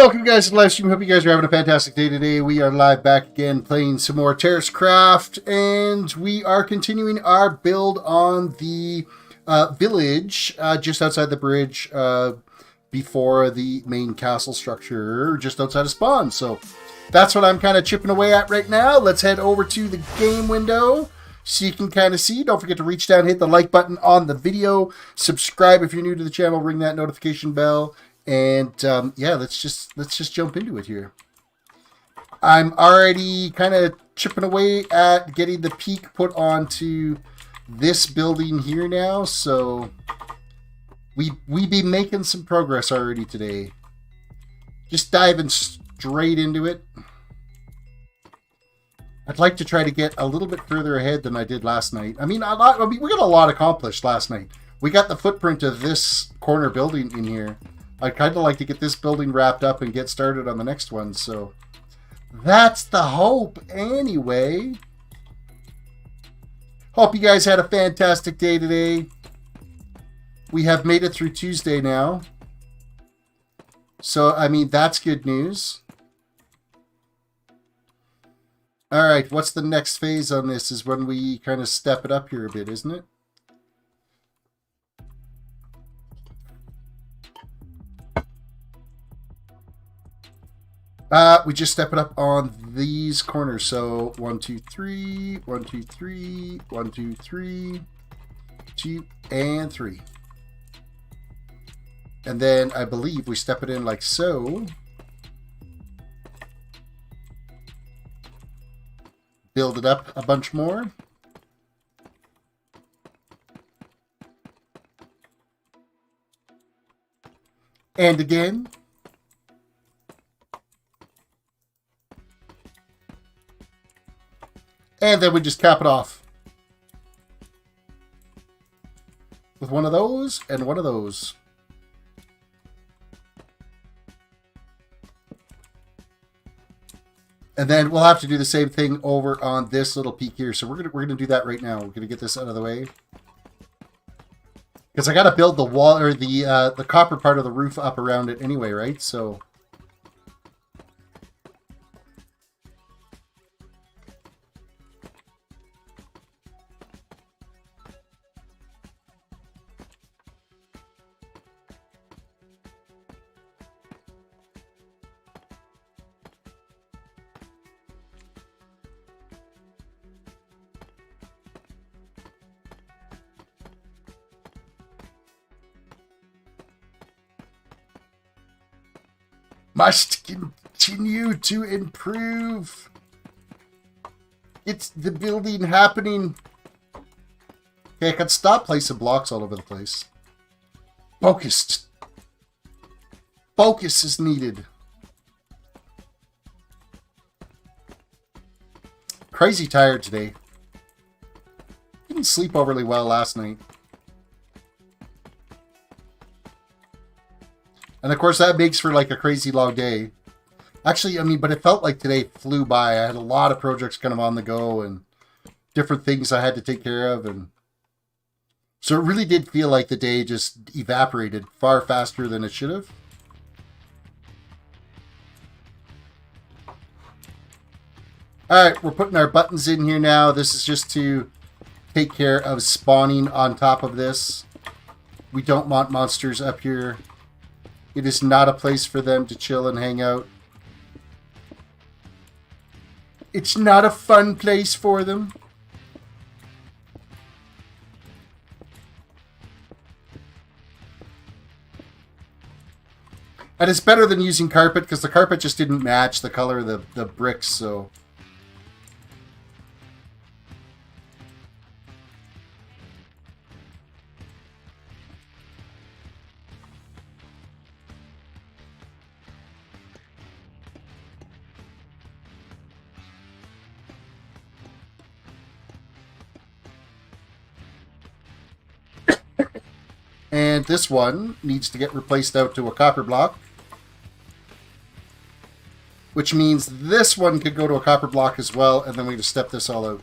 Welcome guys to the live stream. Hope you guys are having a fantastic day today. We are live back again playing some more TerrisCRAFT, and we are continuing our build on the village just outside the bridge before the main castle structure just outside of spawn. So that's what I'm kind of chipping away at right now. Let's head over to the game window so you can kind of see. Don't forget to reach down, hit the like button on the video, subscribe if you're new to the channel, ring that notification bell. And yeah, let's just jump into it here. I'm already kind of chipping away at getting the peak put onto this building here now, so we be making some progress already today. Just diving straight into it. I'd like to try to get a little bit further ahead than I did last night. I mean, we got a lot accomplished last night. We got the footprint of this corner building in here. I'd kind of like to get this building wrapped up and get started on the next one, so that's the hope anyway. Hope you guys had a fantastic day today. We have made it through Tuesday now. So, I mean, that's good news. Alright, what's the next phase on this is when we kind of step it up here a bit, isn't it? We just step it up on these corners. So 1, 2, 3, 1, 2, 3, 1, 2, 3, 2, and 3. And then I believe we step it in like so. Build it up a bunch more. And again. And then we just cap it off with one of those and one of those. And then we'll have to do the same thing over on this little peak here. So we're gonna do that right now. We're gonna get this out of the way because I gotta build the wall or the copper part of the roof up around it anyway, right? So. Must continue to improve. It's the building happening. Okay, I can stop placing blocks all over the place. Focused. Focus is needed. Crazy tired today. Didn't sleep overly well last night. And of course that makes for like a crazy long day. Actually, I mean, but it felt like today flew by. I had a lot of projects kind of on the go and different things I had to take care of. And so it really did feel like the day just evaporated far faster than it should have. Alright, we're putting our buttons in here now. This is just to take care of spawning on top of this. We don't want monsters up here. It is not a place for them to chill and hang out. It's not a fun place for them. And it's better than using carpet because the carpet just didn't match the color of the bricks, so... And this one needs to get replaced out to a copper block. Which means this one could go to a copper block as well, and then we just step this all out.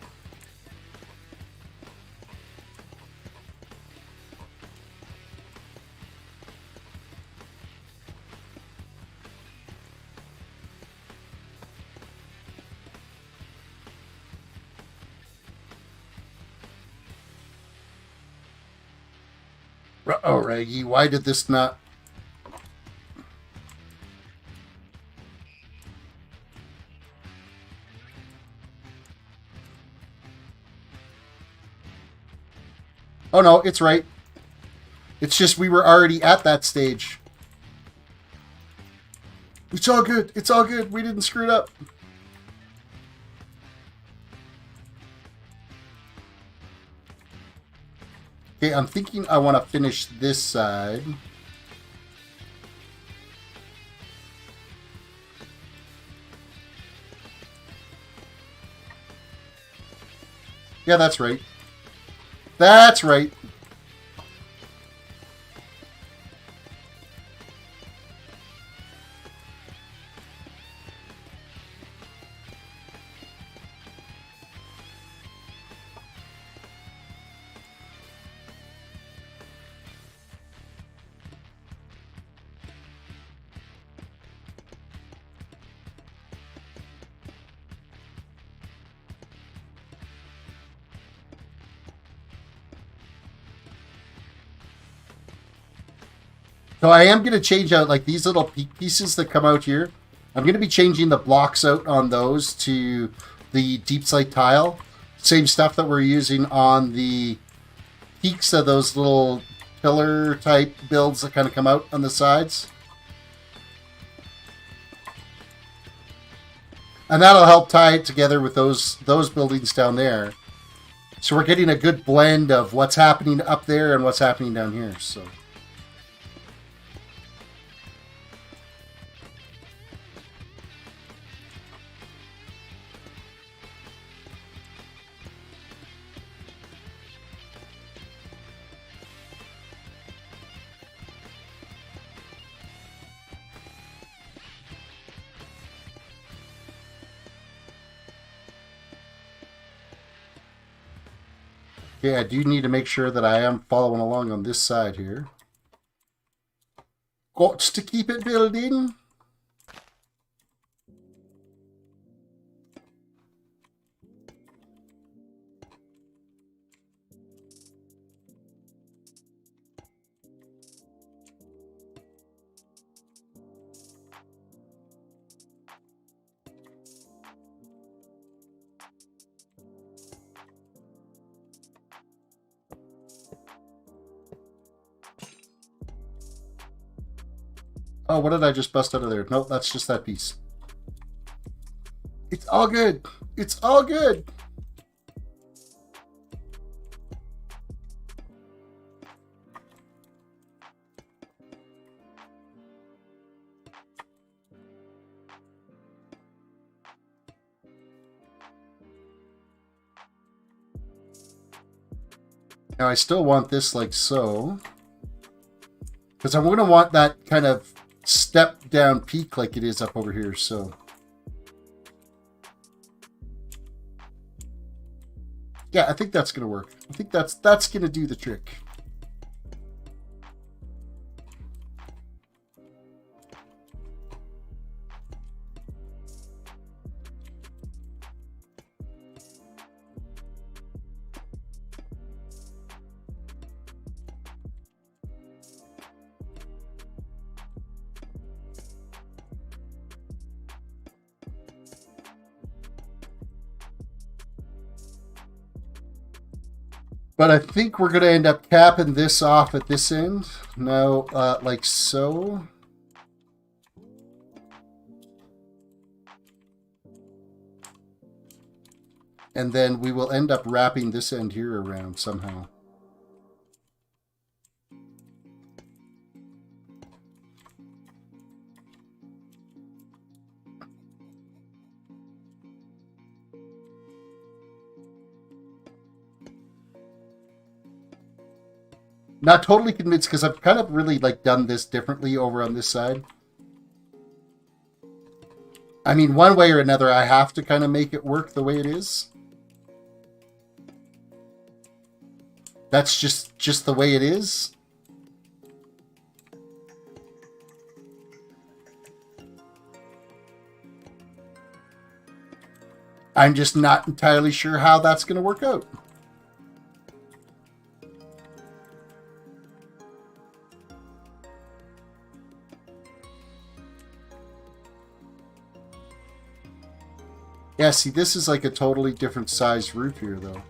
Oh, Raggy, why did this not... Oh no, it's right. It's just we were already at that stage. It's all good. It's all good. We didn't screw it up. Okay, I'm thinking I want to finish this side. Yeah, that's right. That's right. So I am going to change out like these little peak pieces that come out here. I'm going to be changing the blocks out on those to the deep slate tile. Same stuff that we're using on the peaks of those little pillar type builds that kind of come out on the sides. And that'll help tie it together with those buildings down there. So we're getting a good blend of what's happening up there and what's happening down here. So. Okay, I do need to make sure that I am following along on this side here. Got to keep it building. Oh, what did I just bust out of there? Nope, that's just that piece. It's all good. It's all good. Now I still want this like so. Because I'm going to want that kind of step down peak like it is up over here, so. Yeah, I think that's going to work. I think that's going to do the trick. But I think we're going to end up capping this off at this end. Now, like so. And then we will end up wrapping this end here around somehow. Not totally convinced because I've kind of really like done this differently over on this side. I mean, one way or another, I have to kind of make it work the way it is. That's just the way it is. I'm just not entirely sure how that's going to work out. Yeah, see, this is like a totally different size roof here, though.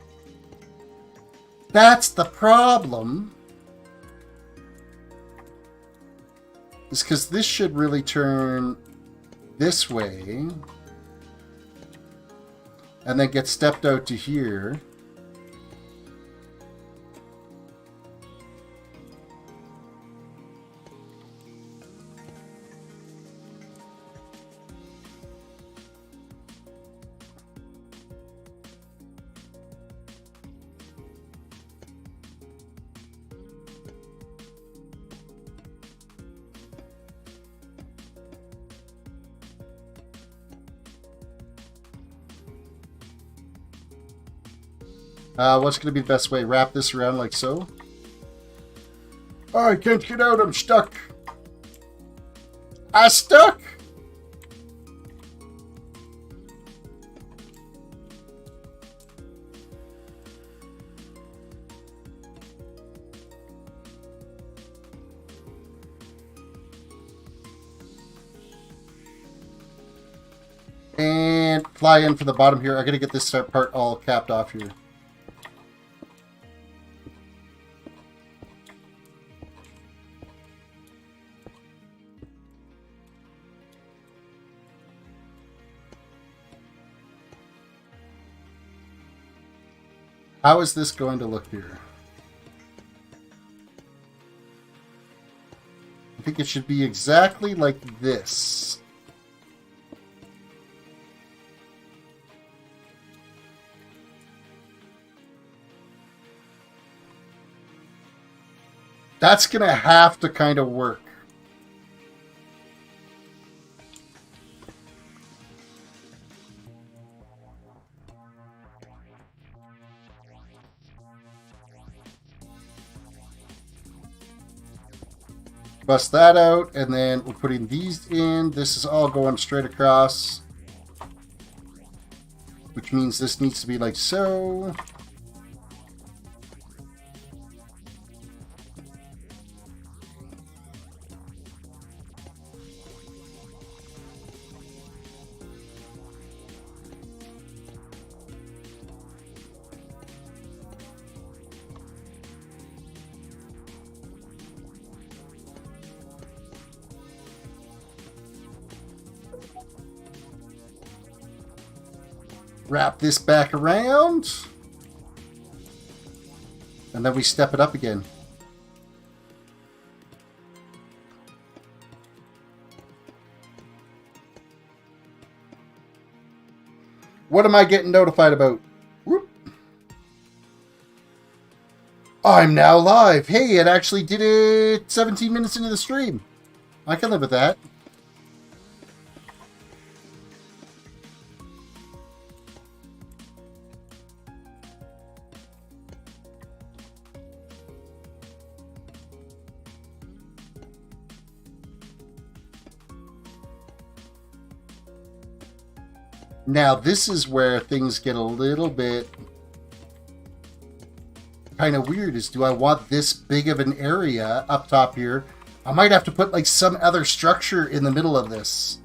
That's the problem. Is because this should really turn this way. And then get stepped out to here. What's going to be the best way? Wrap this around like so. Oh, I can't get out. I'm stuck. I'm stuck. And fly in for the bottom here. I got to get this part all capped off here. How is this going to look here? I think it should be exactly like this. That's going to have to kind of work. Bust that out, and then we're putting these in. This is all going straight across, which means this needs to be like so. Wrap this back around. And then we step it up again. What am I getting notified about? Whoop. I'm now live. Hey, it actually did it 17 minutes into the stream. I can live with that. Now, this is where things get a little bit kind of weird. Is do I want this big of an area up top here? I might have to put like some other structure in the middle of this.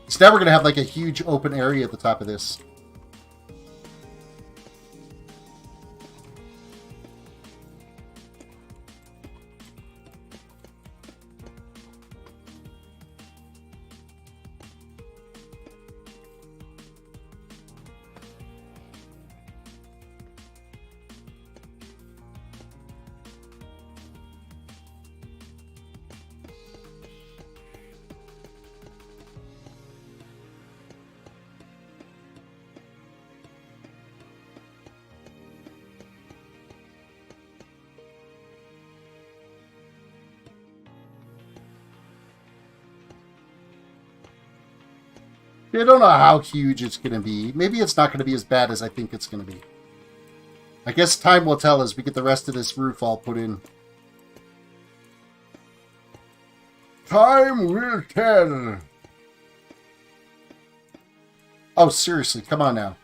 So now we're going to have like a huge open area at the top of this. I don't know how huge it's going to be. Maybe it's not going to be as bad as I think it's going to be. I guess time will tell as we get the rest of this roof all put in. Time will tell. Oh, seriously, come on now.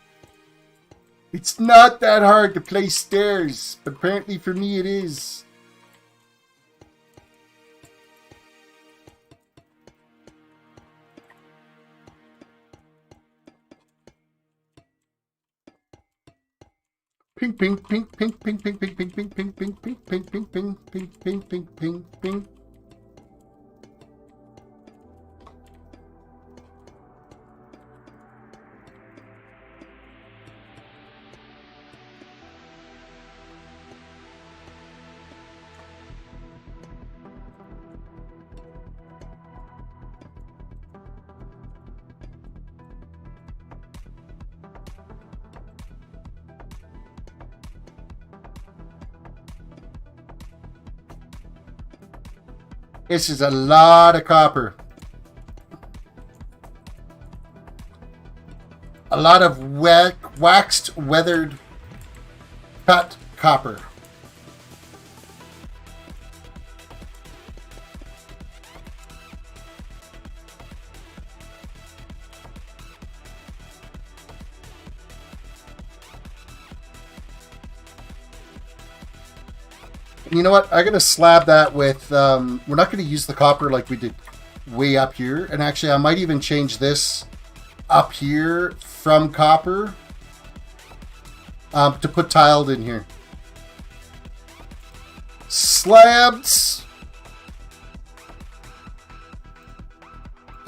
It's not that hard to place stairs, but apparently for me it is. Ping, ping, ping, ping, ping, ping, ping, ping, ping, ping, ping, ping, ping, ping, ping, ping, ping, ping, ping, ping. This is a lot of copper. A lot of waxed, weathered, cut copper. You know what? I'm going to slab that with, we're not going to use the copper like we did way up here. And actually, I might even change this up here from copper to put tiled in here. Slabs.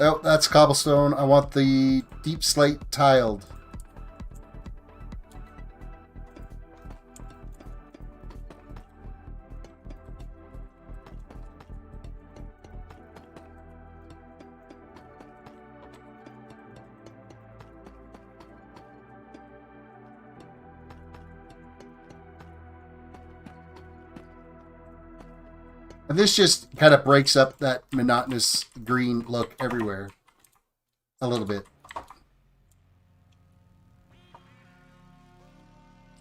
Oh, that's cobblestone. I want the deep slate tiled. And this just kind of breaks up that monotonous green look everywhere a little bit.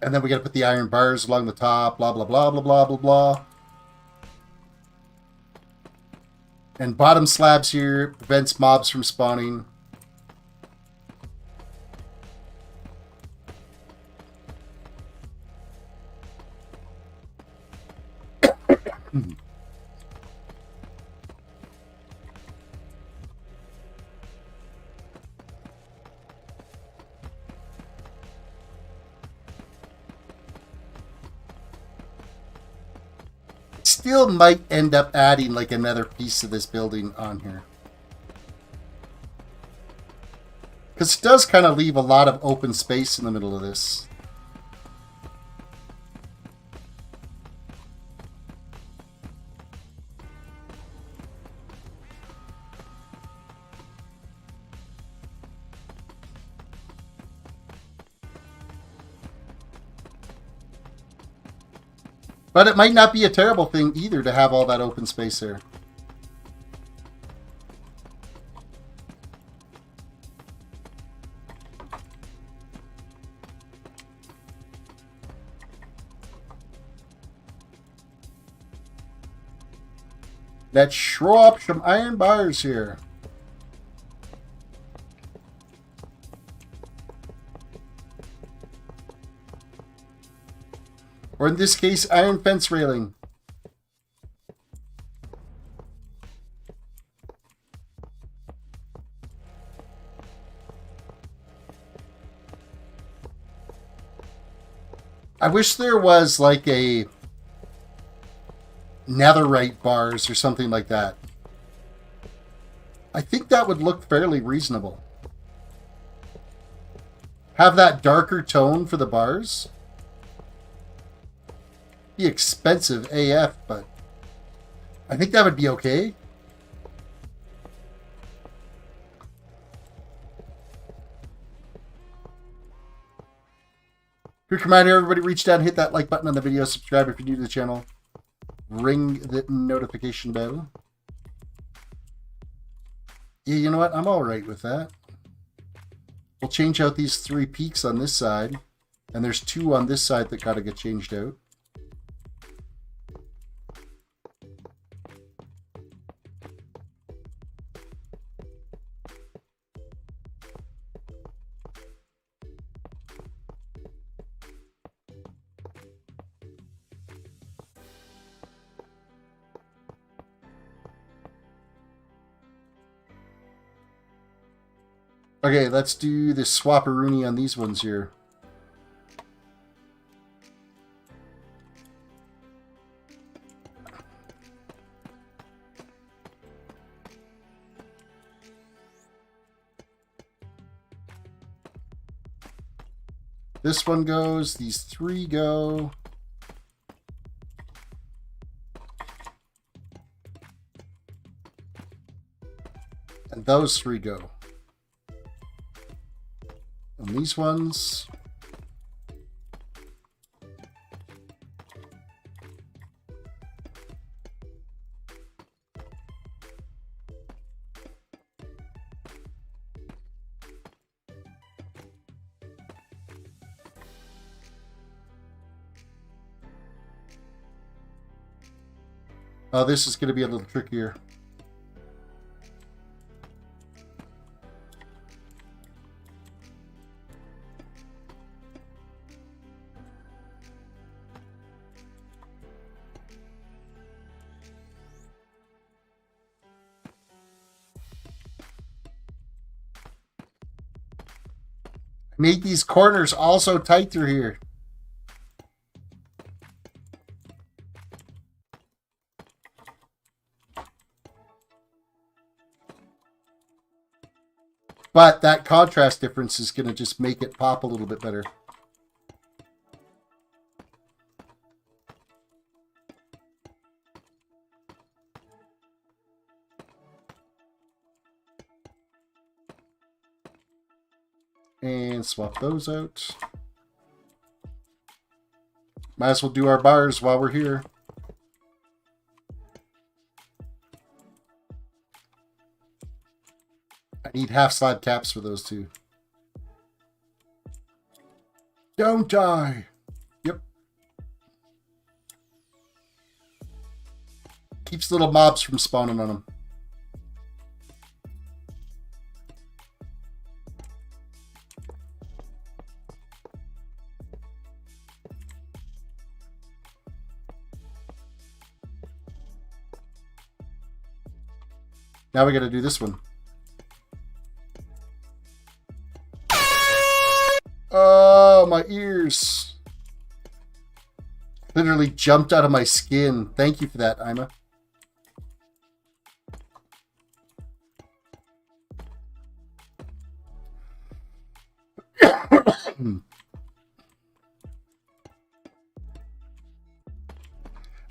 And then we got to put the iron bars along the top, blah, blah, blah, blah, blah, blah, blah. And bottom slabs here prevents mobs from spawning. Still might end up adding like another piece of this building on here. Because it does kind of leave a lot of open space in the middle of this. But it might not be a terrible thing either to have all that open space there. Let's throw up some iron bars here. Or in this case, iron fence railing. I wish there was like a netherite bars or something like that. I think that would look fairly reasonable. Have that darker tone for the bars. Be expensive AF, but I think that would be okay. Quick reminder, everybody reach down, hit that like button on the video, subscribe if you're new to the channel, ring the notification bell. Yeah, you know what? I'm all right with that. We'll change out these 3 peaks on this side, and there's 2 on this side that gotta get changed out. Okay, let's do this swapperoonie on these ones here. This one goes, these 3 go. And those 3 go. And these ones. Oh, this is going to be a little trickier. Made these corners also tight through here. But that contrast difference is going to just make it pop a little bit better. And swap those out. Might as well do our bars while we're here. I need half slab caps for those two. Don't die. Yep. Keeps little mobs from spawning on them. Now we got to do this one. Oh, my ears. Literally jumped out of my skin. Thank you for that, Ima.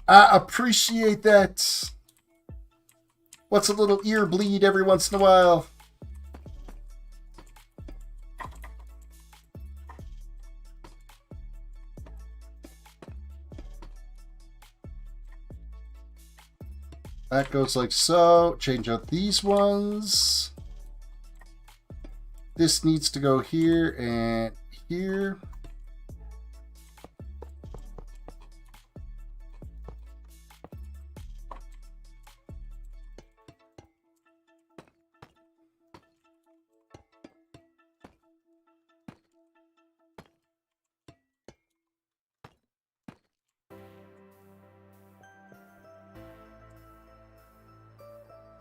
I appreciate that. What's a little ear bleed every once in a while? That goes like so. Change out these ones. This needs to go here and here.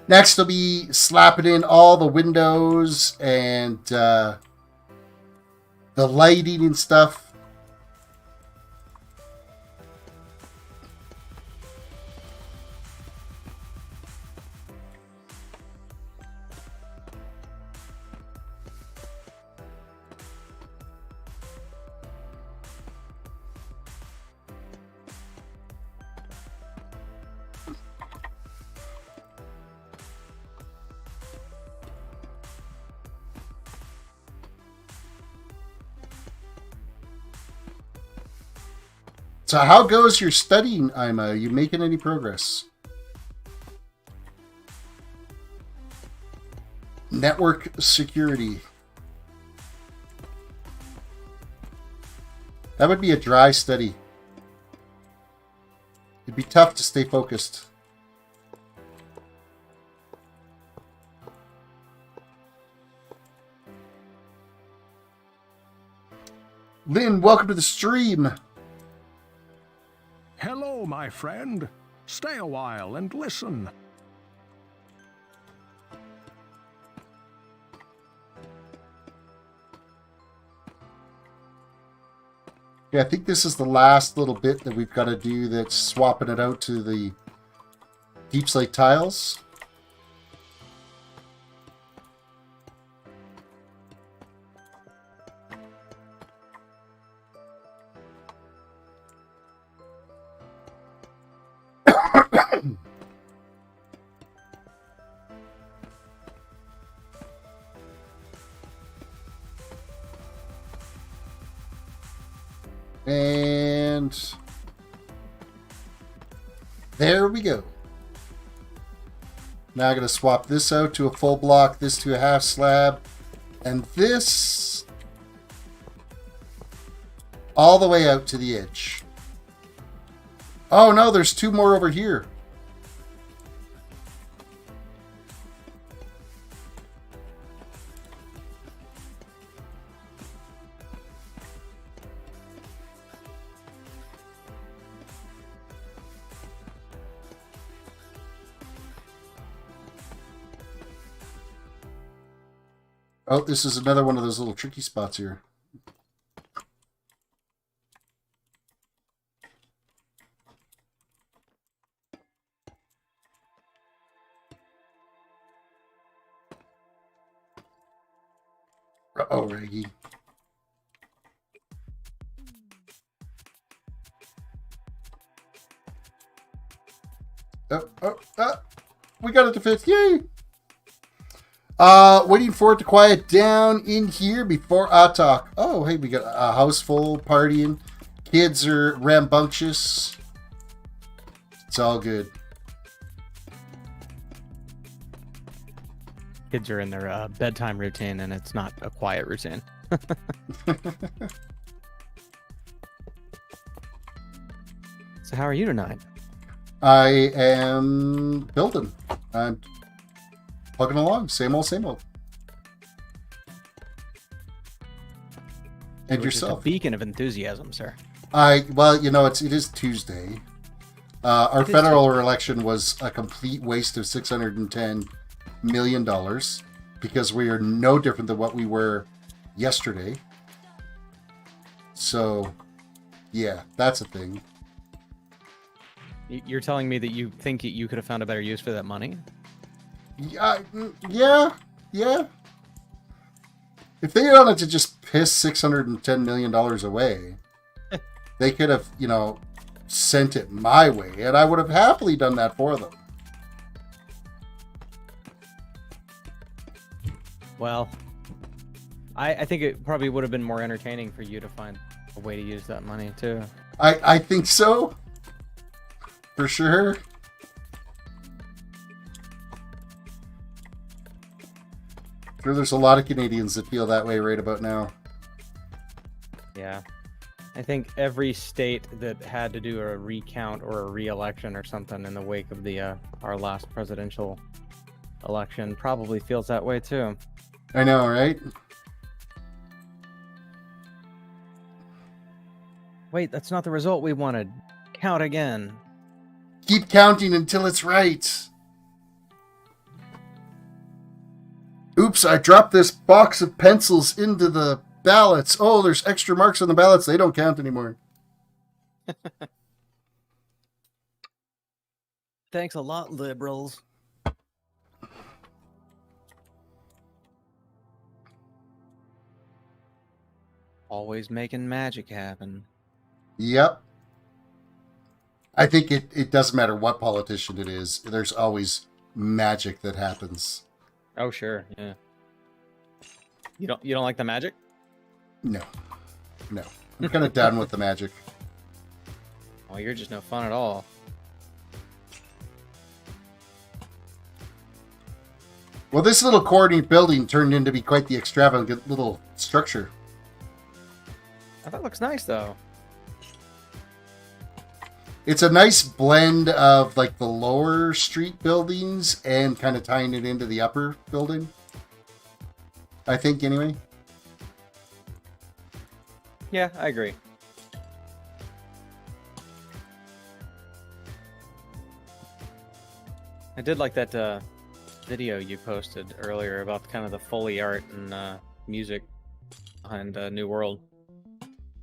Next, I'll be slapping in all the windows and the lighting and stuff. So how goes your studying, Ima? Are you making any progress? Network security. That would be a dry study. It'd be tough to stay focused. Lynn, welcome to the stream. Hello, my friend. Stay a while and listen. Yeah, I think this is the last little bit that we've got to do that's swapping it out to the deep slate tiles. And there we go. Now I'm going to swap this out to a full block, this to a half slab, and this all the way out to the edge. Oh no, there's two more over here. Oh, this is another one of those little tricky spots here. Uh-oh, Reggie. We got it to fit. Yay! Waiting for it to quiet down in here before I talk. Oh, hey, we got a house full partying. Kids are rambunctious. It's all good. Kids are in their bedtime routine, and it's not a quiet routine. So how are you tonight? I am building. I'm plugging along. Same old, same old. And yourself? Just a beacon of enthusiasm, sir. Well, you know, it is Tuesday. Our federal election was a complete waste of $610 million because we are no different than what we were yesterday. So, yeah, that's a thing. You're telling me that you think you could have found a better use for that money? Yeah. If they wanted to just piss $610 million away, they could have, you know, sent it my way, and I would have happily done that for them. Well, I think it probably would have been more entertaining for you to find a way to use that money, too. I think so. For sure. Sure, there's a lot of Canadians that feel that way right about now. Yeah. I think every state that had to do a recount or a re-election or something in the wake of the our last presidential election probably feels that way too. I know, right? Wait, that's not the result we wanted. Count again. Keep counting until it's right. Oops, I dropped this box of pencils into the ballots. Oh, there's extra marks on the ballots. They don't count anymore. Thanks a lot, liberals. Always making magic happen. Yep. I think it doesn't matter what politician it is. There's always magic that happens. Oh, sure. Yeah. You don't like the magic? No. I'm kind of done with the magic. Well, you're just no fun at all. Well, this little coordinate building turned into be quite the extravagant little structure. That looks nice, though. It's a nice blend of like the lower street buildings and kind of tying it into the upper building. I think, anyway. Yeah, I agree. I did like that video you posted earlier about kind of the Foley art and music behind New World.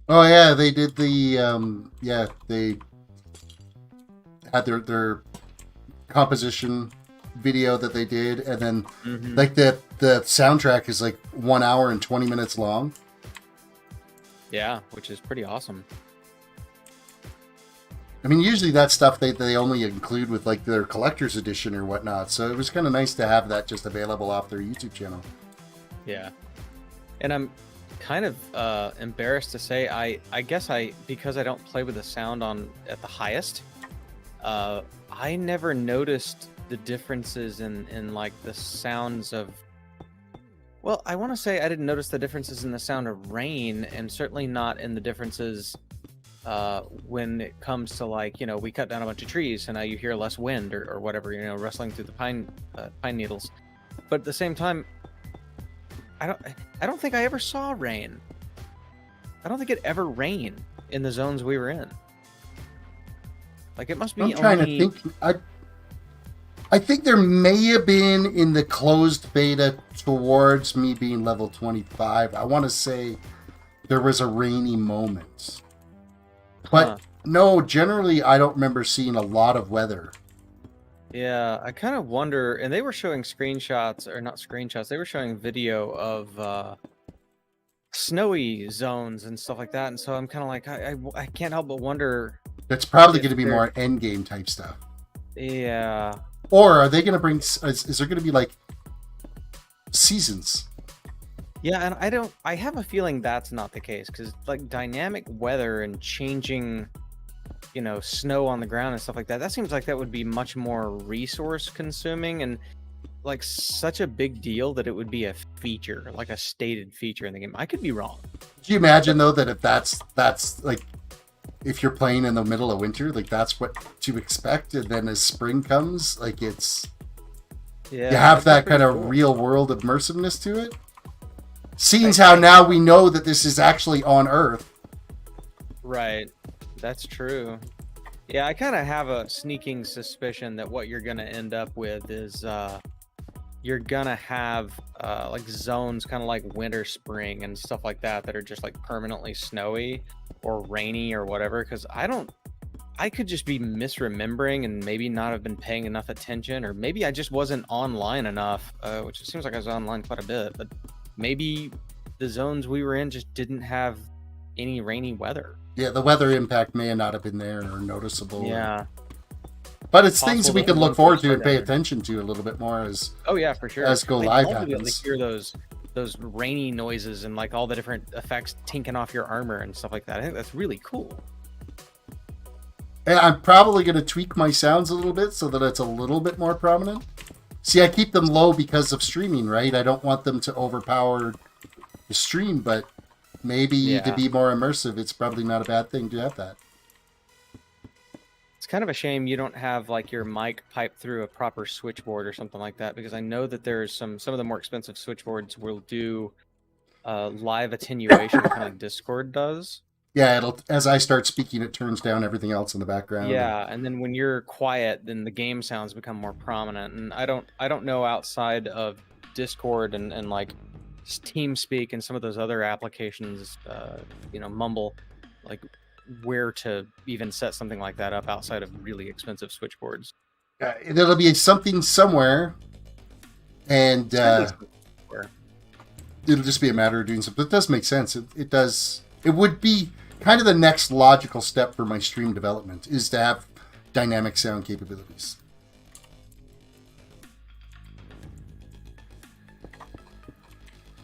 Oh yeah, they did the yeah, they had their composition video that they did, and then like the soundtrack is like 1 hour and 20 minutes long. Yeah, which is pretty awesome. I mean, usually that stuff they only include with like their collector's edition or whatnot, so it was kind of nice to have that just available off their YouTube channel. Yeah. And I'm kind of embarrassed to say I guess because I don't play with the sound on at the highest, I never noticed the differences in like the sounds of, well, I want to say I didn't notice the differences in the sound of rain, and certainly not in the differences when it comes to, like, you know, we cut down a bunch of trees and now you hear less wind or whatever, you know, rustling through the pine needles. But at the same time, I don't think I ever saw rain. I don't think it ever rained in the zones we were in. Like, it must be. I'm trying to think. I think there may have been in the closed beta towards me being level 25. I want to say there was a rainy moment. But no, generally I don't remember seeing a lot of weather. Yeah, I kind of wonder, and they were showing screenshots, or not screenshots, they were showing video of snowy zones and stuff like that, and so I'm kind of like, I can't help but wonder. That's probably going to be more end game type stuff. Yeah. Or are they going to bring, is there going to be like seasons? Yeah, and I have a feeling that's not the case, because like dynamic weather and changing, you know, snow on the ground and stuff like that, that seems like that would be much more resource consuming and like such a big deal that it would be a feature, like a stated feature in the game. I could be wrong. Do you imagine though that if that's like, if you're playing in the middle of winter, like that's what to expect, and then as spring comes, like it's, yeah, you have that kind of cool. real world immersiveness to it. Seems how now we know that this is actually on Earth. Right, that's true. Yeah, I kind of have a sneaking suspicion that what you're gonna end up with is you're gonna have like zones kind of like winter, spring, and stuff like that that are just like permanently snowy or rainy or whatever. Because I could just be misremembering and maybe not have been paying enough attention, or maybe I just wasn't online enough, which it seems like I was online quite a bit, but maybe the zones we were in just didn't have any rainy weather. Yeah, the weather impact may not have been there or noticeable. Yeah. But it's things that we can look forward to and pay there. attention to a little bit more as, oh yeah, for sure, as go like, live ultimately happens. hear those rainy noises and like all the different effects tinking off your armor and stuff like that. I think that's really cool. And I'm probably going to tweak my sounds a little bit so that it's a little bit more prominent. See, I keep them low because of streaming, right? I don't want them to overpower the stream, but maybe to be more immersive, it's probably not a bad thing to have that. It's kind of a shame you don't have like your mic piped through a proper switchboard or something like that, because I know that there's some of the more expensive switchboards will do live attenuation, kind of like Discord does. Yeah, it'll, as I start speaking, it turns down everything else in the background. Yeah, and then when you're quiet, then the game sounds become more prominent. And I don't know outside of Discord and like TeamSpeak and some of those other applications, you know, Mumble, like where to even set something like that up outside of really expensive switchboards. There'll be something somewhere, and it'll just be a matter of doing something. It does make sense. It does. It would be kind of the next logical step for my stream development is to have dynamic sound capabilities.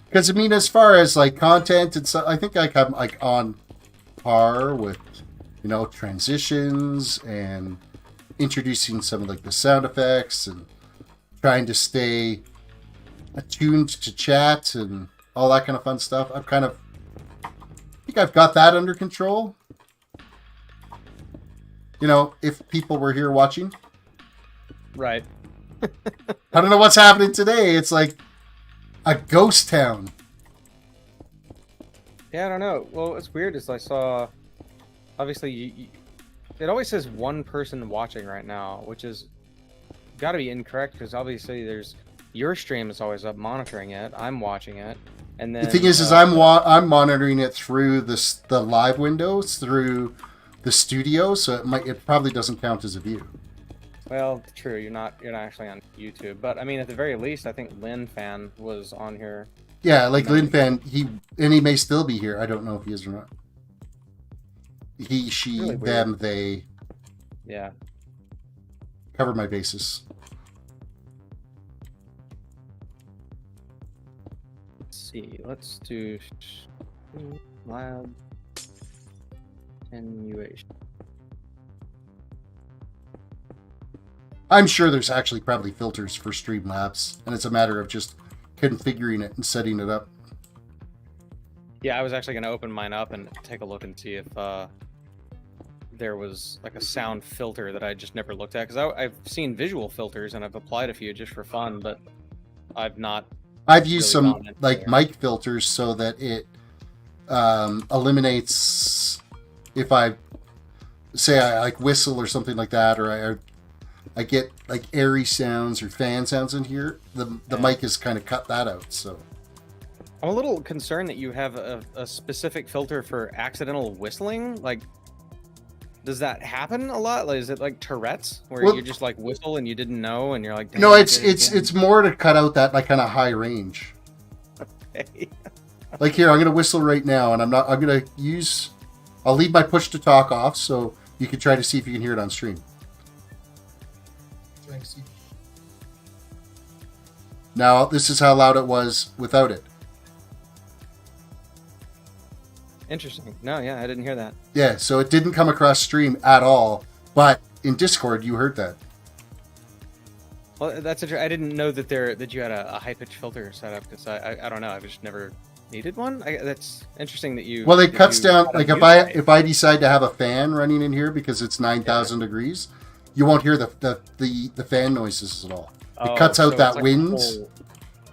Because I mean, as far as like content and stuff, I think I'm like on par with, you know, transitions and introducing some of like the sound effects and trying to stay attuned to chat and all that kind of fun stuff. I think I've got that under control. You know, if people were here watching. Right. I don't know what's happening today. It's like a ghost town. Yeah, I don't know. Well, what's weird is I saw, obviously, it always says one person watching right now, which is got to be incorrect, because obviously there's your stream is always up monitoring it. I'm watching it, And then The thing is I'm monitoring it through the live windows through the studio, so it probably doesn't count as a view. well, true. You're not actually on YouTube, but I mean, at the very least, I think Lin Fan was on here. Yeah, like Lin Fan, he may still be here. I don't know if he is or not. He, she, Really them, they. Yeah. Cover my bases. Let's see. Let's do lab attenuation. I'm sure there's actually probably filters for Streamlabs, and it's a matter of just configuring it and setting it up. Yeah, I was actually going to open mine up and take a look and see if there was like a sound filter that I just never looked at. Because I've seen visual filters and I've applied a few just for fun, but I've not. I've used really some like mic filters so that it eliminates if I say I like whistle or something like that, or I get like airy sounds or fan sounds in here. The mic has kind of cut that out. So I'm a little concerned that you have a specific filter for accidental whistling. Like, does that happen a lot? Like, is it like Tourette's, where you just like whistle and you didn't know, and you're like, no, it's more to cut out that like kind of high range. Okay. Like here, I'm gonna whistle right now, and I'm gonna I'll leave my push to talk off so you can try to see if you can hear it on stream. Now this is how loud it was without it. Interesting. No, yeah, I didn't hear that. Yeah, so it didn't come across stream at all, but in Discord you heard that. Well, that's I didn't know that you had a high pitch filter set up, because I don't know, I've just never needed one. That's interesting that you. Well, it cuts down. Like if I decide to have a fan running in here because it's 9,000 degrees, you won't hear the fan noises at all. It cuts out that like wind.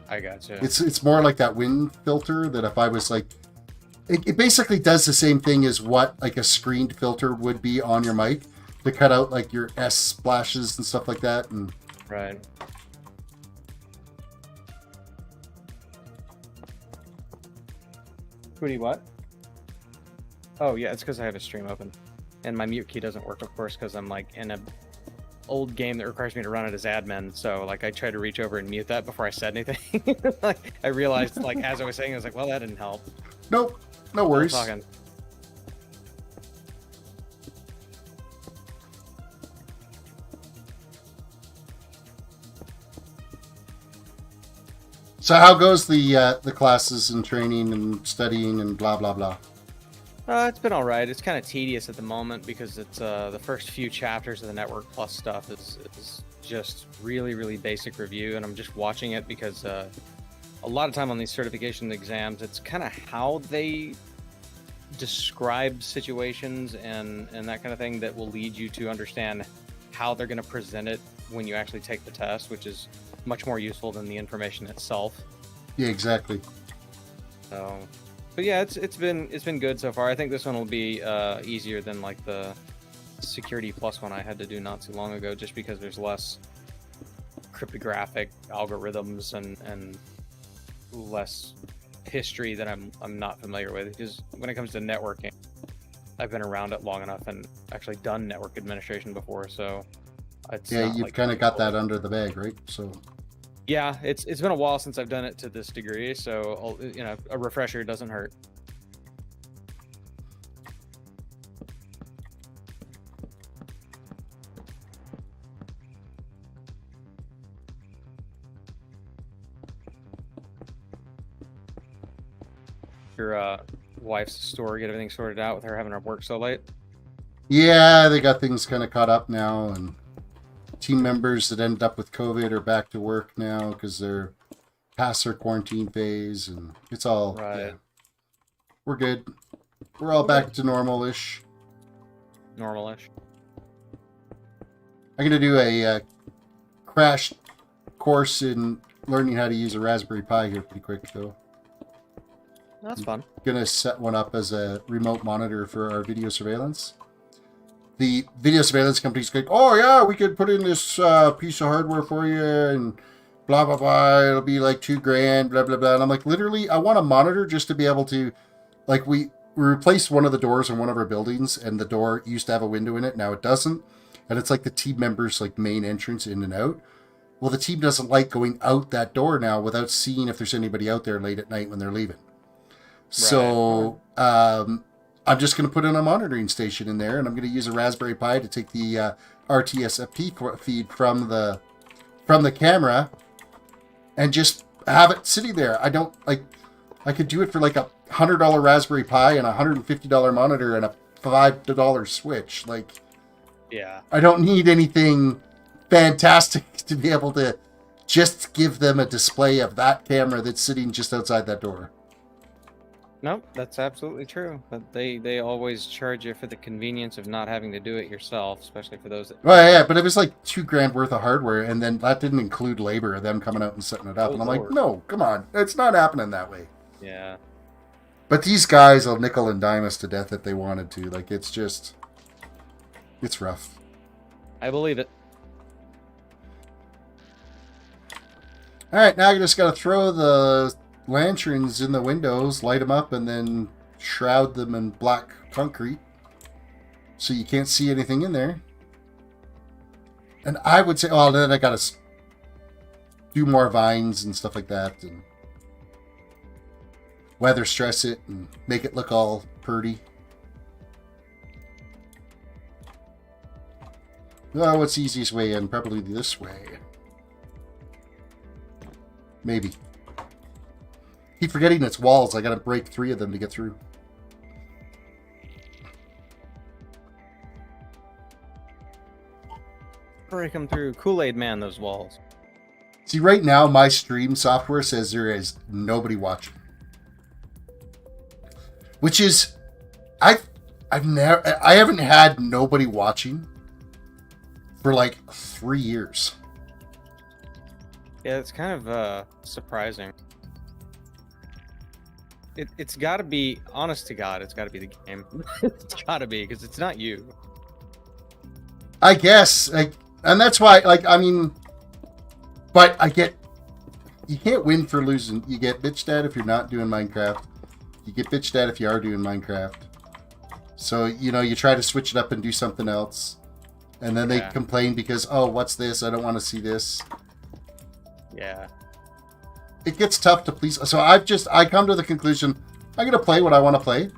I gotcha. It's more like that wind filter that if I was like, it basically does the same thing as what like a screened filter would be on your mic to cut out like your S splashes and stuff like that. And right. What? Oh yeah, it's because I have a stream open, and my mute key doesn't work, of course, because I'm like in a old game that requires me to run it as admin. So like I tried to reach over and mute that before I said anything. Like I realized, like as I was saying, I was like, well, that didn't help. Nope, no worries. Talking. So how goes the classes and training and studying and blah blah blah? It's been all right. It's kind of tedious at the moment because it's the first few chapters of the Network Plus stuff is just really basic review, and I'm just watching it because a lot of time on these certification exams, it's kind of how they describe situations and that kind of thing that will lead you to understand how they're going to present it when you actually take the test, which is much more useful than the information itself. Yeah, exactly. So, but yeah, it's been good so far. I think this one will be easier than like the Security Plus one I had to do not too long ago, just because there's less cryptographic algorithms and less history that I'm not familiar with. Because when it comes to networking, I've been around it long enough and actually done network administration before, so it's yeah, you've kind of got that under the bag, right? So yeah, it's been a while since I've done it to this degree, so you know, a refresher doesn't hurt. Your wife's store get everything sorted out with her having her work so late? yeah, they got things kind of caught up now, and team members that ended up with COVID are back to work now because they're past their quarantine phase, and it's all right. Yeah, we're good. We're all back to normal-ish. Normal-ish. I'm gonna do a crash course in learning how to use a Raspberry Pi here pretty quick, though. That's fun. Gonna set one up as a remote monitor for our video surveillance. The video surveillance company's like, oh yeah, we could put in this piece of hardware for you and blah, blah, blah. It'll be like $2,000, blah, blah, blah. And I'm like, literally, I want a monitor just to be able to, like, we replaced one of the doors in one of our buildings, and the door used to have a window in it. Now it doesn't. And it's like the team members' like main entrance in and out. Well, the team doesn't like going out that door now without seeing if there's anybody out there late at night when they're leaving. So I'm just going to put in a monitoring station in there, and I'm going to use a Raspberry Pi to take the RTSFP feed from the camera and just have it sitting there. I don't like. I could do it for like a $100 Raspberry Pi and a $150 monitor and a $5 switch. Like, yeah, I don't need anything fantastic to be able to just give them a display of that camera that's sitting just outside that door. Nope, that's absolutely true. But they always charge you for the convenience of not having to do it yourself, especially for those that... Well, yeah, but it was like $2,000 worth of hardware, and then that didn't include labor of them coming out and setting it up. And I'm like, no, come on, it's not happening that way. Yeah. But these guys will nickel and dime us to death if they wanted to. Like, it's just, it's rough. I believe it. All right, now I just got to throw the lanterns in the windows, light them up, and then shroud them in black concrete so you can't see anything in there. And I would say, oh, then I got to do more vines and stuff like that, and weather stress it and make it look all pretty. Oh, what's the easiest way in? Probably this way. Maybe. Keep forgetting it's walls. I gotta break 3 of them to get through. Break them through. Kool-Aid Man, those walls. See, right now, my stream software says there is nobody watching. Which is... I haven't had nobody watching for like 3 years. Yeah, it's kind of surprising. It's got to be, honest to God, it's got to be the game. It's got to be, because it's not you. I guess, like, and that's why, like, I mean, but I get, you can't win for losing. You get bitched at if you're not doing Minecraft. You get bitched at if you are doing Minecraft. So, you know, you try to switch it up and do something else. And then they complain because, oh, what's this? I don't want to see this. Yeah. It gets tough to please. So I come to the conclusion, I'm going to play what I want to play.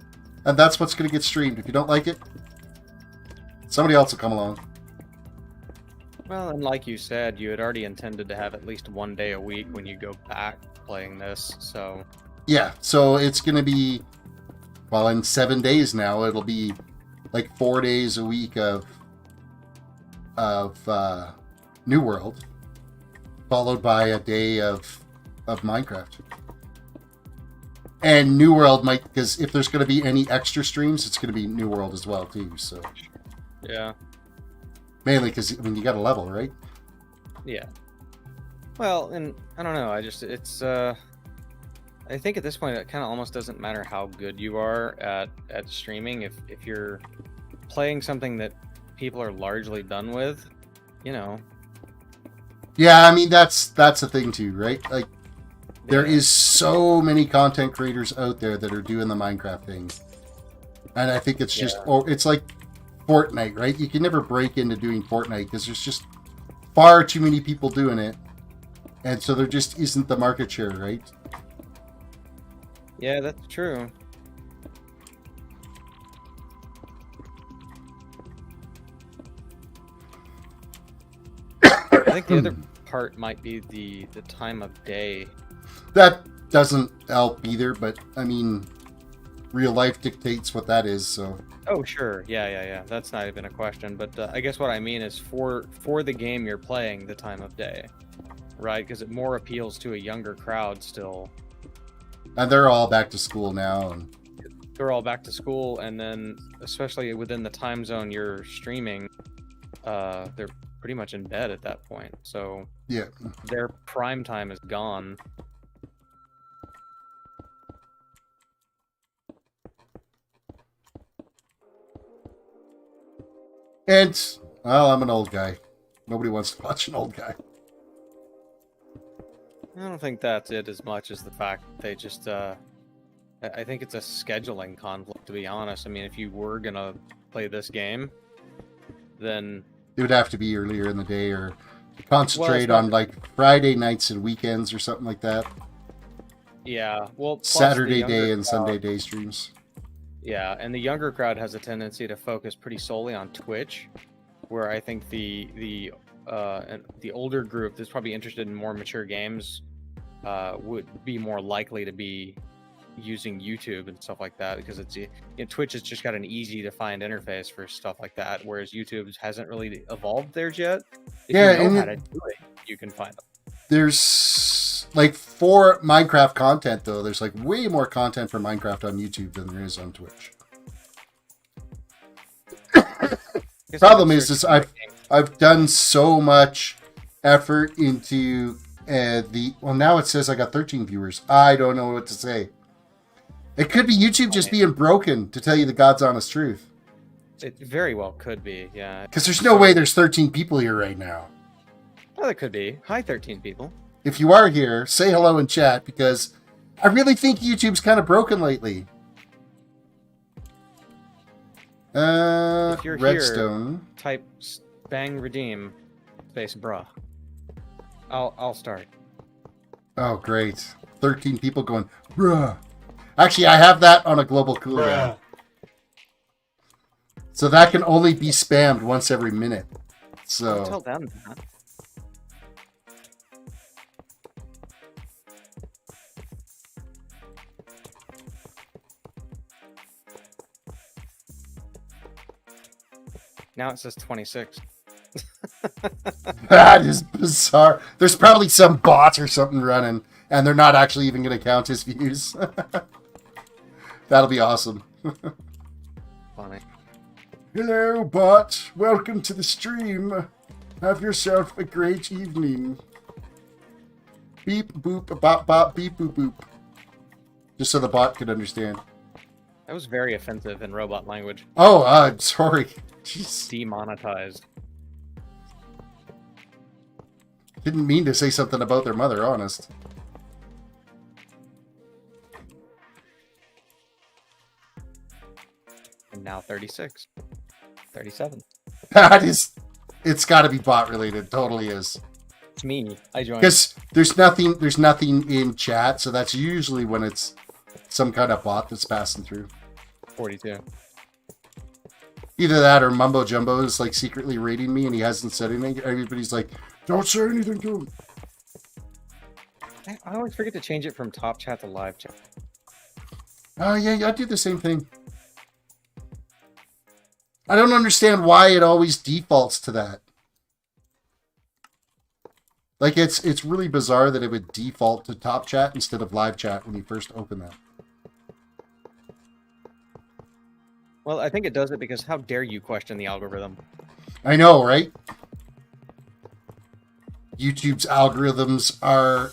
And that's what's going to get streamed. If you don't like it, somebody else will come along. Well, and like you said, you had already intended to have at least one day a week when you go back playing this, so... Yeah, so it's going to be, well, in 7 days now, it'll be like 4 days a week of New World, followed by a day of Minecraft. And New World might, because if there's going to be any extra streams, it's going to be New World as well, too, so... Yeah. Mainly because, I mean, you got a level, right? Yeah. Well, and I don't know, it's, I think at this point it kind of almost doesn't matter how good you are at streaming. If you're playing something that people are largely done with, you know. Yeah, I mean, that's the thing, too, right? Like, there is so many content creators out there that are doing the Minecraft thing. And I think it's just, it's like Fortnite, right? You can never break into doing Fortnite because there's just far too many people doing it. And so there just isn't the market share, right? Yeah, that's true. I think the other part might be the time of day. That doesn't help either, but I mean, real life dictates what that is, so... Oh, sure. Yeah. That's not even a question. But I guess what I mean is for the game you're playing, the time of day, right? Because it more appeals to a younger crowd still. And they're all back to school now. And... They're all back to school, and then especially within the time zone you're streaming, they're pretty much in bed at that point. So yeah, their prime time is gone. And, well, I'm an old guy. Nobody wants to watch an old guy. I don't think that's it as much as the fact that they just, I think it's a scheduling conflict, to be honest. I mean, if you were gonna play this game, then It would have to be earlier in the day or concentrate Well, on like Friday nights and weekends or something like that. yeah, well, plus the Saturday younger day and crowd- Sunday day streams. Yeah, and the younger crowd has a tendency to focus pretty solely on Twitch, where I think the older group that's probably interested in more mature games would be more likely to be using YouTube and stuff like that, because Twitch has just got an easy to find interface for stuff like that, whereas YouTube hasn't really evolved there yet. If Yeah, you know and how to do it, you can find them. There's like for Minecraft content though, there's like way more content for Minecraft on YouTube than there is on Twitch. Problem is I've done so much effort into well, now it says I got 13 viewers. I don't know what to say. It could be YouTube just being broken, to tell you the God's honest truth. It very well could be, yeah. Because there's no way there's 13 people here right now. Oh, that could be. Hi, 13 people. If you are here, say hello in chat, because I really think YouTube's kind of broken lately. If you're Redstone. here, type bang redeem space bruh. I'll start. Oh, great. 13 people going, bruh. Actually, I have that on a global cooldown. So that can only be spammed once every minute. Don't tell So them that. Now it says 26. that is bizarre. There's probably some bot or something running, and they're not actually even going to count his views. That'll be awesome. Funny. Hello, bot. Welcome to the stream. Have yourself a great evening. Beep, boop, bop, bop, beep, boop, boop. Just so the bot could understand. That was very offensive in robot language. Oh, I'm sorry. Jeez. Demonetized. Didn't mean to say something about their mother, honest. And now 36. 37. That is... It's got to be bot related. Totally is. It's me. I joined. Because there's nothing in chat, so that's usually when it's some kind of bot that's passing through. 42. Either that or Mumbo Jumbo is like secretly rating me and he hasn't said anything. Everybody's like, don't say anything to him. I always forget to change it from top chat to live chat. Oh, yeah, I do the same thing. I don't understand why it always defaults to that. Like, it's really bizarre that it would default to top chat instead of live chat when you first open that. Well, I think it does it because how dare you question the algorithm? I know, right? YouTube's algorithms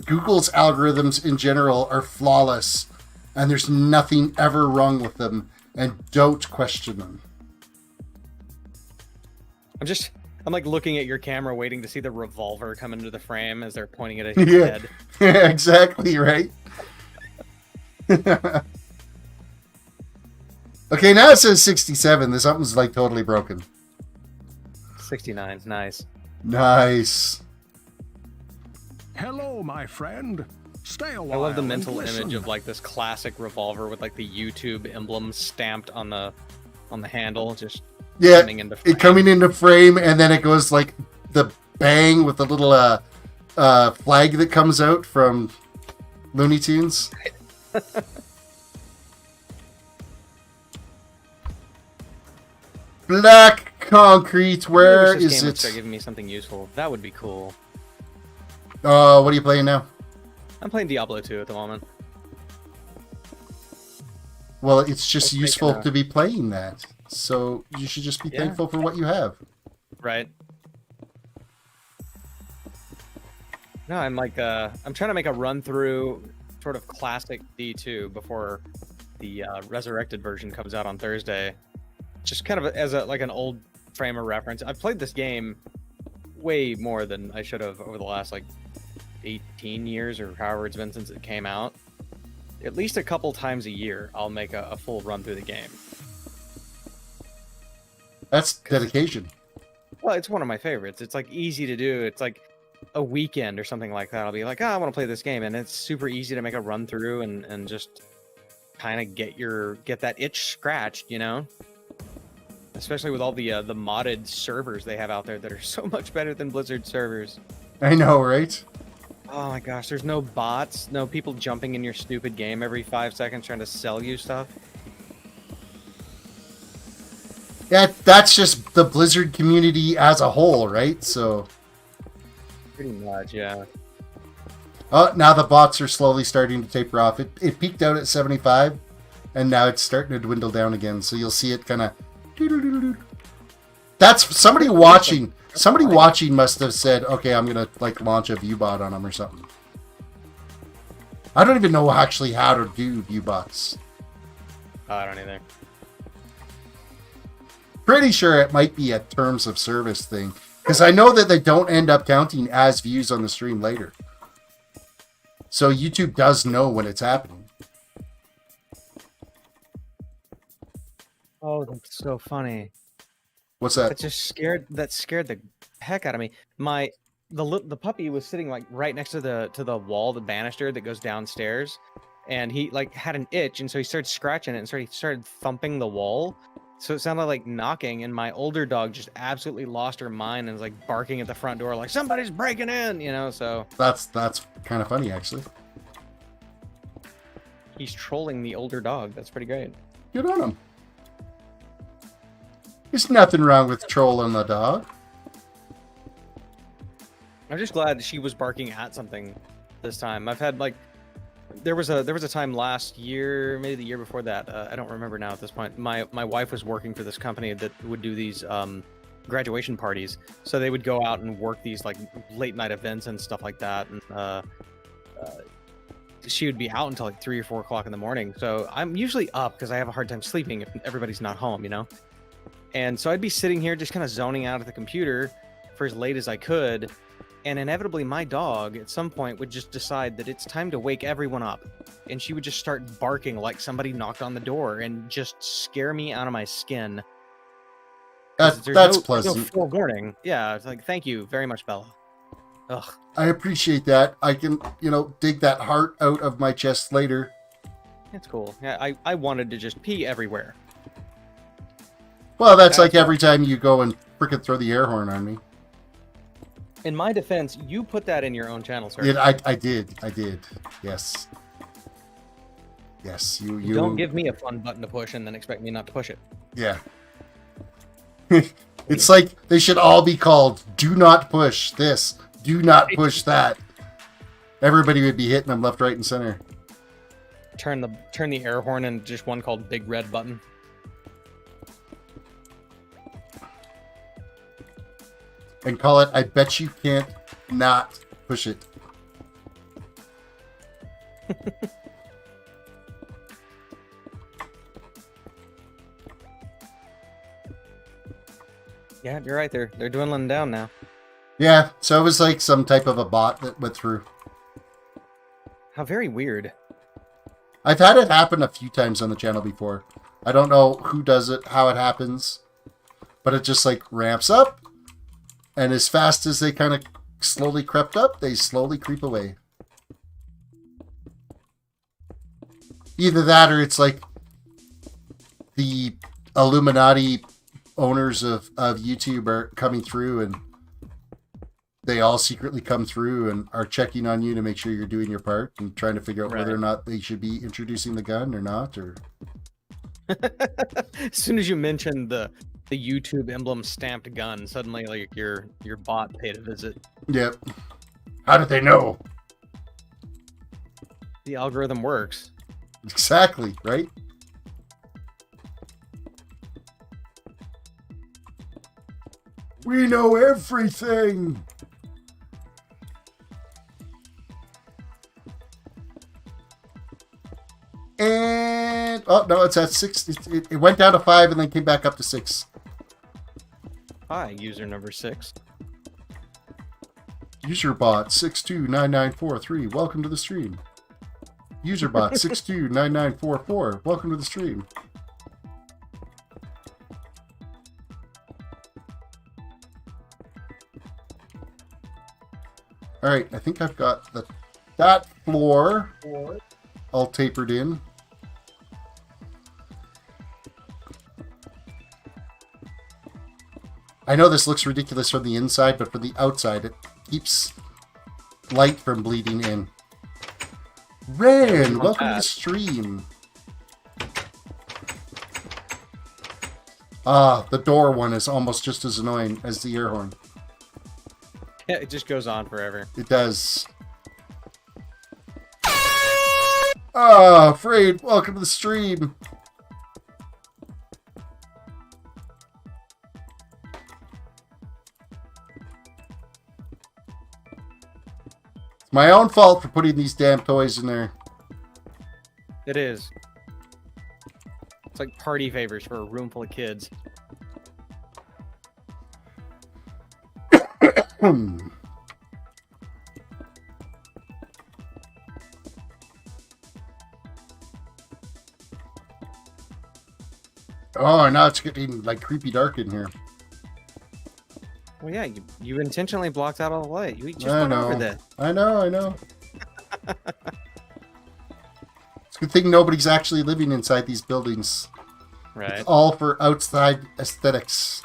Google's algorithms in general are flawless, and there's nothing ever wrong with them, and don't question them. I'm like looking at your camera waiting to see the revolver come into the frame as they're pointing it at your head. Yeah, exactly, right? Okay, now it says 67. This something's like totally broken. 69. Nice. Nice. Hello, my friend. Stay a I while. love the and mental listen. image of like this classic revolver with like the YouTube emblem stamped on the handle, just Yeah, coming into frame. it coming into frame, and then it goes like the bang with the little flag that comes out from Looney Tunes. Black concrete, where Maybe this is game would it? start giving me something useful. That would be cool. What are you playing now? I'm playing Diablo 2 at the moment. Well, it's just Let's useful take it to be playing that. So you should just be Yeah. thankful for what you have. Right. No, I'm like I'm trying to make a run through sort of classic D2 before the resurrected version comes out on Thursday. Just kind of as like an old frame of reference. I've played this game way more than I should have over the last like 18 years or however it's been since it came out, at least a couple times a year, I'll make a full run through the game. That's dedication. Well, it's one of my favorites. It's like easy to do. It's like a weekend or something like that. I'll be like, oh, I want to play this game, and it's super easy to make a run through and just kind of get that itch scratched, you know? Especially with all the modded servers they have out there that are so much better than Blizzard servers. I know, right? Oh my gosh, there's no bots, no people jumping in your stupid game every 5 seconds trying to sell you stuff. Yeah, that's just the Blizzard community as a whole, right? So, Pretty much, yeah. oh, now the bots are slowly starting to taper off. It peaked out at 75, and now it's starting to dwindle down again. So you'll see it kind of. That's somebody watching. Somebody watching must have said, "Okay, I'm gonna like launch a view bot on them or something." I don't even know actually how to do view bots. I don't either. Pretty sure it might be a terms of service thing, because I know that they don't end up counting as views on the stream later. So YouTube does know when it's happening. Oh, that's so funny. What's that? That scared the heck out of me. The puppy was sitting like right next to the wall, the banister that goes downstairs, and he like had an itch, and so he started scratching it, and so he started thumping the wall. So it sounded like knocking, and my older dog just absolutely lost her mind and was like barking at the front door like somebody's breaking in, you know. So That's kind of funny actually. he's trolling the older dog. That's pretty great. Good on him. There's nothing wrong with trolling the dog. I'm just glad she was barking at something this time. I've had like there was a time last year, maybe the year before that. I don't remember now at this point. My wife was working for this company that would do these graduation parties. So they would go out and work these like late night events and stuff like that. And she would be out until like 3 or 4 o'clock in the morning. So I'm usually up because I have a hard time sleeping if everybody's not home, you know. And so I'd be sitting here just kind of zoning out at the computer for as late as I could. And inevitably, my dog at some point would just decide that it's time to wake everyone up. And she would just start barking like somebody knocked on the door and just scare me out of my skin. That's no pleasant. forewarning. Yeah, it's like, thank you very much, Bella. Ugh. I appreciate that. I can, dig that heart out of my chest later. It's cool. Yeah, I wanted to just pee everywhere. Well, that's like every time you go and frickin' throw the air horn on me. In my defense, you put that in your own channel, sir. I did. Yes. Yes, you Don't give me a fun button to push and then expect me not to push it. Yeah. It's like they should all be called "Do not push this, do not push that." Everybody would be hitting them left, right, and center. Turn the air horn into just one called Big Red Button. And call it, I bet you can't not push it. Yeah, you're right. They're dwindling down now. Yeah, so it was like some type of a bot that went through. How very weird. I've had it happen a few times on the channel before. I don't know who does it, how it happens, but it just like ramps up. And as fast as they kind of slowly crept up, they slowly creep away. Either that or it's like the Illuminati owners of YouTube are coming through and they all secretly come through and are checking on you to make sure you're doing your part and trying to figure out whether or not they should be introducing the gun or not. Or as soon as you mentioned the YouTube emblem stamped gun, suddenly like your bot paid a visit. Yep. How did they know? The algorithm works. Exactly, right? We know everything. And oh no, it's at 6. It went down to 5 and then came back up to 6. Hi, user number 6. Userbot629943, welcome to the stream. Userbot629944, welcome to the stream. All right, I think I've got that floor all tapered in. I know this looks ridiculous from the inside, but from the outside, it keeps light from bleeding in. Ren, welcome to the stream. Ah, the door one is almost just as annoying as the air horn. Yeah, it just goes on forever. It does. Ah, Afraid, welcome to the stream. It's my own fault for putting these damn toys in there. It is. It's like party favors for a room full of kids. Oh, now it's getting like creepy dark in here. Well, yeah, you intentionally blocked out all the light. You just went over that. I know. It's a good thing nobody's actually living inside these buildings. Right. It's all for outside aesthetics.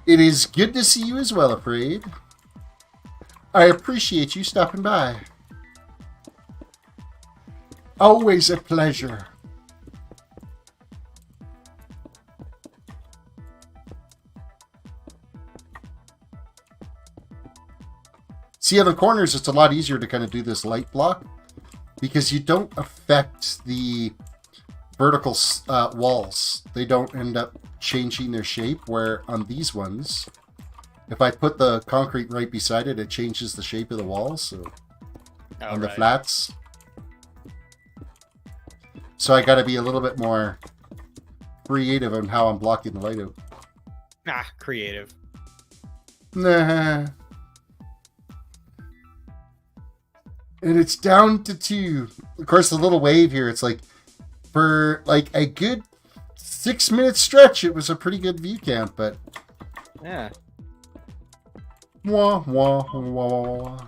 It is good to see you as well, Afraid. I appreciate you stopping by. Always a pleasure. See, on the corners, it's a lot easier to kind of do this light block because you don't affect the vertical walls. They don't end up changing their shape, where on these ones, if I put the concrete right beside it, it changes the shape of the walls. So on the flats. So I got to be a little bit more creative on how I'm blocking the light out. Ah, creative. Nah. And it's down to 2. Of course, the little wave here, it's like, for like a good 6-minute stretch, it was a pretty good view count, but... Yeah. Wah, wah, wah, wah.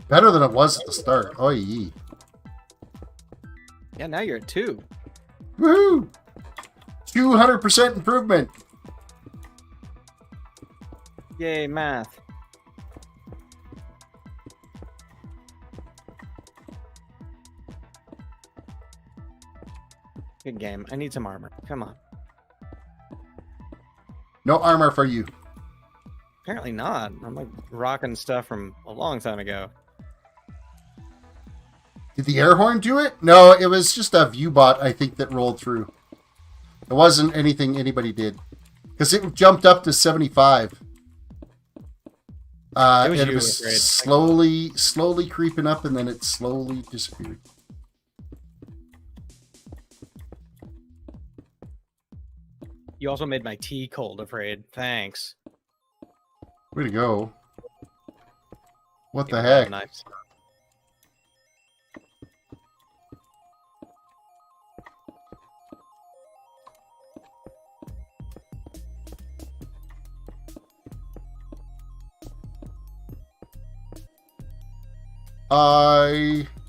Better than it was at the start. Oh, yeah. Yeah, now you're at 2. Woohoo! 200% improvement. Yay, math. Good game. I need some armor. Come on. No armor for you. Apparently not. I'm like rocking stuff from a long time ago. Did the air horn do it? No, it was just a view bot, I think, that rolled through. It wasn't anything anybody did. Because it jumped up to 75. It was slowly creeping up, and then it slowly disappeared. You also made my tea cold, Afraid. Thanks. Way to go. What the Yeah, heck? nice.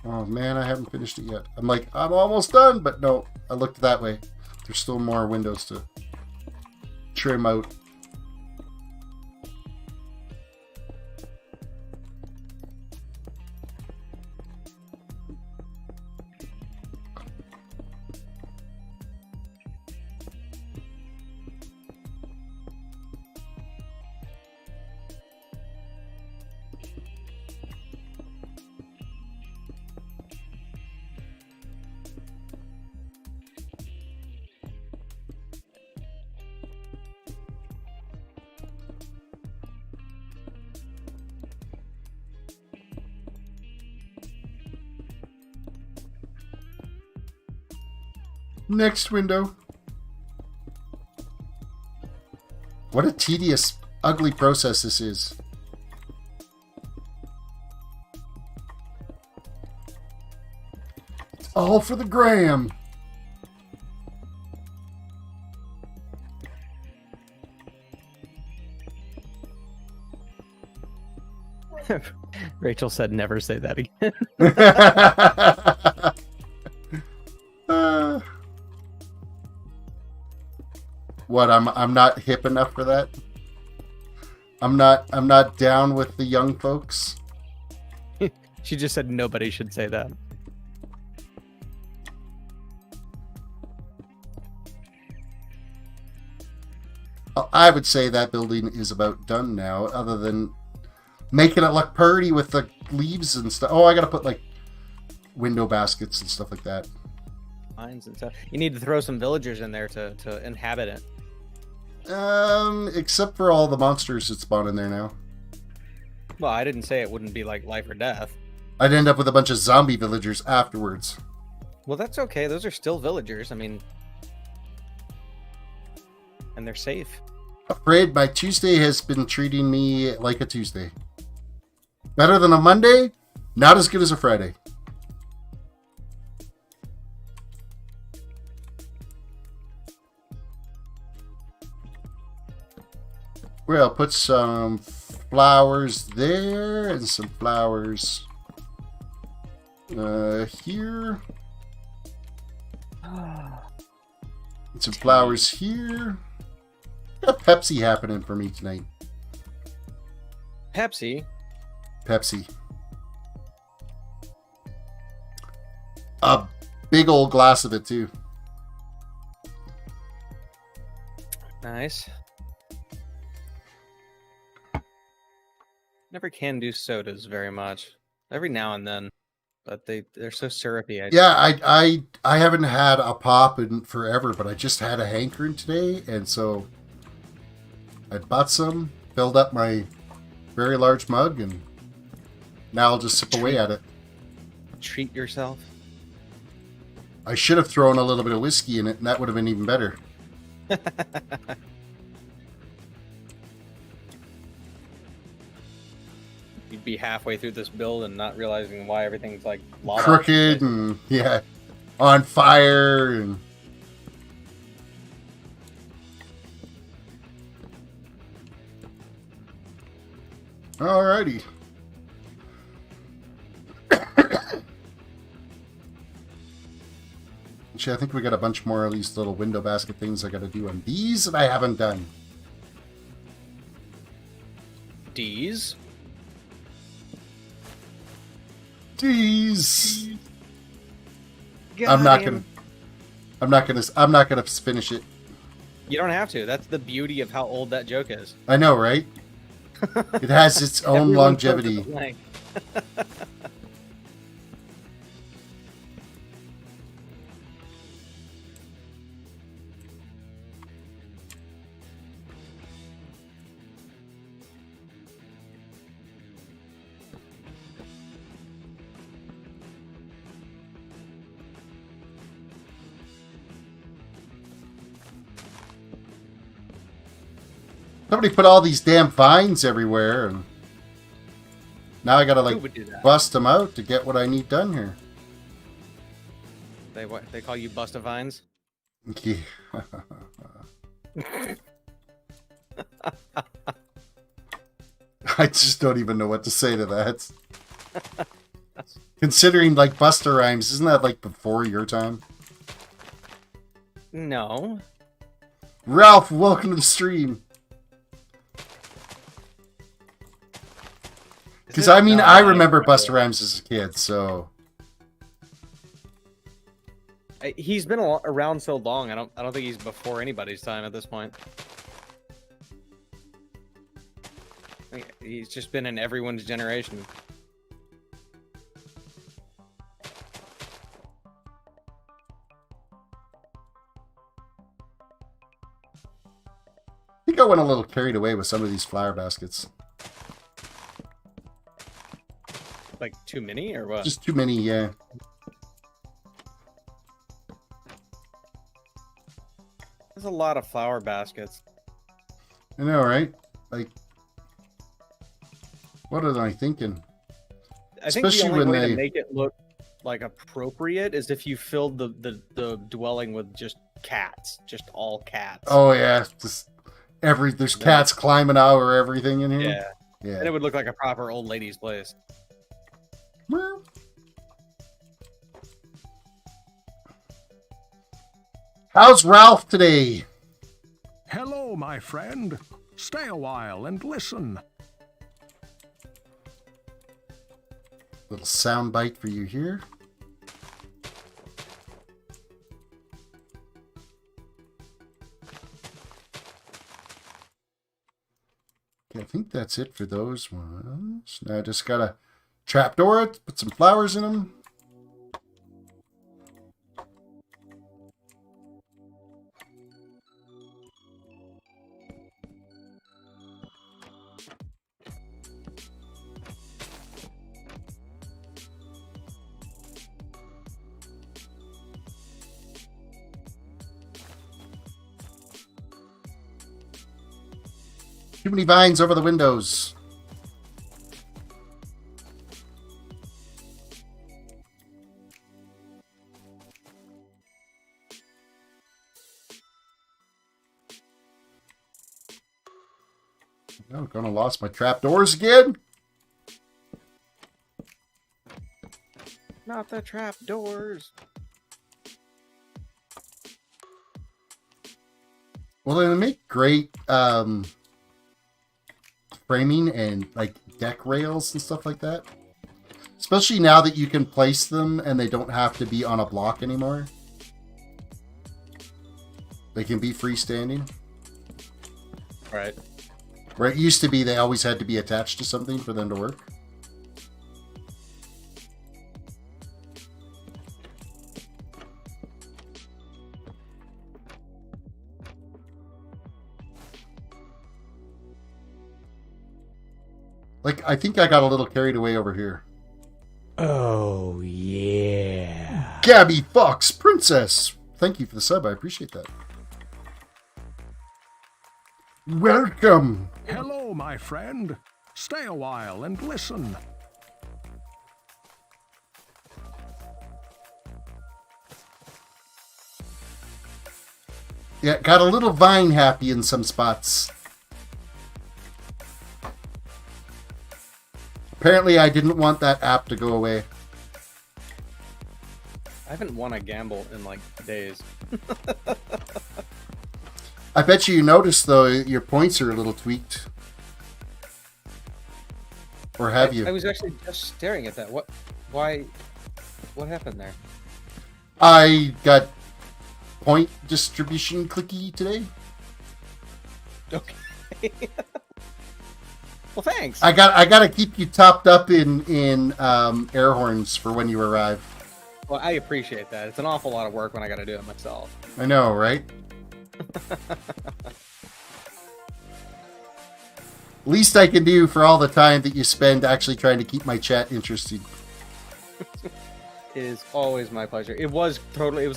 Oh man, I haven't finished it yet. I'm like, I'm almost done, but no, I looked that way. There's still more windows to trim out. Next window. What a tedious, ugly process this is. All for the gram. Rachel said never say that again. What, I'm not hip enough for that? I'm not down with the young folks. She just said nobody should say that. I would say that building is about done now, other than making it look pretty with the leaves and stuff. Oh, I gotta put like window baskets and stuff like that. Mines and stuff. You need to throw some villagers in there to inhabit it. Except for all the monsters that spawn in there now. Well, I didn't say it wouldn't be like life or death. I'd end up with a bunch of zombie villagers afterwards. Well, that's okay. Those are still villagers. I mean, and they're safe. Afraid my Tuesday has been treating me like a Tuesday. Better than a Monday, not as good as a Friday. Well, put some flowers there and some flowers here. And some flowers here. Got Pepsi happening for me tonight. Pepsi? Pepsi. A big old glass of it, too. Nice. Never can do sodas very much. Every now and then. But they're so syrupy. Yeah, I haven't had a pop in forever, but I just had a hankering today, and so I bought some, filled up my very large mug, and now I'll just sip away at it. Treat yourself. I should have thrown a little bit of whiskey in it, and that would have been even better. You'd be halfway through this build and not realizing why everything's like lava. Crooked and, yeah, on fire. And alrighty. Actually, I think we got a bunch more of these little window basket things I got to do on these that I haven't done. D's? Jeez. I'm not gonna finish it. You don't have to. That's the beauty of how old that joke is. I know, right? It has its own longevity. Somebody put all these damn vines everywhere, and now I gotta like bust them out to get what I need done here. They call you Busta Vines? Yeah. I just don't even know what to say to that. Considering like Busta Rhymes, isn't that like before your time? No. Ralph, welcome to the stream. Because, I mean, I remember Busta Rhymes as a kid, so... He's been around so long, I don't think he's before anybody's time at this point. He's just been in everyone's generation. I think I went a little carried away with some of these flower baskets. Like too many or what? Just too many, yeah. That's a lot of flower baskets. I know, right? Like, what am I thinking? I think Especially the only when way they- to make it look like appropriate is if you filled the dwelling with just cats, just all cats. Oh yeah, just there's cats climbing out or everything in here. Yeah. Yeah. And it would look like a proper old lady's place. Well, how's Ralph today? Hello, my friend. Stay a while and listen. Little sound bite for you here. Okay, I think that's it for those ones. Now I just gotta trapdoor it, put some flowers in them. Too many vines over the windows. Oh, gonna lost my trapdoors again. Not the trap doors. Well, they make great framing and like deck rails and stuff like that. Especially now that you can place them and they don't have to be on a block anymore. They can be freestanding. Right. Where it used to be they always had to be attached to something for them to work. Like, I think I got a little carried away over here. Oh, yeah. Gabby Fox Princess! Thank you for the sub, I appreciate that. Welcome! Hello, my friend. Stay a while and listen. Yeah, got a little vine happy in some spots. Apparently I didn't want that app to go away. I haven't won a gamble in like days. I bet you noticed, though, your points are a little tweaked. Or have you? I was actually just staring at that. What happened there? I got point distribution clicky today. Okay. Well, thanks. I got to keep you topped up in air horns for when you arrive. Well, I appreciate that. It's an awful lot of work when I got to do it myself. I know, right? Least I can do for all the time that you spend actually trying to keep my chat interested. It is always my pleasure. It was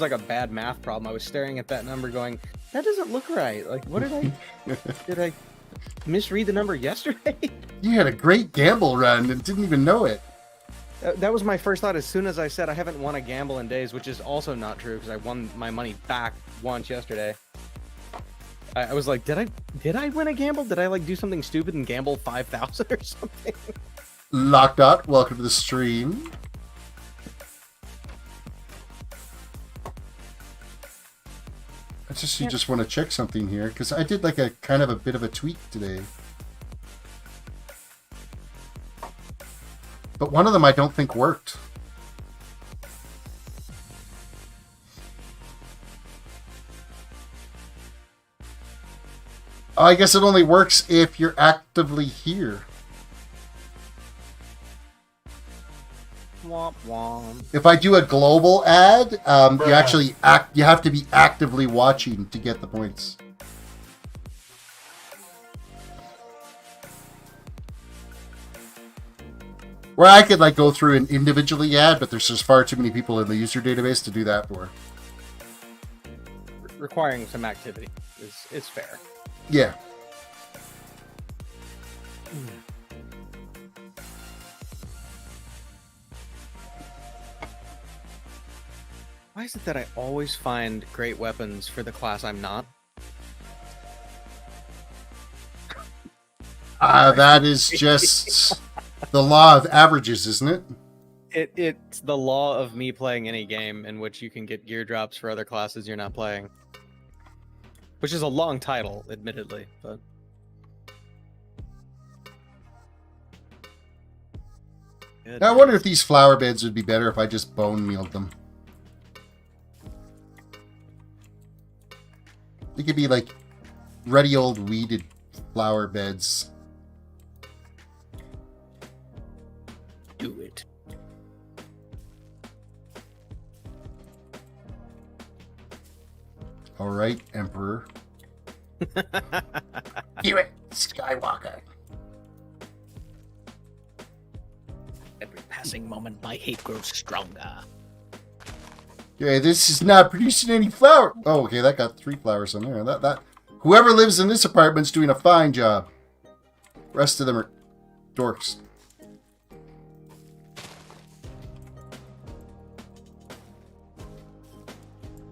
like a bad math problem. I was staring at that number going, that doesn't look right. Like, what did I misread the number yesterday? You had a great gamble run and didn't even know it. That was my first thought as soon as I said I haven't won a gamble in days, which is also not true because I won my money back once yesterday. I was like, did I win a gamble? Did I like do something stupid and gamble 5,000 or something? Lockdot, welcome to the stream. I just want to check something here because I did like a kind of a bit of a tweak today. But one of them I don't think worked. Oh, I guess it only works if you're actively here. Womp womp. If I do a global ad, you actually you have to be actively watching to get the points. Where I could like go through and individually add, but there's just far too many people in the user database to do that for. requiring some activity is fair. Yeah. Why is it that I always find great weapons for the class I'm not? That is just the law of averages, isn't it? It's the law of me playing any game in which you can get gear drops for other classes you're not playing. Which is a long title, admittedly, but... Now, I wonder if these flower beds would be better if I just bone mealed them. They could be like ruddy old weeded flower beds. Do it. All right, Emperor. Do it, Skywalker. Every passing moment, my hate grows stronger. Okay, this is not producing any flower. Oh, okay, that got 3 flowers on there. That whoever lives in this apartment's doing a fine job. Rest of them are dorks.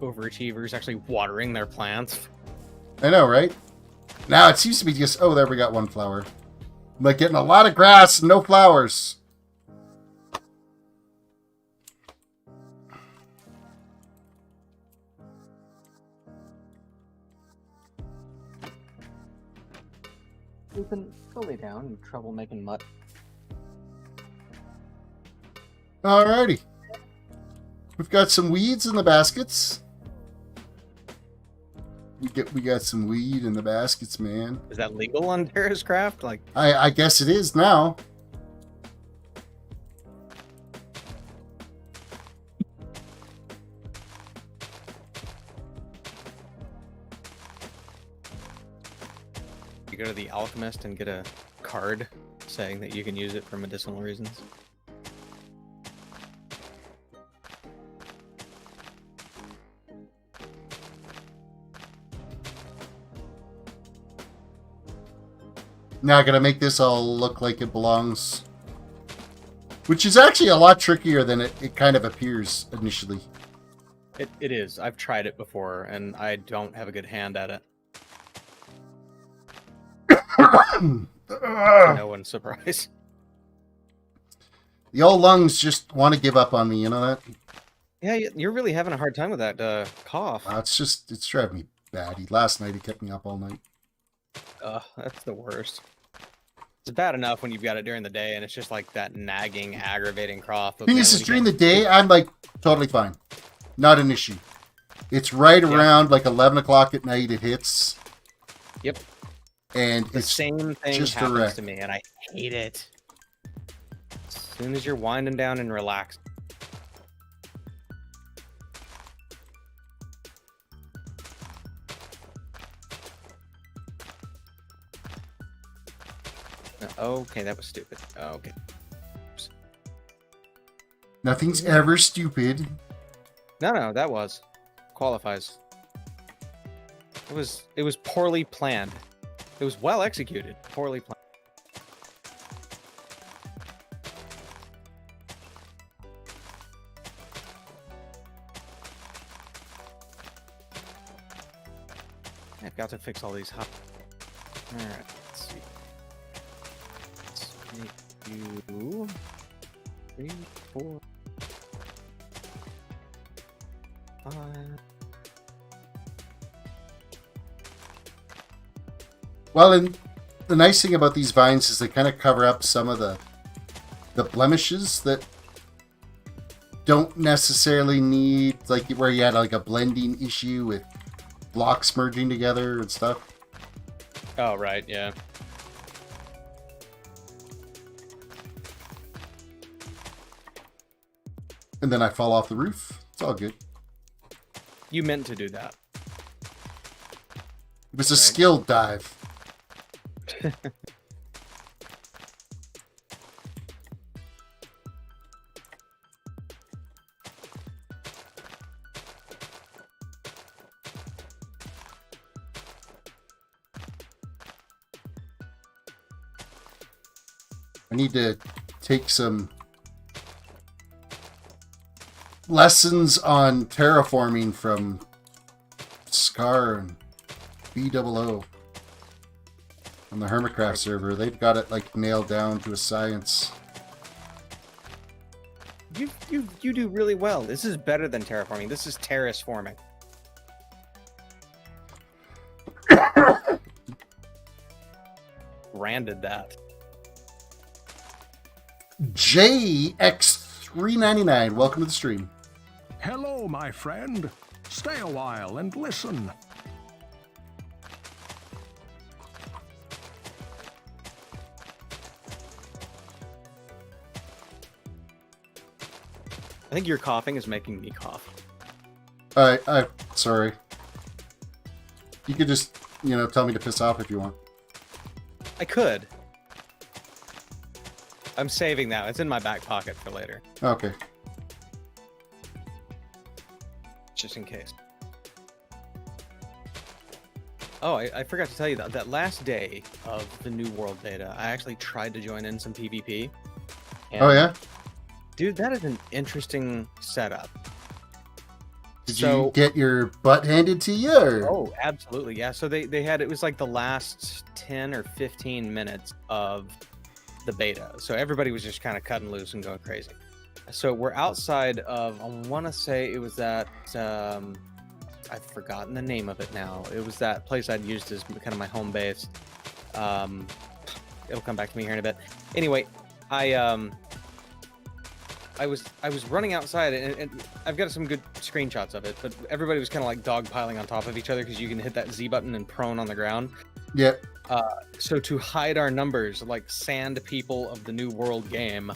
Overachievers actually watering their plants. I know, right? Now it seems to be just, oh, there we got 1 flower. I'm like getting a lot of grass and no flowers. Ethan, go lay down, you trouble making mutt. Alrighty. We've got some weeds in the baskets. We got some weed in the baskets, man. Is that legal on TerrisCRAFT? Like, I guess it is now. you go to the alchemist and get a card saying that you can use it for medicinal reasons. Now I gotta make this all look like it belongs. Which is actually a lot trickier than it kind of appears initially. It is. I've tried it before, and I don't have a good hand at it. No one's surprised. The old lungs just want to give up on me, you know that? Yeah, you're really having a hard time with that cough. It's driving me batty. Last night it kept me up all night. That's the worst. It's bad enough when you've got it during the day and it's just like that nagging, aggravating cough. Thing is, during the day, I'm like totally fine. Not an issue. It's right around like 11 o'clock at night it hits. Yep. And the it's same thing just happens to me, and I hate it. As soon as you're winding down and relaxed. Okay, that was stupid. Okay. Nothing's ever stupid. No, that was qualifies. It was poorly planned. It was well executed, poorly planned. I've got to fix all these hot. All right, let's see. Let's make you 3, 4, 5. Well, and the nice thing about these vines is they kind of cover up some of the blemishes that don't necessarily need, like where you had like a blending issue with blocks merging together and stuff. Oh, right, yeah. And then I fall off the roof. It's all good. You meant to do that. It was a skill dive. I need to take some lessons on terraforming from Scar and BOO on the Hermitcraft server. They've got it like nailed down to a science. You do really well. This is better than terraforming. This is terraforming. Branded that. JX399, welcome to the stream. Hello, my friend. Stay a while and listen. I think your coughing is making me cough. I'm sorry. You could just, tell me to piss off if you want. I could. I'm saving that. It's in my back pocket for later. Okay. Just in case. Oh, I forgot to tell you that last day of the New World beta, I actually tried to join in some PvP. And, Oh, yeah? dude, that is an interesting setup. Did you get your butt handed to you? Or? Oh, absolutely. Yeah. So they had, it was like the last 10 or 15 minutes of the beta. So everybody was just kind of cutting loose and going crazy. So we're outside of, I want to say it was that, I've forgotten the name of it now. It was that place I'd used as kind of my home base. It'll come back to me here in a bit. Anyway, I was running outside, and I've got some good screenshots of it, but everybody was kind of like dogpiling on top of each other because you can hit that Z button and prone on the ground. Yep. So to hide our numbers, like sand people of the New World game,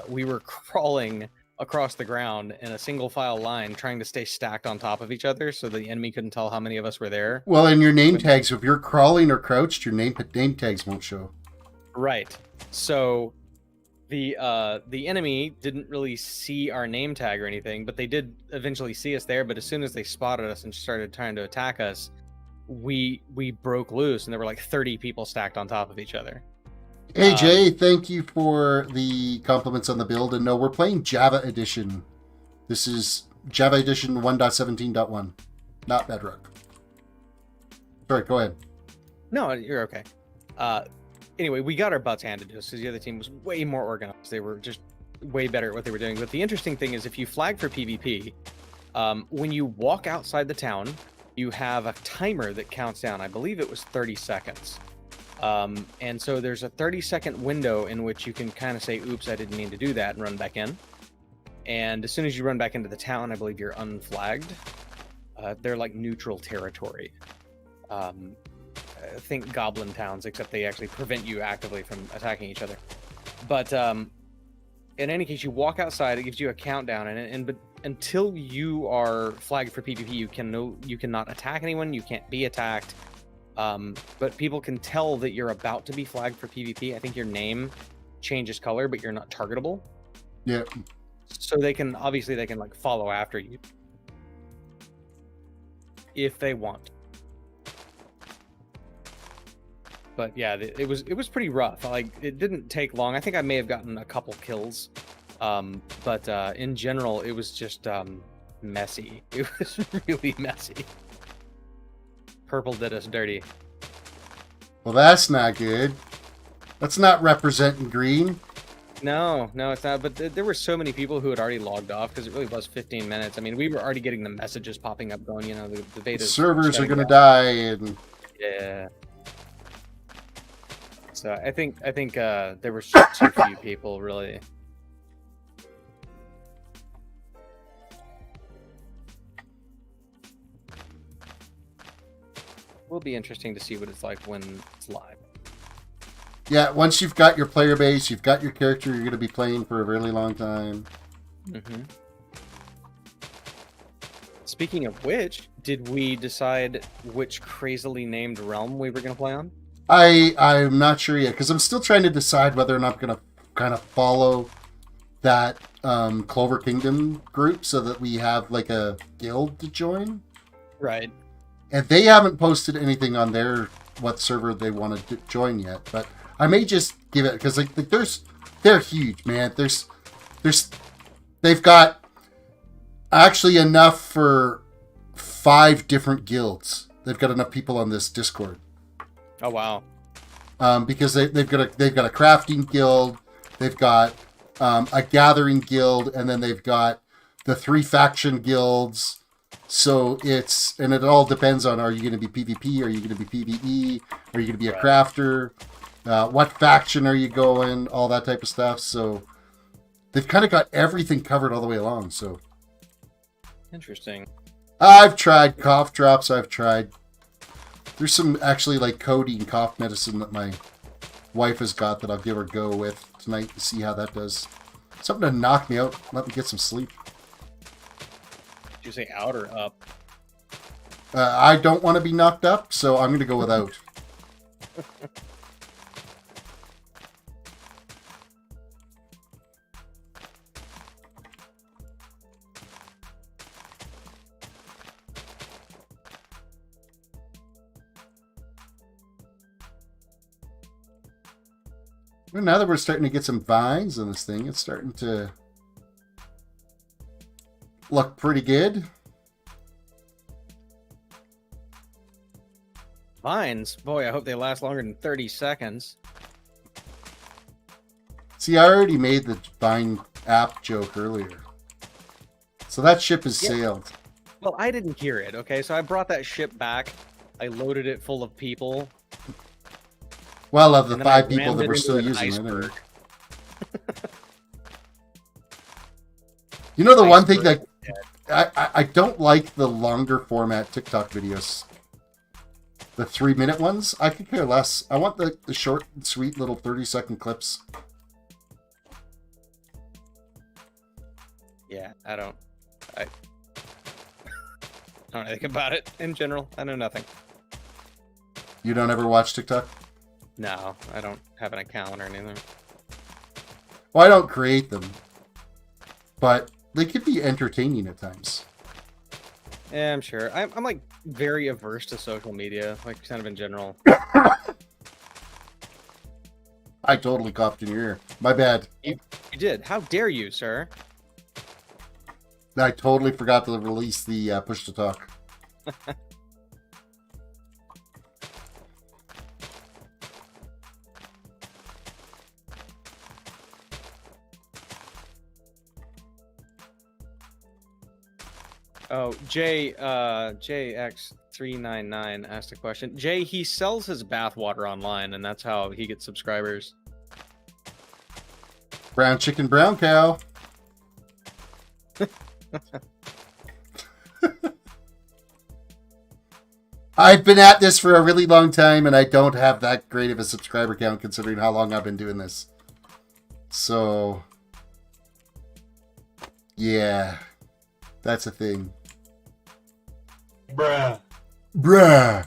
we were crawling across the ground in a single file line, trying to stay stacked on top of each other so the enemy couldn't tell how many of us were there. Well, in your name tags, if you're crawling or crouched, your name tags won't show. Right. So the enemy didn't really see our name tag or anything, but they did eventually see us there. But as soon as they spotted us and started trying to attack us, we broke loose, and there were like 30 people stacked on top of each other. Hey, Jay, thank you for the compliments on the build. And no, we're playing Java Edition. This is Java Edition 1.17.1, not Bedrock. Sorry, go ahead. No, you're okay. Anyway, we got our butts handed to us because the other team was way more organized. They were just way better at what they were doing. But the interesting thing is, if you flag for PvP, when you walk outside the town, you have a timer that counts down. I believe it was 30 seconds. And so there's a 30-second window in which you can kind of say, oops, I didn't mean to do that, and run back in. And as soon as you run back into the town, I believe you're unflagged. They're like neutral territory. I think goblin towns, except they actually prevent you actively from attacking each other. But in any case, you walk outside, it gives you a countdown, but until you are flagged for PvP, you cannot attack anyone, you can't be attacked. But people can tell that you're about to be flagged for PvP. I think your name changes color, but you're not targetable. Yeah. So they can like follow after you if they want. But yeah, it was pretty rough. Like, it didn't take long. I think I may have gotten a couple kills. But in general, it was just messy. It was really messy. Purple did us dirty. Well, that's not good. That's not representing green. No, it's not. But there were so many people who had already logged off because it really was 15 minutes. I mean, we were already getting the messages popping up going, the beta. Servers are going to die. And yeah. So I think there were too few people really. Will be interesting to see what it's like when it's live. Yeah, once you've got your player base, you've got your character you're going to be playing for a really long time. Mm-hmm. Speaking of which, did we decide which crazily named realm we were going to play on? I'm not sure yet, because I'm still trying to decide whether or not I'm going to kind of follow that Clover Kingdom group so that we have like a guild to join. Right. And they haven't posted anything on their what server they want to join yet, but I may just give it because like they're huge, man. They've got actually enough for 5 different guilds. They've got enough people on this Discord. Oh wow. Because they've got a crafting guild, they've got a gathering guild, and then they've got the 3 faction guilds. So it all depends on, are you going to be PvP? Are you going to be PvE? Are you going to be a crafter? What faction are you going? All that type of stuff. So they've kind of got everything covered all the way along. So Interesting. I've tried cough drops. There's some actually like codeine cough medicine that my wife has got that I'll give her a go with tonight to see how that does. Something to knock me out, let me get some sleep. Did you say out or up? I don't want to be knocked up, so I'm going to go without. Well, now that we're starting to get some vines on this thing, it's starting to look pretty good. Vines? Boy, I hope they last longer than 30 seconds. See, I already made the Vine app joke earlier. So that ship has sailed. Well, I didn't hear it, okay? So I brought that ship back. I loaded it full of people. Well, of the And then I 5 people rammed that it were into still an using it. iceberg. You know, the one thing Iceberg. that I don't like the longer format TikTok videos. The 3-minute ones, I could care less. I want the short and sweet little 30-second clips. Yeah, I don't know anything about it in general. I know nothing. You don't ever watch TikTok? No, I don't have an account or anything. Well, I don't create them. But they could be entertaining at times. Yeah, I'm sure. I'm like very averse to social media, like kind of in general. I totally coughed in your ear. My bad. You did. How dare you, sir? I totally forgot to release the push to talk. Oh, JX399 asked a question. Jay, he sells his bathwater online, and that's how he gets subscribers. Brown chicken, brown cow. I've been at this for a really long time, and I don't have that great of a subscriber count considering how long I've been doing this. So, yeah, that's a thing. Bruh. Bruh.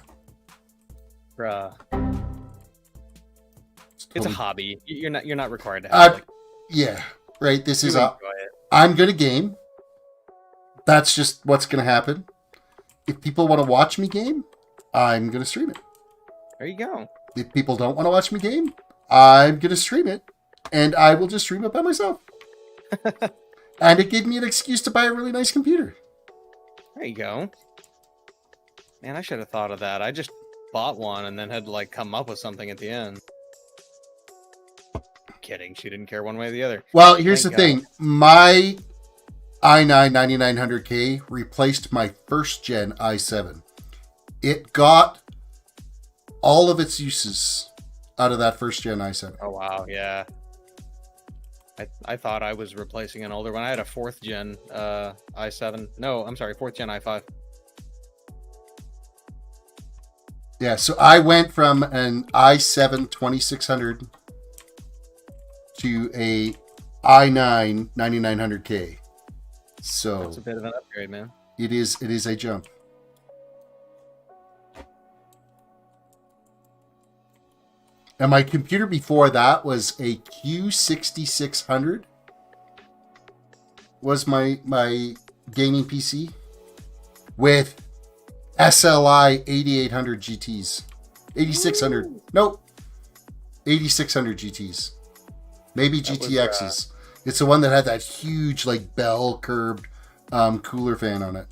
It's a Totally- hobby. You're not required to have like, Yeah, right. This you is enjoy a. it. I'm gonna game. That's just what's gonna happen. If people want to watch me game, I'm gonna stream it. There you go. If people don't want to watch me game, I'm gonna stream it, and I will just stream it by myself. And it gave me an excuse to buy a really nice computer. There you go. Man, I should have thought of that. I just bought one and then had to like come up with something at the end. Kidding. She didn't care one way or the other. Well, here's Thank the thing. My i9 9900K replaced my first gen i7. It got all of its uses out of that first gen i7. Oh wow, yeah. I thought I was replacing an older one. I had a 4th gen i7. No, I'm sorry, 4th gen i5. Yeah, so I went from an i7 2600 to a i9 9900K. So That's a bit of an upgrade, man. it is a jump. And my computer before that was a Q6600. Was my gaming PC with SLI 8800 GTs. 8600. Nope. 8600 GTs. Maybe That was, GTXs. It's the one that had that huge, like, bell curbed cooler fan on it.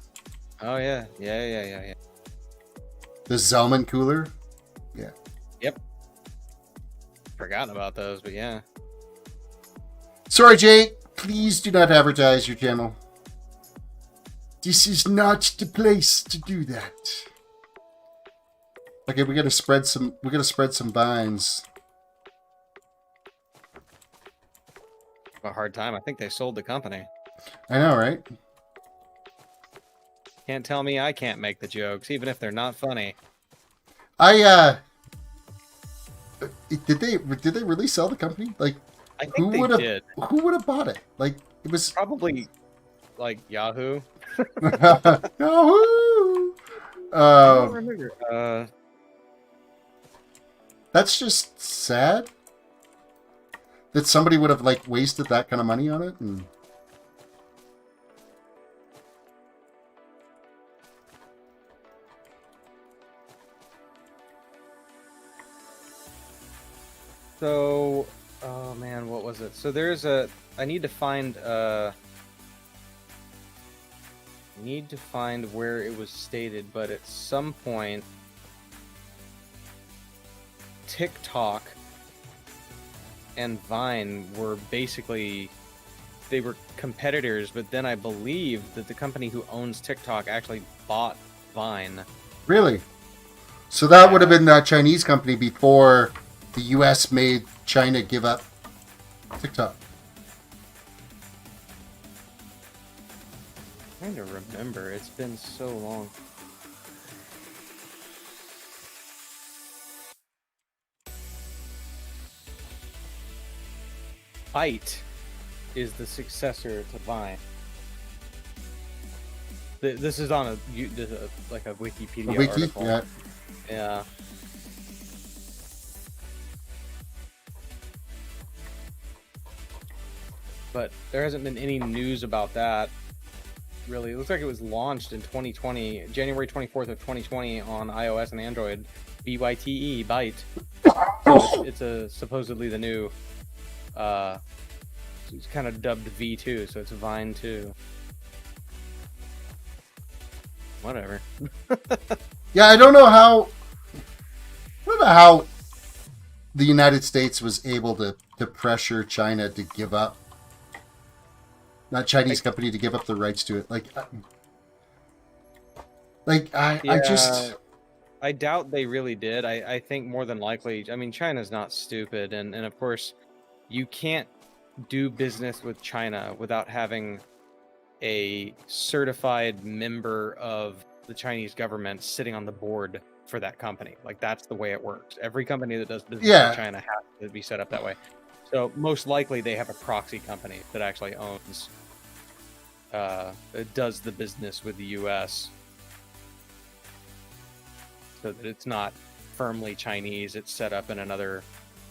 Oh yeah. Yeah. The Zellman cooler. Yeah. Yep. Forgotten about those, but yeah. Sorry, Jay. Please do not advertise your channel. This is not the place to do that. Okay, we gotta spread some. We gotta spread some vines. A hard time. I think they sold the company. I know, right? Can't tell me I can't make the jokes, even if they're not funny. Did they really sell the company? Like, I think they did. Who would have bought it? Like, it was Probably like Yahoo. Yahoo! I don't remember. That's just sad that somebody would have like wasted that kind of money on it. And So, oh man, what was it? So there's a. I need to find. Need to find where it was stated, but at some point, TikTok and Vine were basically, they were competitors, but then I believe that the company who owns TikTok actually bought Vine. really, so that would have been that Chinese company before the U.S. made China give up TikTok. I'm trying to remember. It's been so long. Byte is the successor to Vine. This is on like a Wikipedia A wiki, article. yeah. Yeah. But there hasn't been any news about that. Really, it looks like it was launched in 2020, January 24th of 2020 on iOS and Android. BYTE, Byte. It's a supposedly the new, it's kind of dubbed V2, so it's Vine 2. Whatever. Yeah, I don't know how the United States was able to pressure China to give up, not Chinese company to give up the rights to it. I doubt they really did. I think more than likely, I mean, China's not stupid, and of course, you can't do business with China without having a certified member of the Chinese government sitting on the board for that company. Like, that's the way it works. Every company that does business with China has to be set up that way. So most likely they have a proxy company that actually owns, does the business with the U.S. so that it's not firmly Chinese. It's set up in another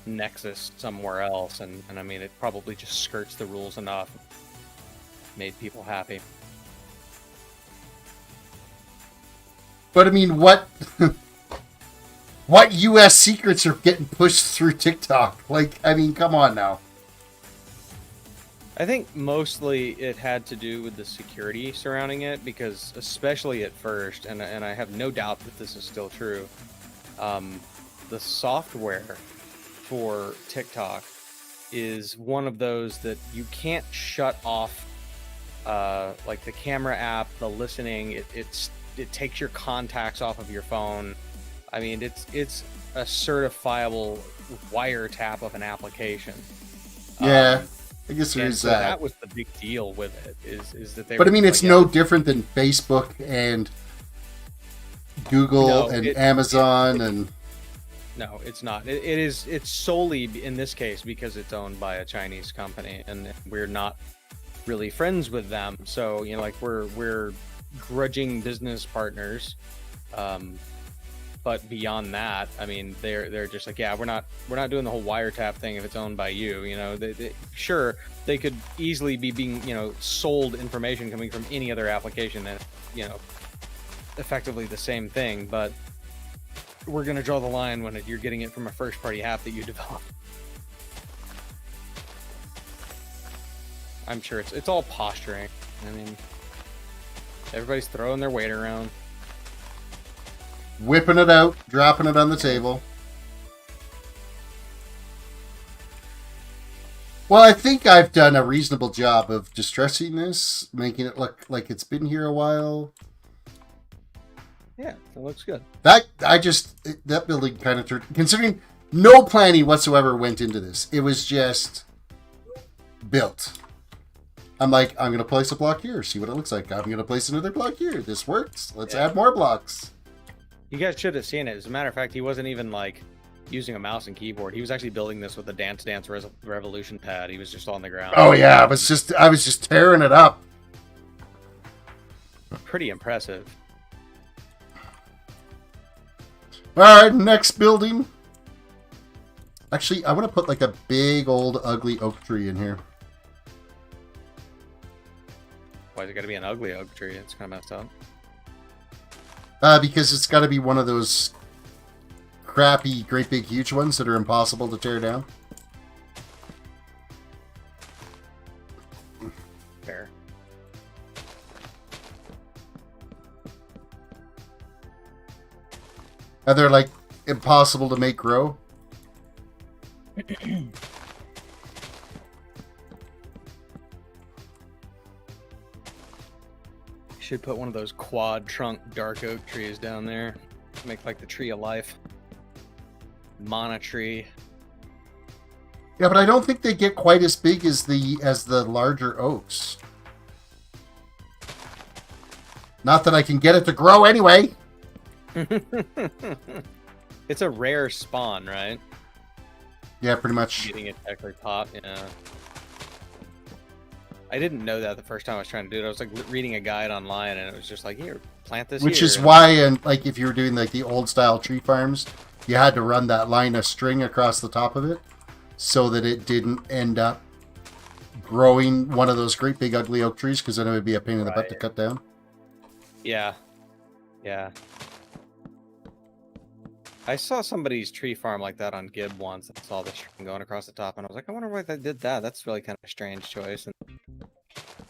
nexus somewhere else, and I mean, it probably just skirts the rules enough, made people happy. But I mean, what U.S. secrets are getting pushed through TikTok? Like, I mean, come on now. I think mostly it had to do with the security surrounding it, because especially at first, and I have no doubt that this is still true, the software for TikTok is one of those that you can't shut off, like the camera app, the listening. It takes your contacts off of your phone. I mean, it's a certifiable wiretap of an application. Yeah. I guess there is so that. That was the big deal with it, is that they. But I mean, it's no different than Facebook and Google and Amazon and. No, it's not. It's solely in this case because it's owned by a Chinese company, and we're not really friends with them. So like we're grudging business partners. But beyond that, I mean, they're just like, yeah, we're not doing the whole wiretap thing if it's owned by you. Sure, they could easily be being sold information coming from any other application, and effectively the same thing. But we're gonna draw the line when you're getting it from a first-party app that you develop. I'm sure it's all posturing. I mean, everybody's throwing their weight around. Whipping it out, dropping it on the table. Well, I think I've done a reasonable job of distressing this, making it look like it's been here a while. Yeah, it looks good. That building kind of turned, considering no planning whatsoever went into this. It was just built. I'm like, I'm going to place a block here, see what it looks like. I'm going to place another block here. This works. Let's add more blocks. You guys should have seen it. As a matter of fact, he wasn't even like using a mouse and keyboard. He was actually building this with a Dance Dance Revolution pad. He was just on the ground. Oh yeah, I was just tearing it up. Pretty impressive. All right, next building. Actually, I want to put like a big old ugly oak tree in here. Why is it got to be an ugly oak tree? It's kind of messed up. Because it's got to be one of those crappy, great big huge ones that are impossible to tear down. Fair. And they're like impossible to make grow. Should put one of those quad trunk dark oak trees down there. Make like the tree of life. Mana tree. Yeah, but I don't think they get quite as big as the larger oaks. Not that I can get it to grow anyway. It's a rare spawn, right? Yeah, pretty much. Getting it technically top, yeah. I didn't know that the first time I was trying to do it. I was like reading a guide online, and it was just like, here, plant this. Which here. is why, and like if you were doing like the old style tree farms, you had to run that line of string across the top of it, so that it didn't end up growing one of those great big ugly oak trees, because then it would be a pain in the butt to cut down. Yeah, yeah. I saw somebody's tree farm like that on Gib once. I saw the string going across the top, and I was like, I wonder why they did that. That's really kind of a strange choice. And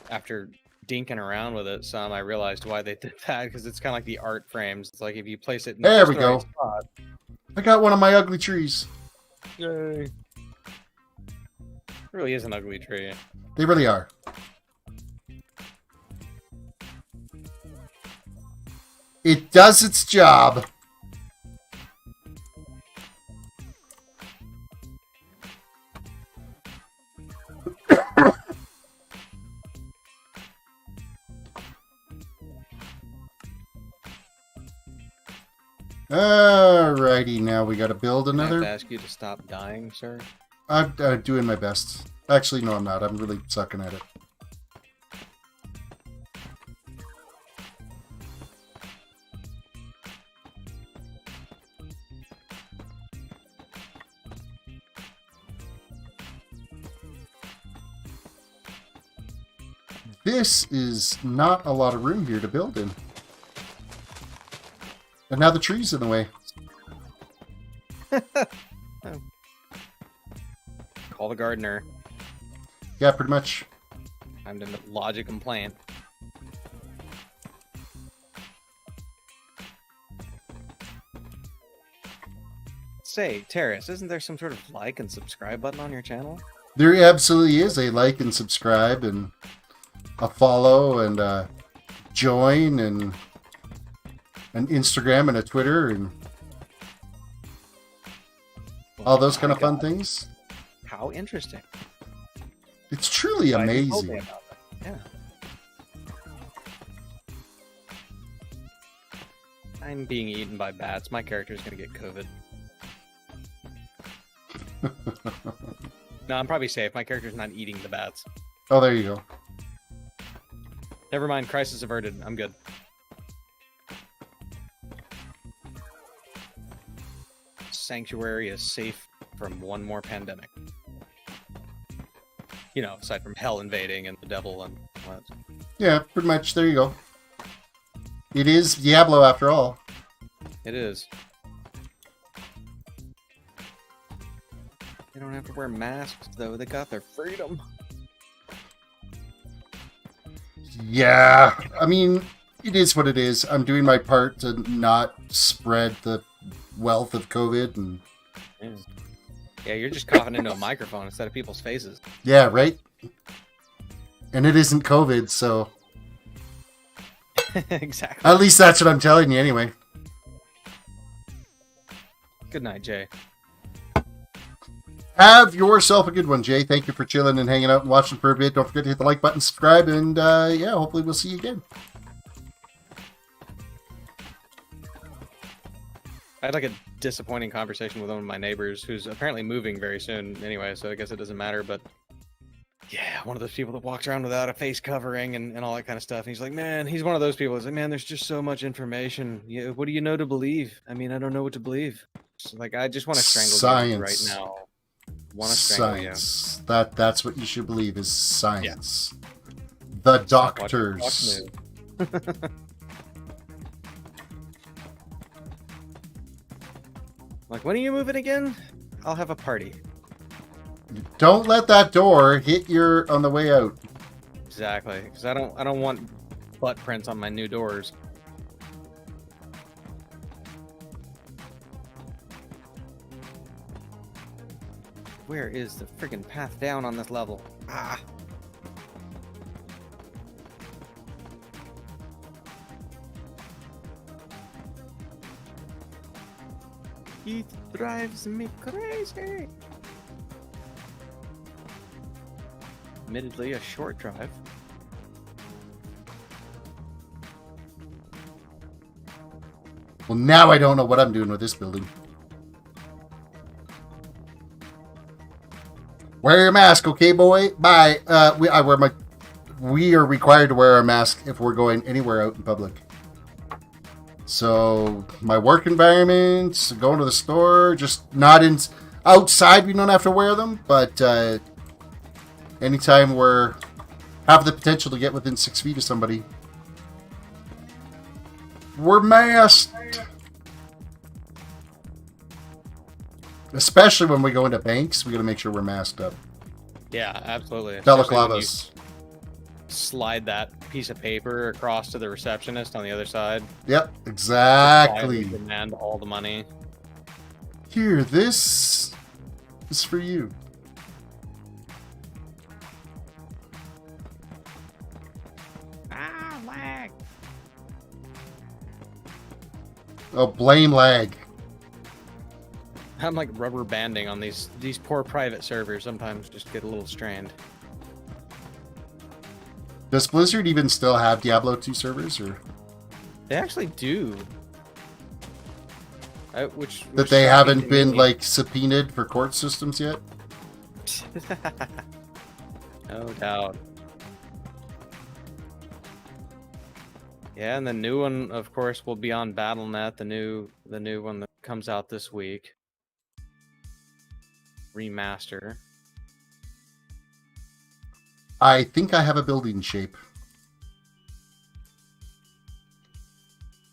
after dinking around with it some, I realized why they did that, because it's kind of like the art frames. It's like if you place it in There we the go. right spot. I got one of my ugly trees. Yay. It really is an ugly tree. They really are. It does its job. Alrighty, now we got to build Can I have another. to ask you to stop dying, sir? I'm doing my best. Actually, no, I'm not. I'm really sucking at it. This is not a lot of room here to build in. And now the tree's in the way. Call the gardener. Yeah, pretty much. Time to lodge a complaint. Say, Terrace, isn't there some sort of like and subscribe button on your channel? There absolutely is a like and subscribe and a follow and a join and an Instagram and a Twitter and all those kind of fun things. How interesting. It's truly Glad you told me amazing. about that. Yeah. I'm being eaten by bats. My character's gonna get COVID. No, I'm probably safe. My character's not eating the bats. Oh, there you go. Never mind. Crisis averted. I'm good. Sanctuary is safe from one more pandemic. You know, aside from hell invading and the devil and what. Yeah, pretty much. There you go. It is Diablo after all. It is. They don't have to wear masks, though. They got their freedom. Yeah, I mean, it is what it is. I'm doing my part to not spread the wealth of COVID. And yeah, you're just coughing into a microphone instead of people's faces. Yeah, right? And it isn't COVID, so... Exactly. At least that's what I'm telling you anyway. Good night, Jay. Have yourself a good one, Jay. Thank you for chilling and hanging out and watching for a bit. Don't forget to hit the like button, subscribe, and yeah, hopefully we'll see you again. I had like a disappointing conversation with one of my neighbors who's apparently moving very soon anyway, so I guess it doesn't matter, but yeah, one of those people that walks around without a face covering and all that kind of stuff. And he's like, man, he's one of those people. He's like, man, there's just so much information. What do you know to believe? I mean, I don't know what to believe. So, like, I just want to strangle you right now. Want to strangle Science. That's what you should believe is science. Yeah. The doctors. Like, when are you moving again? I'll have a party. Don't let that door hit your on the way out. Exactly, because I don't want butt prints on my new doors. Where is the friggin' path down on this level? Ah. It drives me crazy. Admittedly, a short drive. Well, now I don't know what I'm doing with this building. Wear your mask, okay, boy? Bye. We are required to wear our mask if we're going anywhere out in public. So, my work environment, going to the store, just not in... Outside, we don't have to wear them, but anytime we're... have the potential to get within 6 feet of somebody, we're masked. Especially when we go into banks, we got to make sure we're masked up. Yeah, absolutely. Balaclavas. Slide that piece of paper across to the receptionist on the other side. Yep, exactly. Demand all the money. Here, this is for you. Ah, lag. Oh, blame lag. I'm like rubber banding on these poor private servers. Sometimes just get a little strained. Does Blizzard even still have Diablo 2 servers, or they actually do? Which that they haven't been like subpoenaed for court systems yet? No doubt. Yeah, and the new one, of course, will be on BattleNet. The new one that comes out this week. Remaster. I think I have a building shape.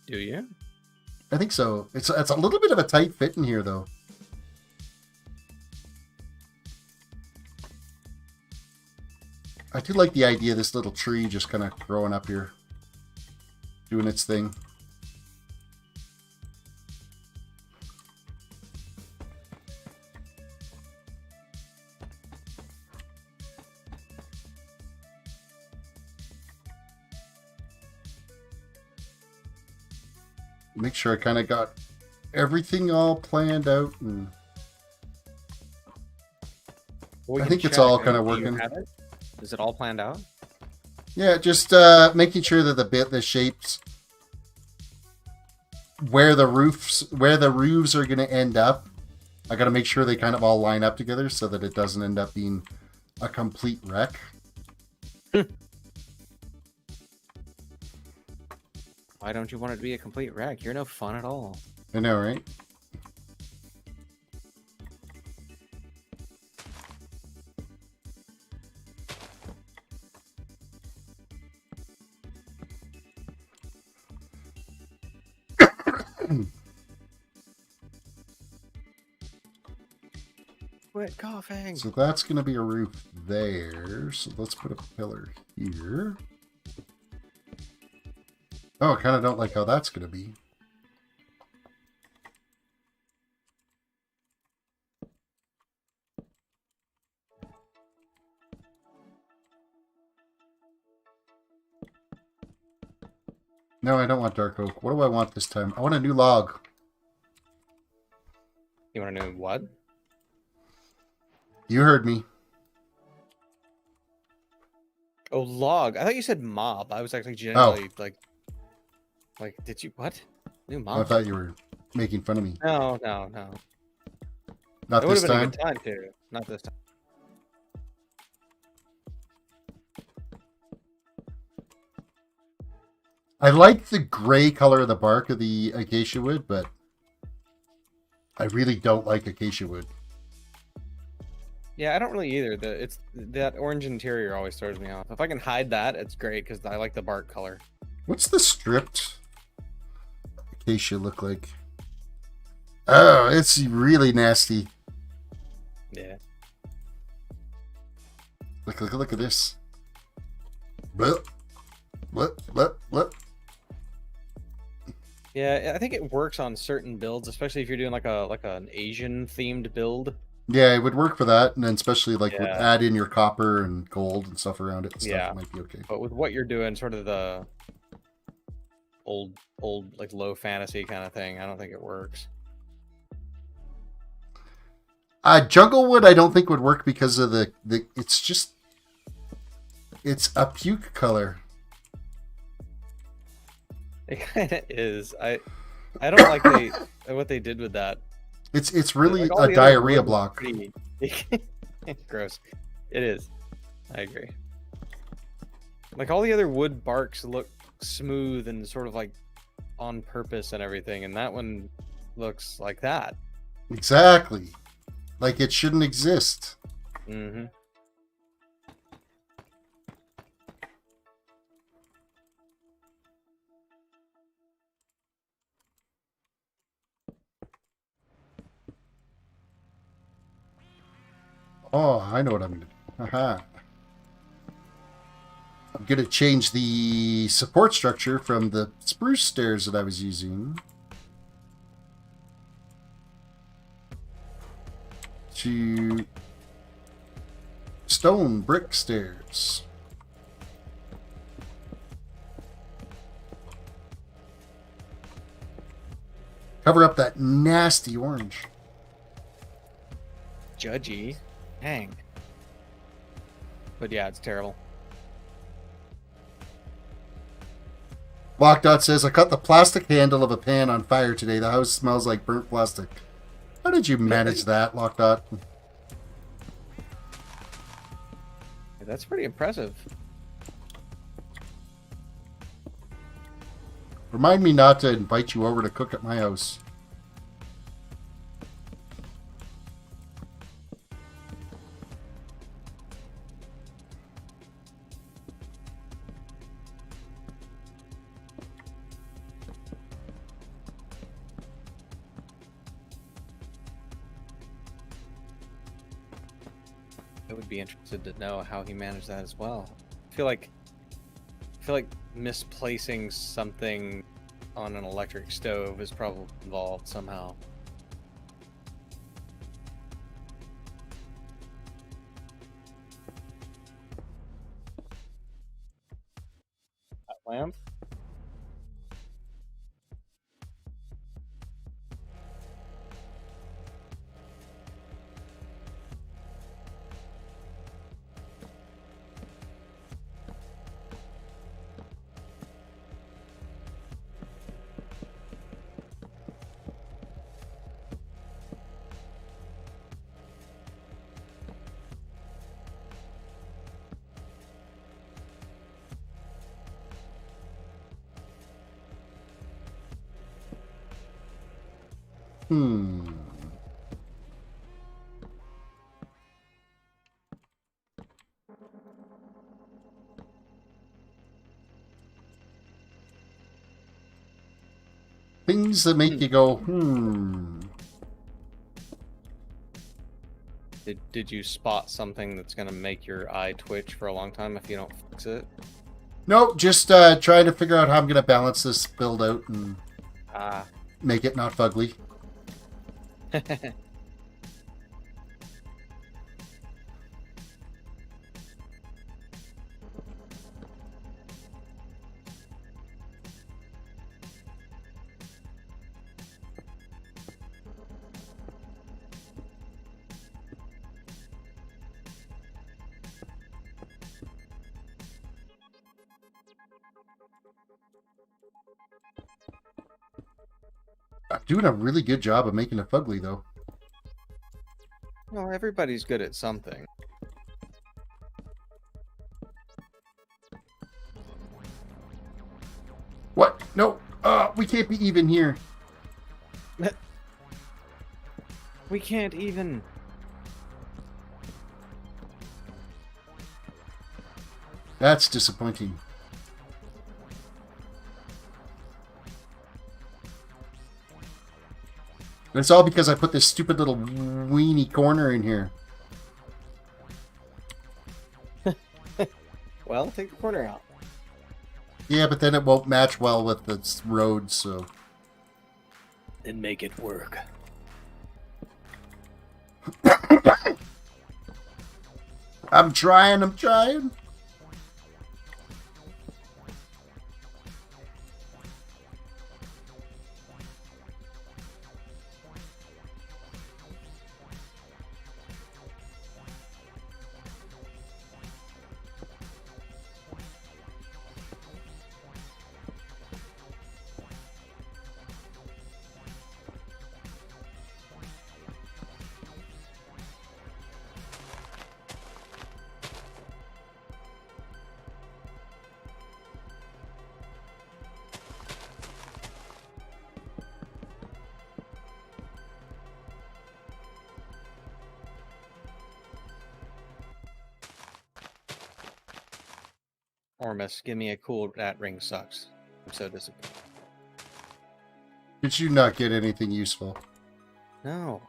Do you? I think so. It's a little bit of a tight fit in here, though. I do like the idea of this little tree just kind of growing up here, doing its thing. Make sure I kind of got everything all planned out, and I think it's all kind of working. Is it all planned out? Yeah, just making sure that the shapes where the roofs are going to end up, I got to make sure they kind of all line up together so that it doesn't end up being a complete wreck. Why don't you want it to be a complete wreck? You're no fun at all. I know, right? Quit coughing. So that's going to be a roof there. So let's put a pillar here. Oh, I kind of don't like how that's going to be. No, I don't want dark oak. What do I want this time? I want a new log. You want to know what? You heard me. Oh, log. I thought you said mob. I was actually generally like, did you what? New mob? I thought you were making fun of me. No. Not It would this have been a time. good time too. Not this time. I like the gray color of the bark of the acacia wood, but I really don't like acacia wood. Yeah, I don't really either. It's that orange interior always throws me off. If I can hide that, it's great because I like the bark color. What's the stripped acacia look like? Oh, it's really nasty. Yeah. Look at this. Blip. Yeah, I think it works on certain builds, especially if you're doing like an Asian themed build. Yeah, it would work for that, and then especially like Yeah. add in your copper and gold and stuff around it and stuff, Yeah. it might be okay. But with what you're doing, sort of the old like low fantasy kind of thing, I don't think it works. Junglewood I don't think would work because of the it's a puke color. It kind of is. I don't like what they did with that. It's really Like, all a the other diarrhea wood was block. pretty- Gross. It is. I agree. Like all the other wood barks look smooth and sort of like on purpose and everything, and that one looks like that. Exactly. Like it shouldn't exist. Mm-hmm. Oh, I know what I'm gonna do. Aha. I'm gonna change the support structure from the spruce stairs that I was using to stone brick stairs. Cover up that nasty orange. Judgy. Dang. But yeah, it's terrible. Lockdot says, I cut the plastic handle of a pan on fire today. The house smells like burnt plastic. How did you manage that, Lockdot? That's pretty impressive. Remind me not to invite you over to cook at my house. I would be interested to know how he managed that as well. I feel like misplacing something on an electric stove is probably involved somehow. That lamp? Things that make you go, Did you spot something that's gonna make your eye twitch for a long time if you don't fix it? No, just trying to figure out how I'm going to balance this build out and make it not fugly. I'm doing a really good job of making it fugly, though. No, everybody's good at something. What? No. We can't be even here. We can't even. That's disappointing. And it's all because I put this stupid little weenie corner in here. Well, take the corner out. Yeah, but then it won't match well with the road, so... Then make it work. I'm trying. Ormus, give me a cool that ring sucks. I'm so disappointed. Did you not get anything useful? No.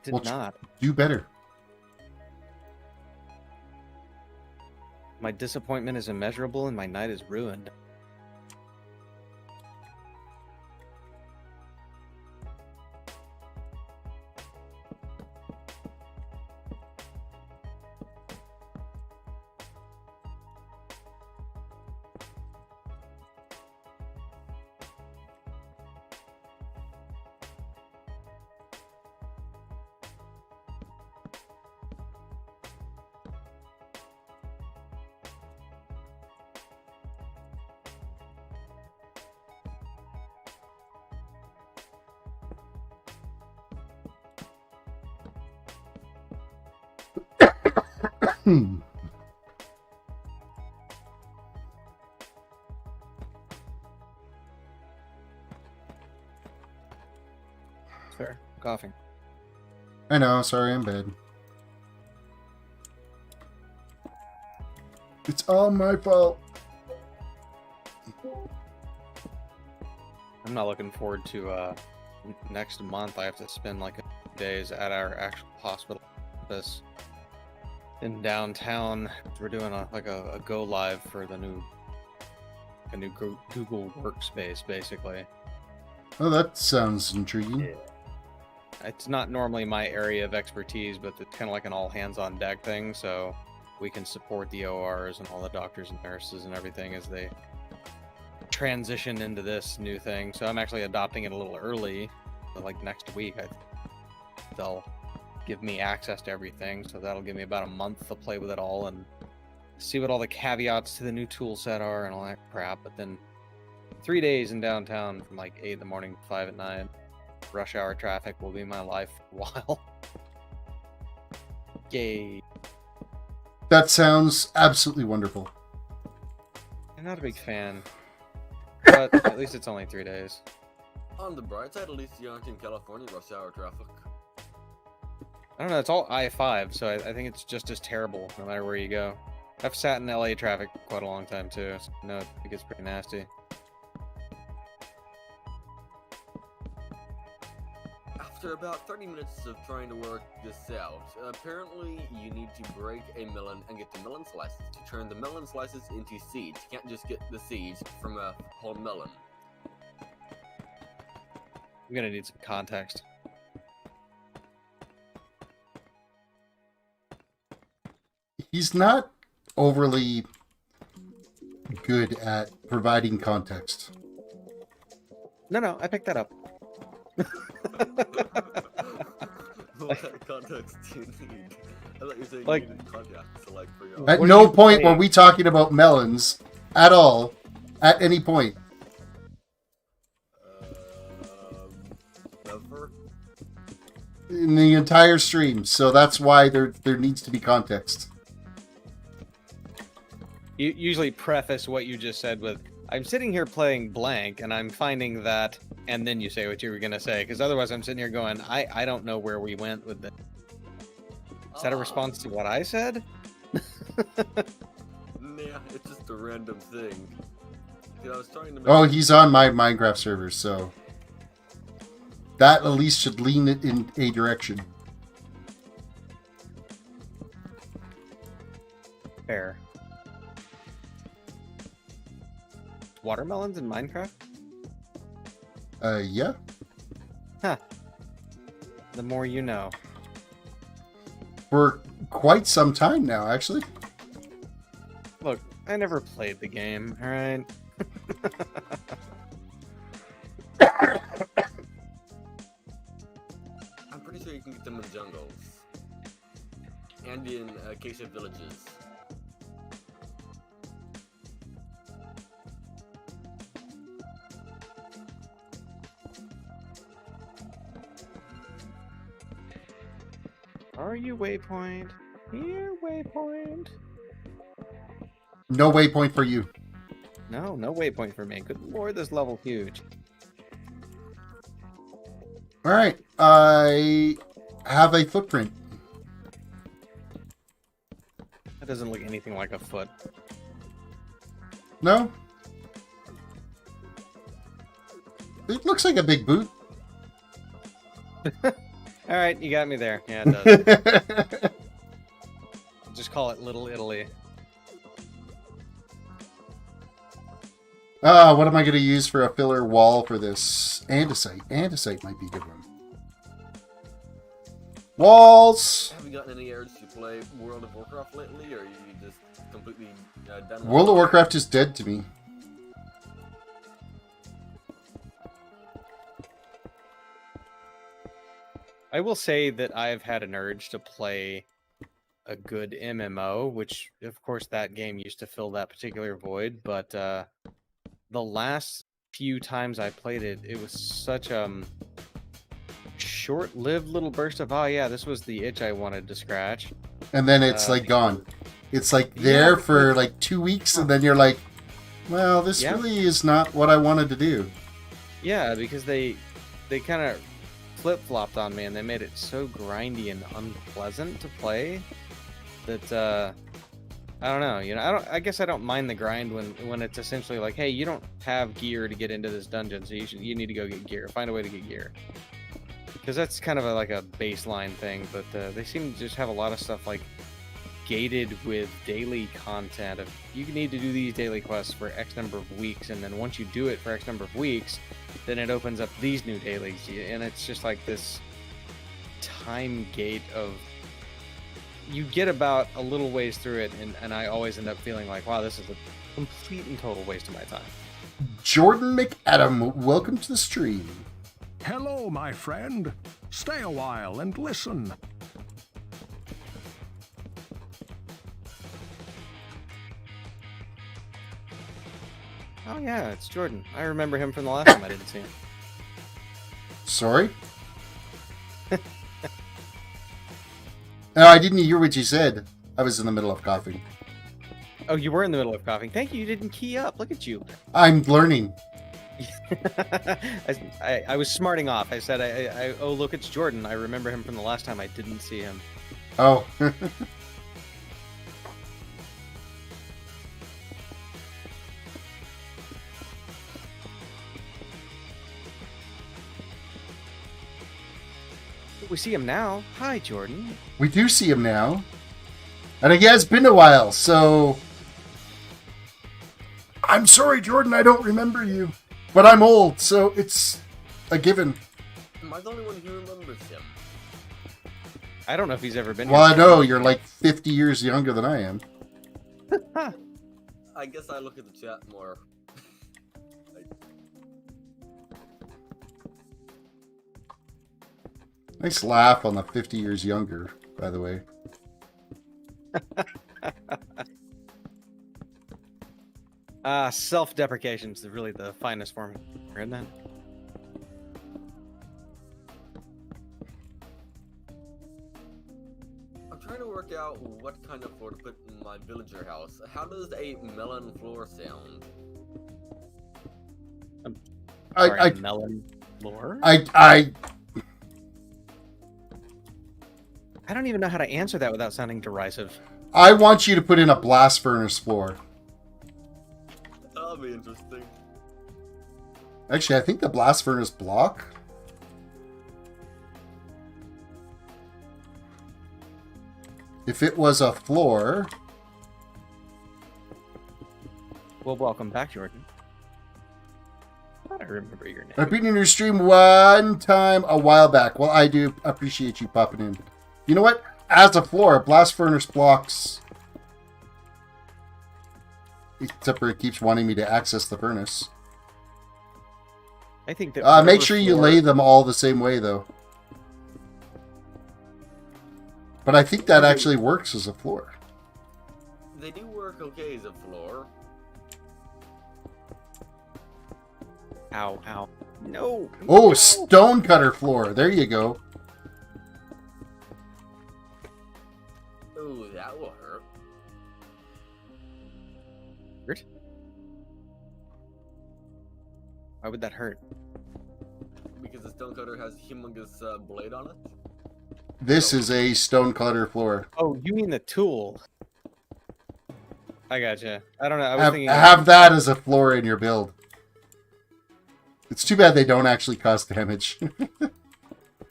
Did Well, not. Do better. My disappointment is immeasurable and my night is ruined. Fair. Coughing. I know, sorry, I'm bad. It's all my fault. I'm not looking forward to next month. I have to spend like a few days at our actual hospital campus in downtown. We're doing a go live for the new Google workspace, basically. Oh, that sounds intriguing. Yeah. It's not normally my area of expertise, but it's kind of like an all hands on deck thing, so we can support the ORs and all the doctors and nurses and everything as they transition into this new thing. So I'm actually adopting it a little early, so like next week. They'll give me access to everything, so that'll give me about a month to play with it all and see what all the caveats to the new tool set are and all that crap. But then 3 days in downtown from like 8 in the morning to 5 at night. Rush hour traffic will be my life for a while. Yay. That sounds absolutely wonderful. I'm not a big fan, but at least it's only 3 days. On the bright side, at least you aren't in California rush hour traffic. I don't know, it's all I-5, so I think it's just as terrible no matter where you go. I've sat in LA traffic quite a long time too, so I know it gets pretty After about 30 minutes of trying to work this out, apparently you need to break a melon and get the melon slices to turn the melon slices into seeds. You can't just get the seeds from a whole melon. I'm gonna need some context. He's not overly good at providing context. No, I picked that up. What kind of context do you need? I thought you were saying Like- you needed context to like figure out. At What are no you point were saying? we talking about melons at all. At any point. Never. In the entire stream. So that's why there needs to be context. You usually preface what you just said with, I'm sitting here playing blank, and I'm finding that, and then you say what you were going to say, because otherwise I'm sitting here going, I don't know where we went with this. Is that a response to what I said? Nah, it's just a random thing. See, I was trying to make Oh, he's on my Minecraft server, so that at least should lean it in a direction. Fair. Watermelons in Minecraft? Yeah. The more you know. For quite some time now, actually. Look, I never played the game, alright? I'm pretty sure you can get them in jungles. And in acacia villages. Are you waypoint? Here, waypoint. No waypoint for you. No waypoint for me. Good lord, this level's huge. Alright. I have a footprint. That doesn't look anything like a foot. No? It looks like a big boot. Alright, you got me there. Yeah, it does. Just call it Little Italy. What am I going to use for a filler wall for this? Andesite. Andesite might be a good one. Walls! Have you gotten any urge to play World of Warcraft lately, or are you just completely done with World of it? Warcraft is dead to me. I will say that I've had an urge to play a good MMO, which, of course, that game used to fill that particular void, but the last few times I played it, it was such short-lived little burst of, oh yeah, this was the itch I wanted to scratch. And then it's like gone. It's like there Yeah, for like 2 weeks, and then you're like, well, this Yeah. really is not what I wanted to do. Yeah, because they kind of flip-flopped on me, and they made it so grindy and unpleasant to play that I don't know. You know, I guess I don't mind the grind when it's essentially like, hey, you don't have gear to get into this dungeon, so you need to go get gear. Find a way to get gear. Because that's kind of like a baseline thing, but they seem to just have a lot of stuff like gated with daily content of you need to do these daily quests for X number of weeks, and then once you do it for X number of weeks, then it opens up these new dailies, and it's just like this time gate of you get about a little ways through it, and I always end up feeling like, wow, this is a complete and total waste of my time. Jordan McAdam, welcome to the stream. Hello, my friend. Stay a while and listen. Oh yeah, it's Jordan. I remember him from the last time I didn't see him. Sorry? No, I didn't hear what you said. I was in the middle of coughing. Oh, you were in the middle of coughing. Thank you, you didn't key up. Look at you. I'm learning. I was smarting off. I said, oh, look, it's Jordan. I remember him from the last time I didn't see him. Oh. We see him now. Hi, Jordan. We do see him now. And it has been a while, so... I'm sorry, Jordan, I don't remember you. But I'm old, so it's a given. Am I the only one who remembers him? I don't know if he's ever been Well, here. I know, you're like 50 years younger than I am. I guess I look at the chat more. Nice laugh on the 50 years younger, by the way. Self-deprecation is really the finest form, isn't it? I'm trying to work out what kind of floor to put in my villager house. How does a melon floor sound? Sorry, melon floor? I don't even know how to answer that without sounding derisive. I want you to put in a blast furnace floor. That'll be interesting. Actually, I think the blast furnace block. If it was a floor... Well, welcome back, Jordan. I thought I remember your name. I've been in your stream one time a while back. Well, I do appreciate you popping in. You know what? As a floor, blast furnace blocks... Except for it keeps wanting me to access the furnace. I think that Make sure you lay them all the same way, though. But I think that actually works as a floor. They do work okay as a floor. Ow, ow. No! Oh, no. stonecutter floor. There you go. Ooh, that will hurt. Hurt? Why would that hurt? Because the stonecutter has a humongous blade on it. This is a stonecutter floor. Oh, you mean the tool? I gotcha. I don't know. I was thinking Have that as a floor in your build. It's too bad they don't actually cause damage.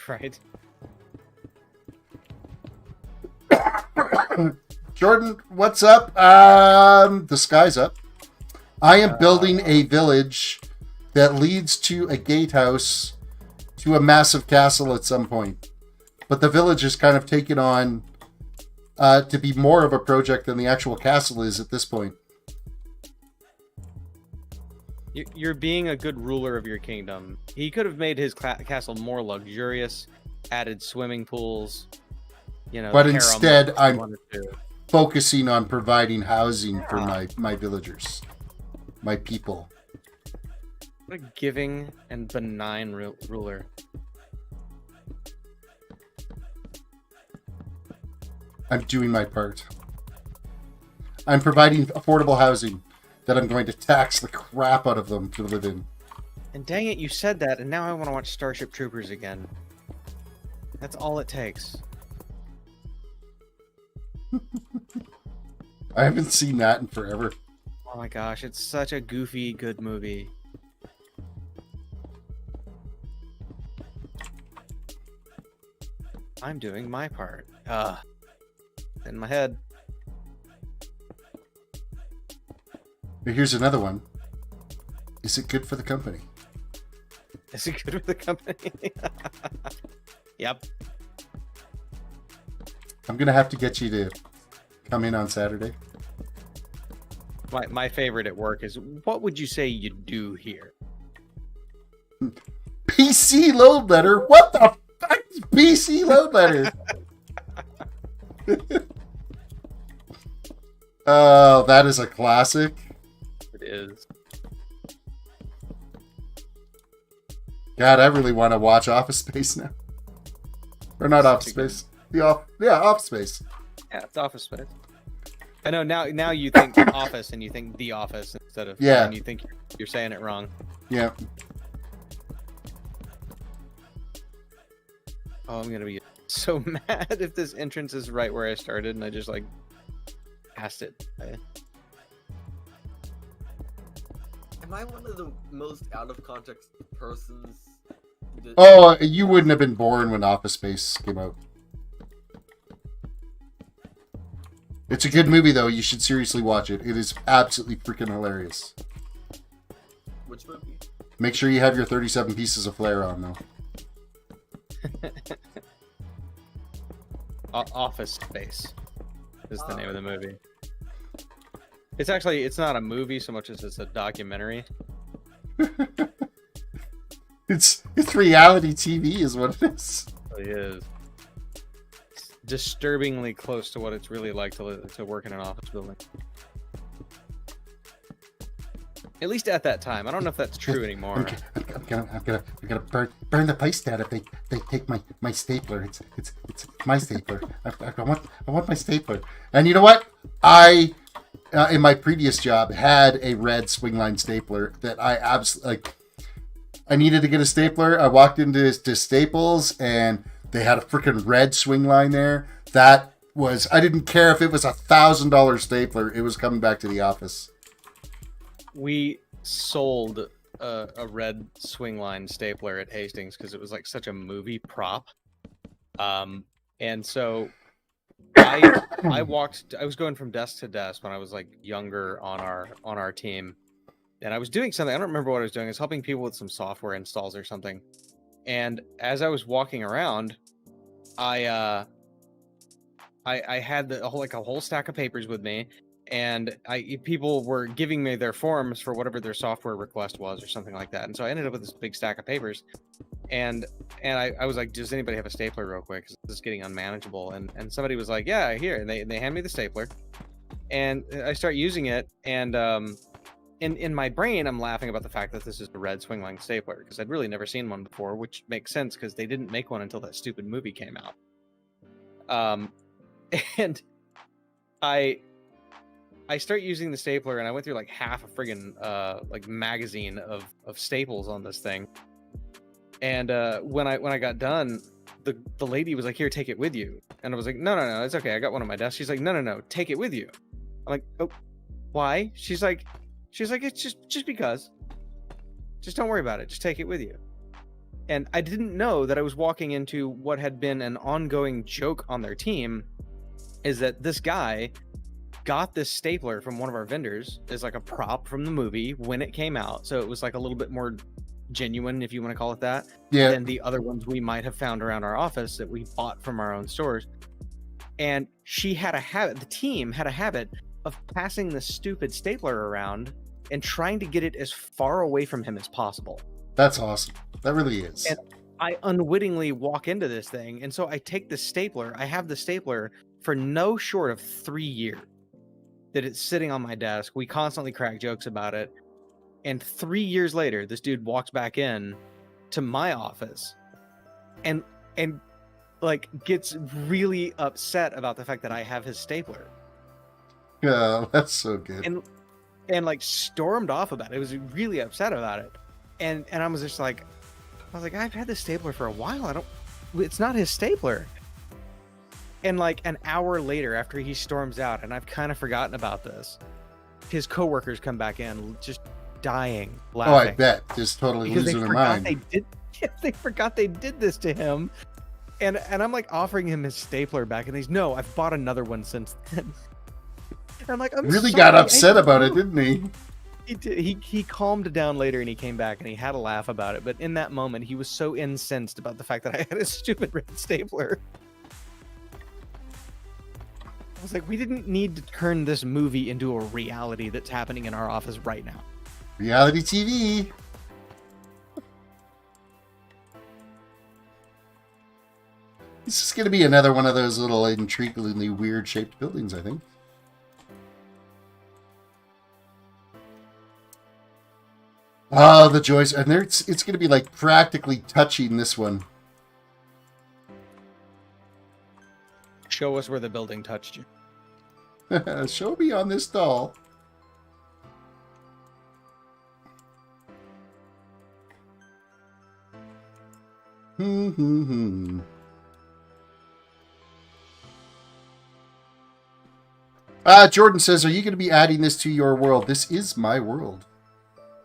right. Jordan, what's up? The sky's up. I am building a village that leads to a gatehouse to a massive castle at some point. But the village is kind of taken on to be more of a project than the actual castle is at this point. You're being a good ruler of your kingdom. He could have made his castle more luxurious, added swimming pools, you know. But harem instead, if he I'm wanted to. focusing on providing housing for my villagers, my people. What a giving and benign ruler. I'm doing my part. I'm providing affordable housing that I'm going to tax the crap out of them to live in. And dang it, you said that, and now I want to watch Starship Troopers again. That's all it takes. I haven't seen that in forever. Oh my gosh, it's such a goofy, good movie. I'm doing my part. In my head. Here's another one. Is it good for the company? Is it good with the company? Yep. I'm going to have to get you to come in on Saturday. My favorite at work is, what would you say you do here? PC load letter? What the fuck is PC load letter? Oh, that is a classic. It is. God, I really want to watch Office Space now. Or not Office Space. Office Space. Yeah, it's Office Space. I know now you think Office and you think The Office instead of Yeah. and you think you're saying it wrong. Yeah. Oh, I'm gonna be so mad if this entrance is right where I started and I just like passed it. Am I one of the most out of context persons Oh, you wouldn't have been born when Office Space came out. It's a good movie, though. You should seriously watch it. It is absolutely freaking hilarious. Which movie? Make sure you have your 37 pieces of flair on, though. Office Space is the name of the movie. It's not a movie so much as it's a documentary. It's reality TV is what it is. It is. It's disturbingly close to what it's really like to work in an office building. At least at that time. I don't know if that's true anymore. I'm gonna burn the place down if they take my stapler. It's my stapler. I want my stapler. And you know what? I in my previous job had a red swingline stapler that I absolutely like. I needed to get a stapler. I walked into Staples and they had a freaking red swing line there. That was, I didn't care if it was $1,000 stapler. It was coming back to the office. We sold a red swing line stapler at Hastings because it was like such a movie prop. And so I was going from desk to desk when I was like younger on our team. And I was doing something, I don't remember what I was doing. I was helping people with some software installs or something. And as I was walking around, I had a whole stack of papers with me, and people were giving me their forms for whatever their software request was or something like that. And so I ended up with this big stack of papers, and I was like, does anybody have a stapler real quick? Because this is getting unmanageable. And somebody was like, yeah, here. And they hand me the stapler, and I start using it, and in my brain, I'm laughing about the fact that this is a red swingline stapler because I'd really never seen one before, which makes sense because they didn't make one until that stupid movie came out. And I start using the stapler, and I went through like half a friggin' like magazine of staples on this thing. And when I got done, the lady was like, "Here, take it with you." And I was like, "No, it's okay. I got one on my desk." She's like, "No, take it with you." I'm like, "Oh, why?" She's like, "It's just because. Just don't worry about it. Just take it with you." And I didn't know that I was walking into what had been an ongoing joke on their team, is that this guy got this stapler from one of our vendors as like a prop from the movie when it came out. So it was like a little bit more genuine, if you want to call it that, than the other ones we might have found around our office that we bought from our own stores. And she had a habit, the team had a habit of passing this stupid stapler around and trying to get it as far away from him as possible. That's awesome. That really is. And I unwittingly walk into this thing, and so I take the stapler. I have the stapler for no short of 3 years that it's sitting on my desk. We constantly crack jokes about it. And 3 years later, this dude walks back in to my office and like gets really upset about the fact that I have his stapler. Yeah, that's so good. And like stormed off about it. It was really upset about it. And I was just like, I've had this stapler for a while. It's not his stapler. And like an hour later, after he storms out, and I've kind of forgotten about this, his coworkers come back in just dying laughing. Oh, I bet. Just totally because losing their mind. They forgot they did this to him. And I'm like offering him his stapler back, and he's, "No, I've bought another one since then." And I'm like, "I'm really sorry, got upset about it, didn't he? He did. He calmed down later, and he came back and he had a laugh about it. But in that moment, he was so incensed about the fact that I had a stupid red stapler. I was like, we didn't need to turn this movie into a reality that's happening in our office right now. Reality TV. This is going to be another one of those little intriguingly weird shaped buildings, I think. Oh, the joys. And it's going to be like practically touching this one. Show us where the building touched you. Show me on this doll. Jordan says, are you going to be adding this to your world? This is my world.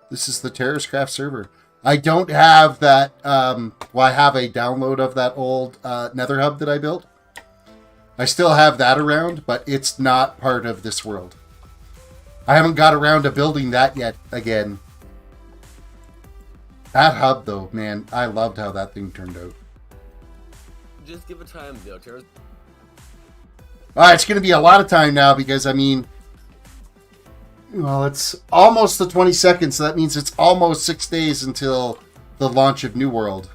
This is the TerrisCRAFT server. I don't have that. Well, I have a download of that old Nether hub that I built. I still have that around, but it's not part of this world. I haven't got around to building that yet again. That hub, though, man, I loved how that thing turned out. Just give it time, though, Terrace. It's going to be a lot of time now because, I mean, well, it's almost the 22nd, so that means it's almost 6 days until the launch of New World.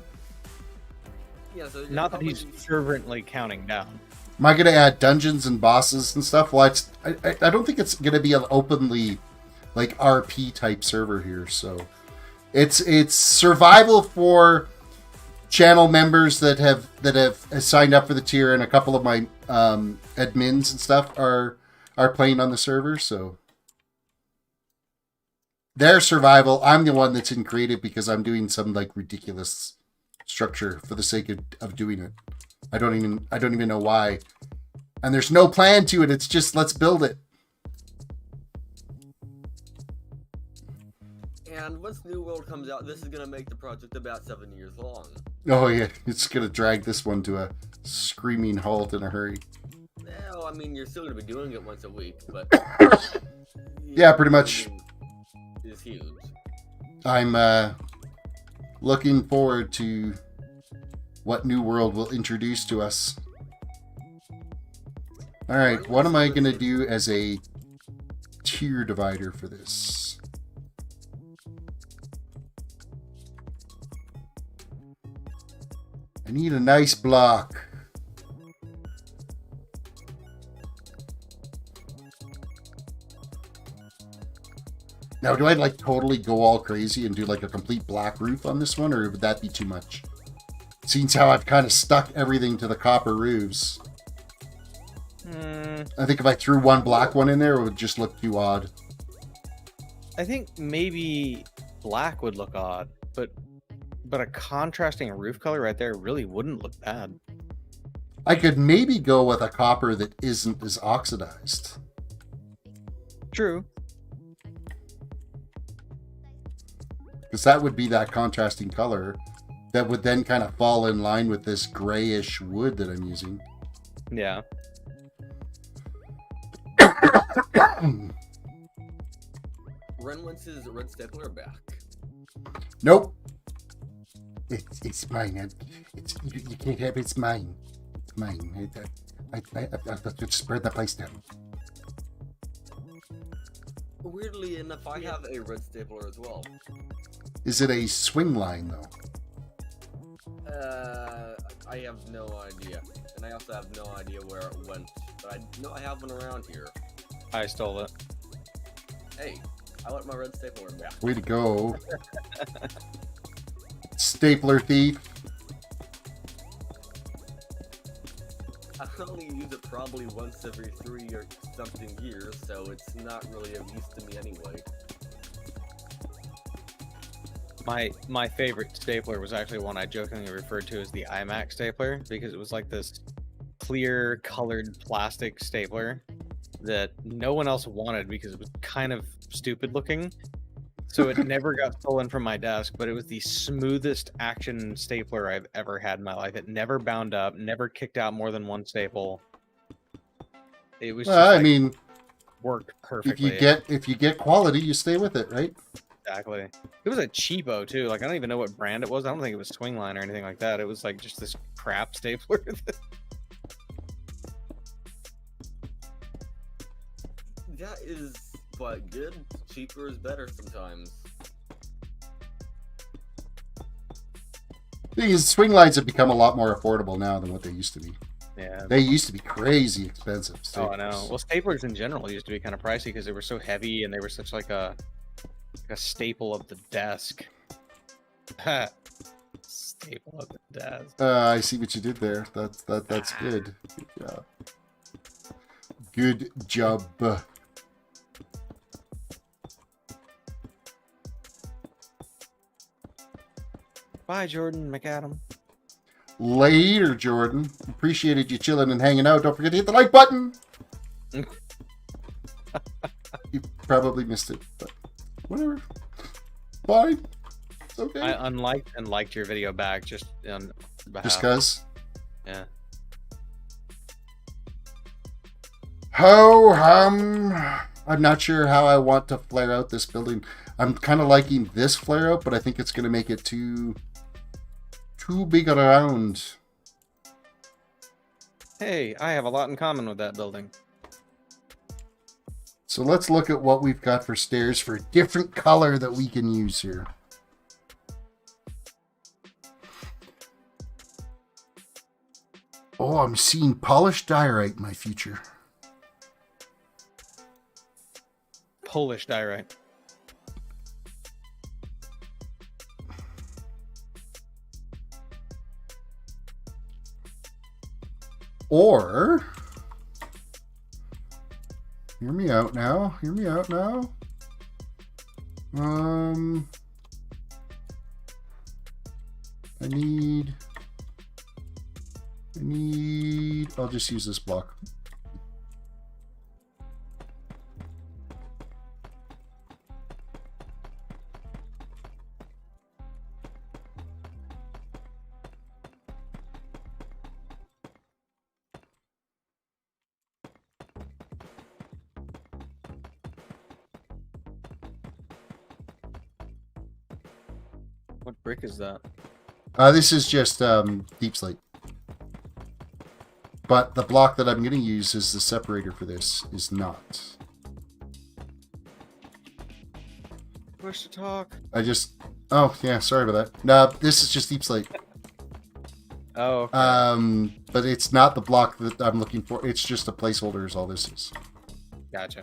Yeah, so Not that he's fervently counting down. Am I going to add dungeons and bosses and stuff? Well, I don't think it's going to be an openly, like, RP type server here, so it's survival for channel members that have signed up for the tier, and a couple of my admins and stuff are playing on the server, so their survival. I'm the one that's in creative because I'm doing some like ridiculous structure for the sake of doing it. I don't even know why, and there's no plan to it. It's just let's build it. And once New World comes out, this is gonna make the project about 7 years long. Oh yeah, it's gonna drag this one to a screaming halt in a hurry. Well, I mean, you're still gonna be doing it once a week, but yeah, pretty much. It's huge. I'm looking forward to what New World will introduce to us. All right, what am I gonna do as a tier divider for this? I need a nice block. Now, do I like totally go all crazy and do like a complete black roof on this one, or would that be too much? Seems how I've kind of stuck everything to the copper roofs. I think if I threw one black one in there, it would just look too odd. I think maybe black would look odd, but a contrasting roof color right there really wouldn't look bad. I could maybe go with a copper that isn't as oxidized. True. Because that would be that contrasting color that would then kind of fall in line with this grayish wood that I'm using. Yeah. Ren wants his red stapler back. Nope. It's mine. You can't have it. It's mine. It's mine. I just burn the place down. Weirdly enough, I have a red stapler as well. Is it a swing line though? I have no idea, and I also have no idea where it went. But I know I have one around here. I stole it. Hey, I want my red stapler back. Way to go. Stapler thief. I only use it probably once every 3 or something years, so it's not really of use to me anyway. My favorite stapler was actually one I jokingly referred to as the iMac stapler, because it was like this clear colored plastic stapler that no one else wanted because it was kind of stupid looking. So it never got stolen from my desk, but it was the smoothest action stapler I've ever had in my life. It never bound up, never kicked out more than one staple. It was just, I mean, worked perfectly. If you get quality, you stay with it, right? Exactly. It was a cheapo too. Like, I don't even know what brand it was. I don't think it was Swingline or anything like that. It was like just this crap stapler. That is quite good. Cheaper is better sometimes. These swing lines have become a lot more affordable now than what they used to be. Yeah. They used to be crazy expensive. Oh, I know. Well, staplers in general used to be kind of pricey because they were so heavy and they were such like a staple of the desk. Staple of the desk. I see what you did there. That's good. Good job. Good job. Bye, Jordan McAdam. Later, Jordan. Appreciated you chilling and hanging out. Don't forget to hit the like button. You probably missed it, but whatever. Bye. Okay. I unliked and liked your video back just on behalf. Just cause. Yeah. I'm not sure how I want to flare out this building. I'm kind of liking this flare out, but I think it's going to make it too big around. Hey, I have a lot in common with that building. So let's look at what we've got for stairs for a different color that we can use here. Oh, I'm seeing polished diorite in my future. Polish diorite. Or, hear me out now. Hear me out now. I need, I'll just use this block. What brick is that? This is just deep slate. But the block that I'm going to use as the separator for this is not. Push to talk. Oh, yeah, sorry about that. No, this is just deep slate. Oh, okay. But it's not the block that I'm looking for. It's just a placeholder is all this is. Gotcha.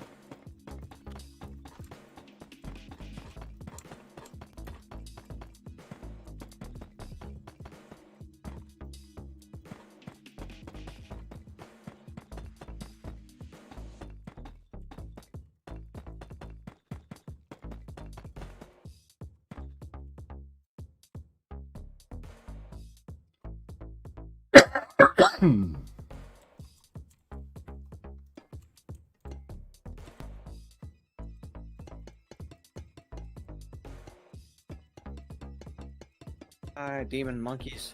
Demon monkeys.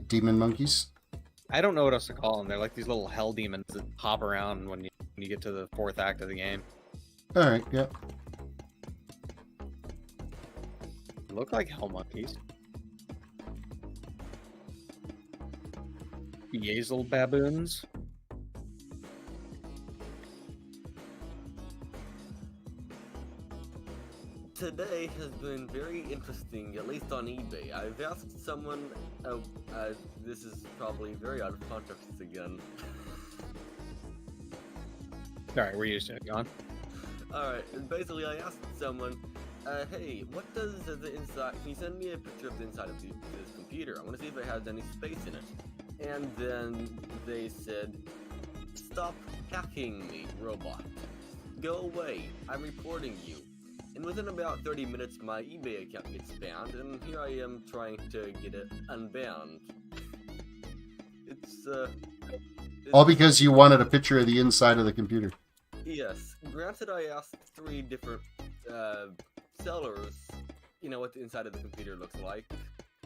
Demon monkeys? I don't know what else to call them. They're like these little hell demons that hop around when you get to the 4th act of the game. Alright, yeah. Look like hell monkeys. Yazel baboons. Today has been very interesting, at least on eBay. I've asked someone, this is probably very out of context again. Alright, we're used to it. Go on. Alright, and basically I asked someone, hey, what does the inside, can you send me a picture of the inside of this computer? I want to see if it has any space in it. And then they said, stop hacking me, robot. Go away, I'm reporting you. And within about 30 minutes, my eBay account gets banned, and here I am trying to get it unbanned. It's All because you wanted a picture of the inside of the computer. Yes. Granted, I asked 3 different sellers, what the inside of the computer looks like,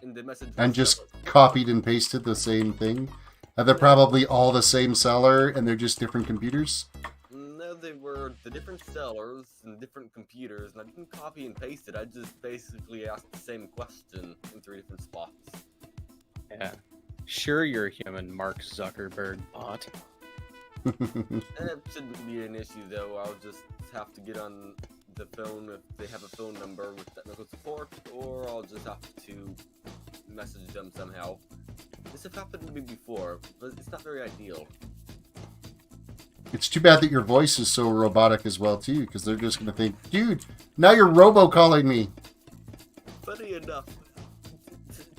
and the message. And just copied and pasted the same thing. And they're probably all the same seller, and they're just different computers. No, they were the different sellers and different computers, and I didn't copy and paste it. I just basically asked the same question in 3 different spots. Yeah. Sure, you're a human, Mark Zuckerberg bot. It shouldn't be an issue, though. I'll just have to get on the phone if they have a phone number with technical support, or I'll just have to message them somehow. This has happened to me before, but it's not very ideal. It's too bad that your voice is so robotic as well, too, because they're just going to think, dude, now you're robocalling me. Funny enough,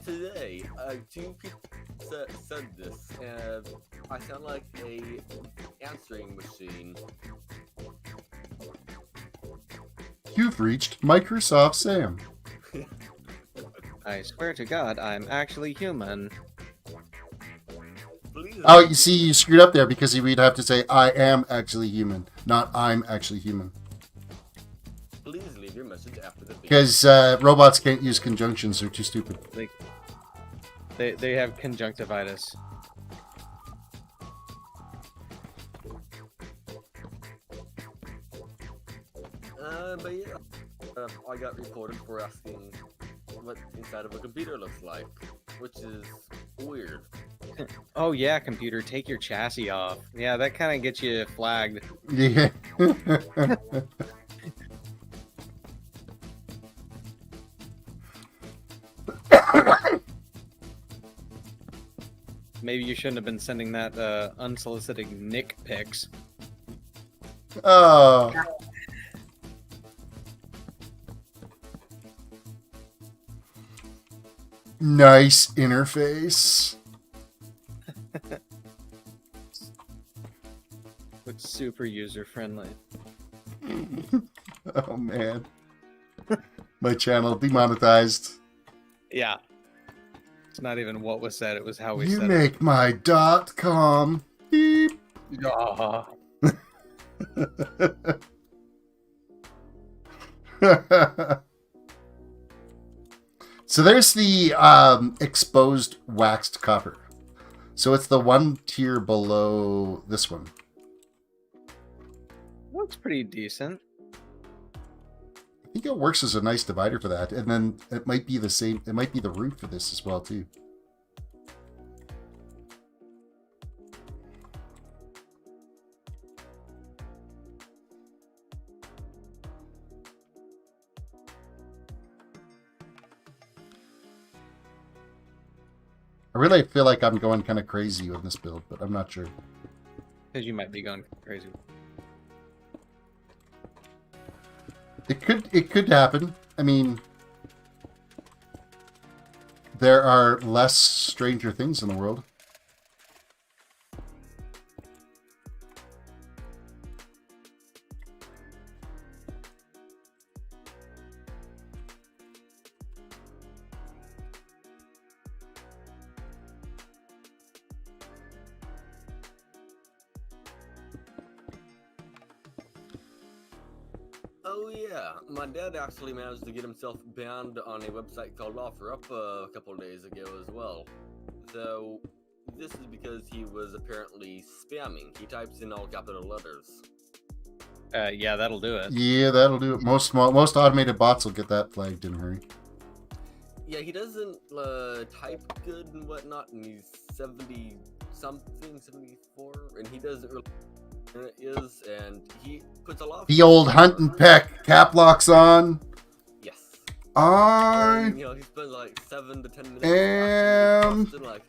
today, 2 people said this, and I sound like a answering machine. You've reached Microsoft Sam. I swear to God, I'm actually human. Please. Oh, you see, you screwed up there because we'd have to say, I am actually human, not I'm actually human. after the beat. Because robots can't use conjunctions. They're too stupid. They have conjunctivitis. But yeah, I got reported for asking what inside of a computer looks like, which is weird. Oh yeah, computer, take your chassis off. Yeah, that kind of gets you flagged. Yeah. Maybe you shouldn't have been sending that unsolicited Nick pics. Oh. Nice interface. Looks super user friendly. Oh man. My channel demonetized. Yeah. It's not even what was said, it was how we You said make my .com. Beep. it. Ah. So there's the exposed waxed copper. So it's the one tier below this one. Looks pretty decent. I think it works as a nice divider for that. And then it might be the same. It might be the root for this as well too. I really feel like I'm going kind of crazy with this build, but I'm not sure. Because you might be going crazy. It could happen. I mean, there are less stranger things in the world. Oh yeah, my dad actually managed to get himself banned on a website called OfferUp a couple days ago as well. So this is because he was apparently spamming. He types in all capital letters. Yeah, that'll do it. Yeah, that'll do it. Most automated bots will get that flagged in a hurry. Yeah, he doesn't type good and whatnot, and he's 70 something, 74, and he doesn't really know what it is, and he puts a lot of The old hunt and peck cap locks on. Yes. I You know, he spends like 7 to 10 minutes am posting, like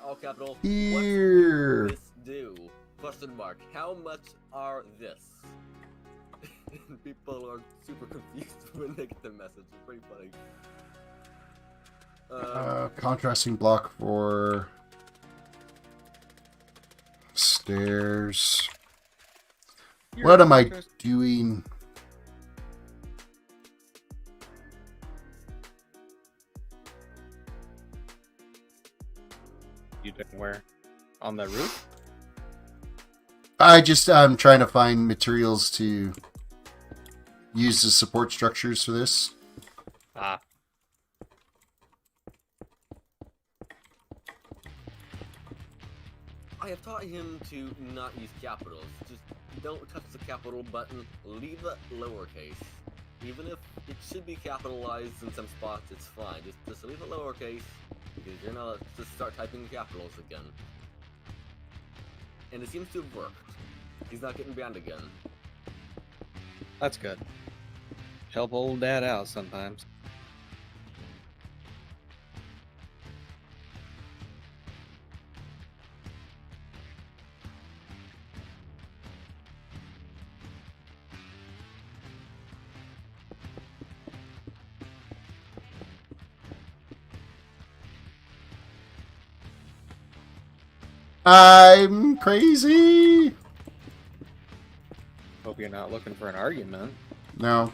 all capital. here. What does this do? Question mark. How much are this? People are super confused when they get the message. It's pretty funny. Contrasting block for stairs. What am I doing? You doing where? On the roof? I'm trying to find materials to use as support structures for this. Ah. I have taught him to not use capitals. Just don't touch the capital button. Leave it lowercase. Even if it should be capitalized in some spots, it's fine. Just leave it lowercase because you're not to start typing capitals again. And it seems to have worked. He's not getting banned again. That's good. Help old dad out sometimes. I'm crazy. Hope you're not looking for an argument. No.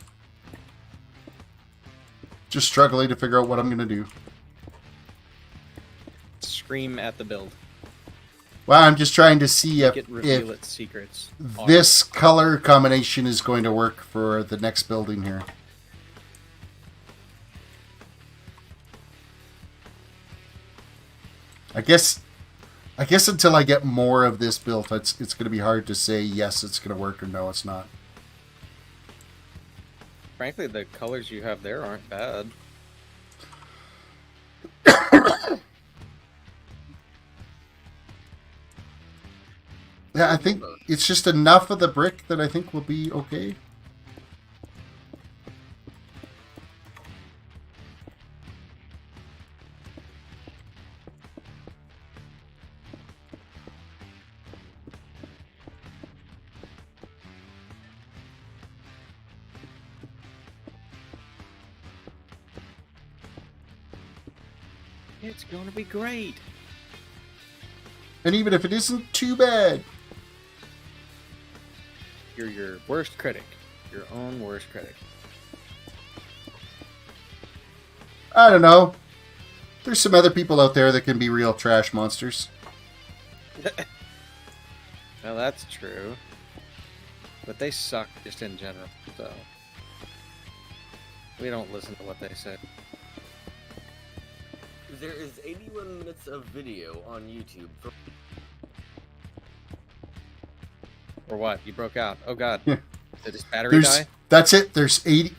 Just struggling to figure out what I'm going to do. Scream at the build. Well, I'm just trying to see Make it reveal if its secrets. this color combination is going to work for the next building here. I guess until I get more of this built, it's going to be hard to say yes, it's going to work, or no, it's not. Frankly, the colors you have there aren't bad. Yeah, I think it's just enough of the brick that I think will be okay. It's going to be great. And even if it isn't too bad. You're your worst critic. Your own worst critic. I don't know. There's some other people out there that can be real trash monsters. Well, that's true. But they suck just in general, so we don't listen to what they say. There is 81 minutes of video on YouTube for... Or what? You broke out. Oh god. Yeah. Did his battery die? That's it. There's 80.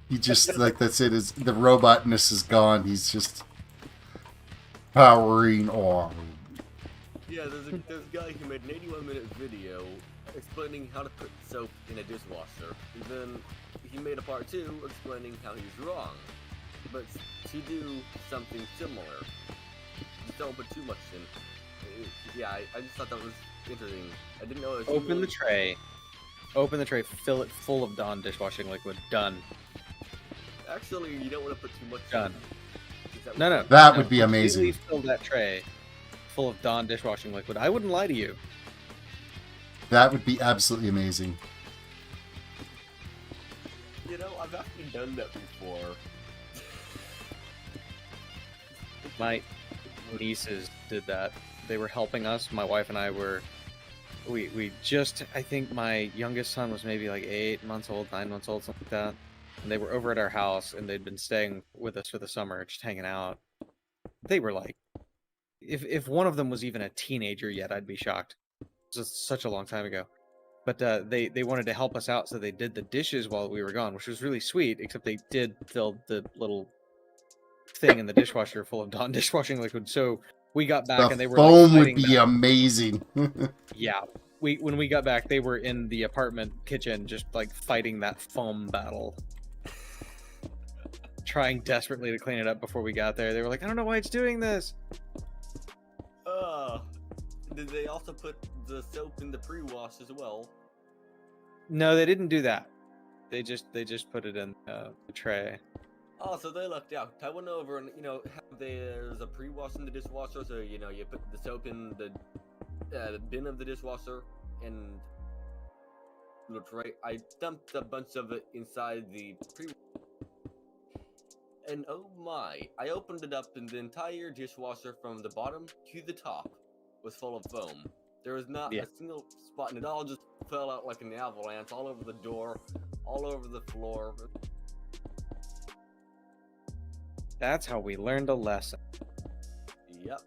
He just, like, that's it. The robotness is gone. He's just powering on. Yeah, there's a guy who made an 81-minute video explaining how to put soap in a dishwasher. And then he made a part 2 explaining how he's wrong. But to do something similar, just don't put too much in. Yeah, I just thought that was interesting. I didn't know it was... Open the tray. Open the tray. Fill it full of Dawn dishwashing liquid. Done. Actually, you don't want to put too much Done. in. No. That would be amazing. Completely fill that tray full of Dawn dishwashing liquid. I wouldn't lie to you. That would be absolutely amazing. You know, I've actually done that before. My nieces did that. They were helping us. My wife and I were... We just... I think my youngest son was maybe like 8 months old, 9 months old, something like that. And they were over at our house, and they'd been staying with us for the summer, just hanging out. They were like... If one of them was even a teenager yet, I'd be shocked. It was such a long time ago. But they wanted to help us out, so they did the dishes while we were gone, which was really sweet, except they did fill the little thing in the dishwasher full of Dawn dishwashing liquid. So we got back, and they were foam like, would be amazing. Yeah. When we got back, they were in the apartment kitchen just like fighting that foam battle. Trying desperately to clean it up before we got there. They were like, I don't know why it's doing this. Did they also put the soap in the pre-wash as well? No, they didn't do that. They just put it in the tray. Oh, so they lucked out. I went over and, there's a pre-wash in the dishwasher, so, you put the soap in the bin of the dishwasher, and looked right. I dumped a bunch of it inside the pre-wash. And oh my, I opened it up and the entire dishwasher from the bottom to the top was full of foam. There was not a single spot, and it all just fell out like an avalanche, all over the door, all over the floor. That's how we learned a lesson. Yep.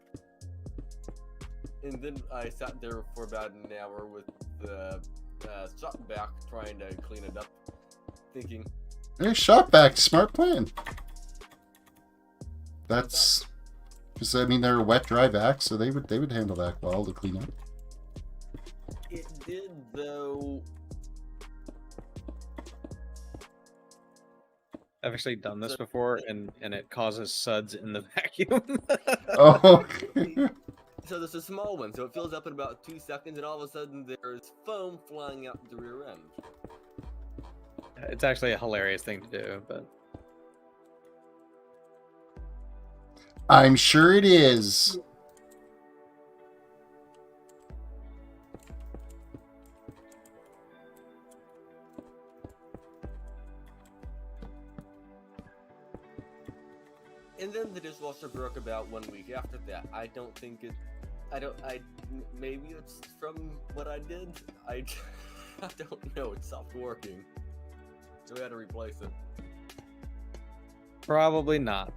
And then I sat there for about an hour with the shop back trying to clean it up, thinking... Hey, shop back, smart plan. That's... Because, I mean, they're a wet, dry back, so they would handle that well to clean up. It did, though... I've actually done this before, and it causes suds in the vacuum. Oh. So there's a small one, so it fills up in about 2 seconds, and all of a sudden there's foam flying out the rear end. It's actually a hilarious thing to do, but... I'm sure it is. And then the dishwasher broke about 1 week after that. I don't think it... maybe it's from what I did? I don't know. It stopped working. So we had to replace it. Probably not.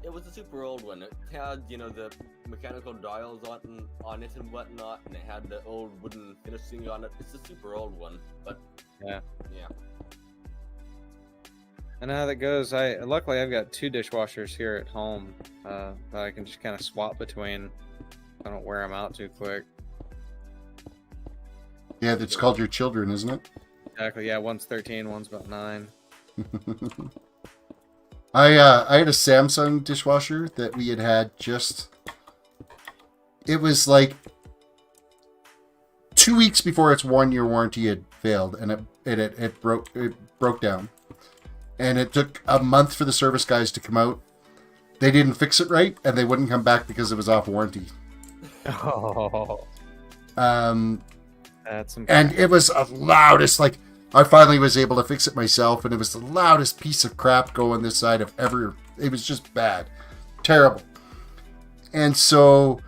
It was a super old one. It had, you know, the mechanical dials on it and whatnot, and it had the old wooden finishing on it. It's a super old one, but Yeah. yeah. I know how that goes. Luckily I've got 2 dishwashers here at home that I can just kind of swap between. I don't wear them out too quick. Yeah, that's called your children, isn't it? Exactly. Yeah, one's 13, one's about 9. I had a Samsung dishwasher that we had just. It was like 2 weeks before its 1-year warranty had failed, and it broke down, and it took a month for the service guys to come out. They didn't fix it right, and they wouldn't come back because it was off warranty. Oh. That's And it was the loudest, like, I finally was able to fix it myself, and it was the loudest piece of crap going this side of ever. It was just bad. Terrible. And so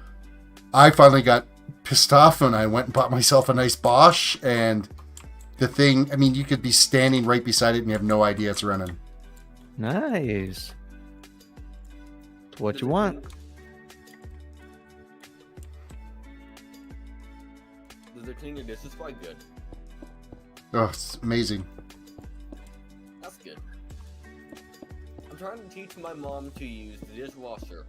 I finally got pissed off, and I went and bought myself a nice Bosch, and the thing, I mean, you could be standing right beside it and you have no idea it's running. nice. It's what you want. Does it clean your dishes quite good? Oh, it's amazing. That's good. I'm trying to teach my mom to use the dishwasher.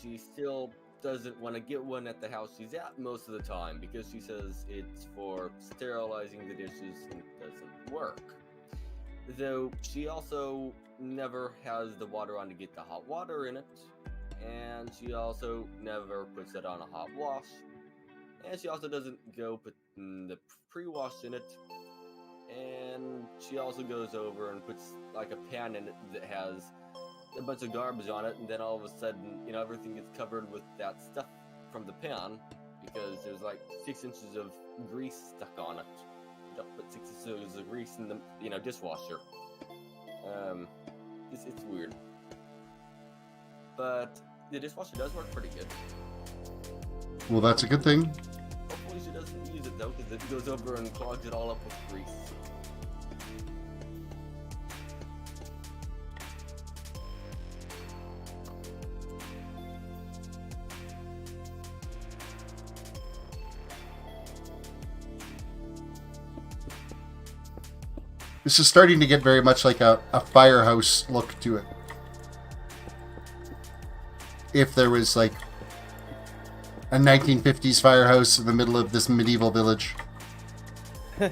She still doesn't want to get one at the house she's at most of the time because she says it's for sterilizing the dishes and it doesn't work. Though she also never has the water on to get the hot water in it, and she also never puts it on a hot wash, and she also doesn't go put the pre-wash in it, and she also goes over and puts like a pan in it that has a bunch of garbage on it, and then all of a sudden, you know, everything gets covered with that stuff from the pan because there's like 6 inches of grease stuck on it. You don't put 6 inches of grease in the, you know, dishwasher. It's weird, but the dishwasher does work pretty good. Well, that's a good thing. Hopefully she doesn't use it though, because it goes over and clogs it all up with grease. This is starting to get very much like a firehouse look to it. If there was like a 1950s firehouse in the middle of this medieval village. And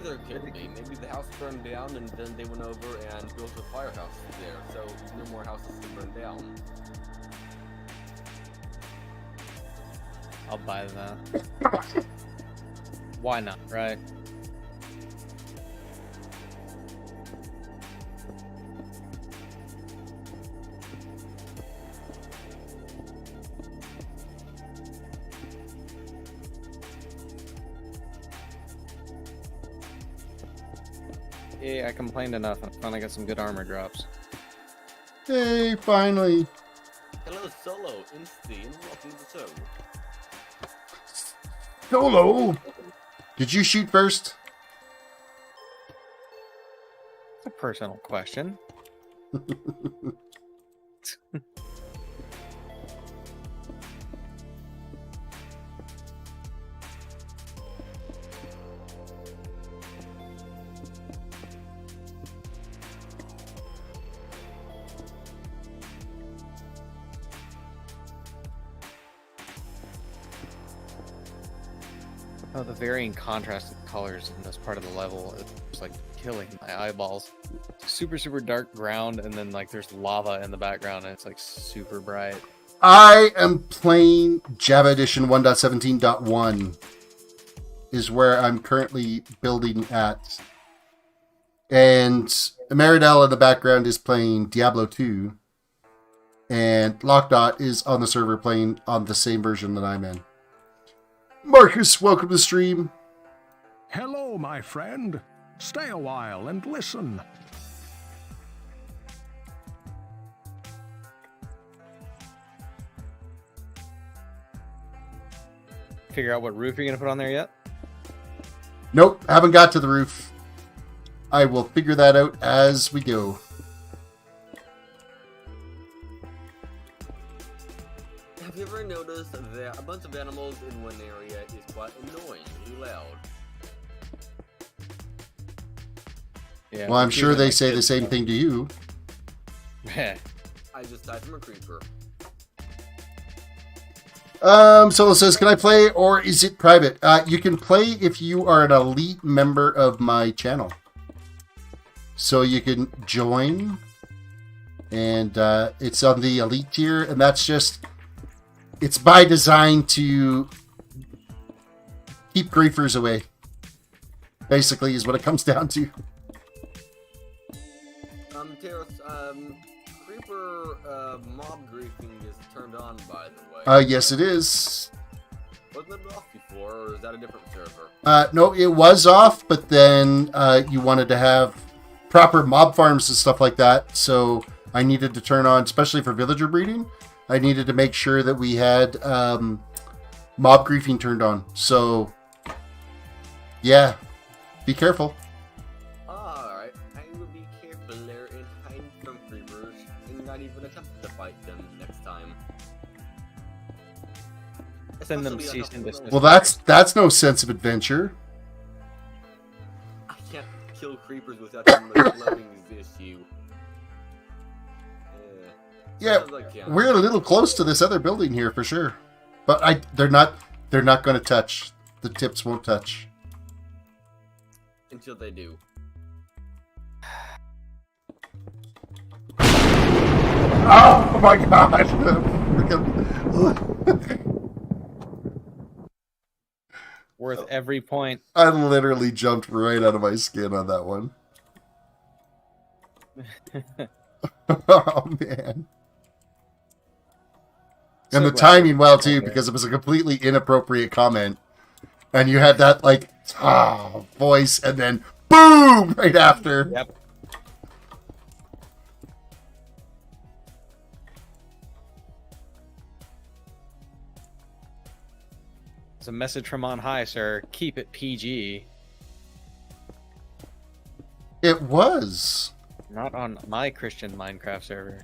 there could be. Maybe the house burned down and then they went over and built a firehouse there, so no more houses to burn down. I'll buy that. Why not, right? Yeah, I complained enough and finally got some good armor drops. Hey, finally. Hello, Solo, Insty, and welcome to the show. Solo! Did you shoot first? It's a personal question. Oh, the varying contrasted colors in this part of the level is like killing my eyeballs. Super, super dark ground, and then like there's lava in the background, and it's like super bright. I am playing Java Edition 1.17.1 is where I'm currently building at. And Meridel in the background is playing Diablo 2. And Lockdot is on the server playing on the same version that I'm in. Marcus, welcome to the stream. Hello, my friend. Stay a while and listen. Figure out what roof you're gonna put on there yet? Nope, haven't got to the roof. I will figure that out as we go. Have you ever noticed that a bunch of animals in one area is quite annoyingly loud? Yeah, Well, I'm it's sure usually they like say the this, same thing to you. I just died from a creeper. Solo says, can I play or is it private? You can play if you are an elite member of my channel. So you can join, and it's on the elite tier, and that's just, it's by design to keep griefers away. Basically, is what it comes down to. Terrace, creeper mob griefing is turned on, by the way. Yes, it is. Wasn't it off before, or is that a different server? No, it was off, but then you wanted to have proper mob farms and stuff like that, so I needed to turn on, especially for villager breeding, I needed to make sure that we had mob griefing turned on. So, yeah, be careful. Alright, I will be careful there and hide from creepers and not even attempt to fight them next time. Send them Especially cease and desist. Well, that's no sense of adventure. I can't kill creepers without them loading this issue. Yeah, Sometimes I can't. we're a little close to this other building here for sure, but they're not going to touch. The tips won't touch. Until they do. Oh my god! Worth every point. I literally jumped right out of my skin on that one. Oh man. So And the glad timing you're well too, there. because it was a completely inappropriate comment. And you had that like voice and then boom right after. Yep. It's a message from on high, sir. Keep it PG. It was. Not on my Christian Minecraft server.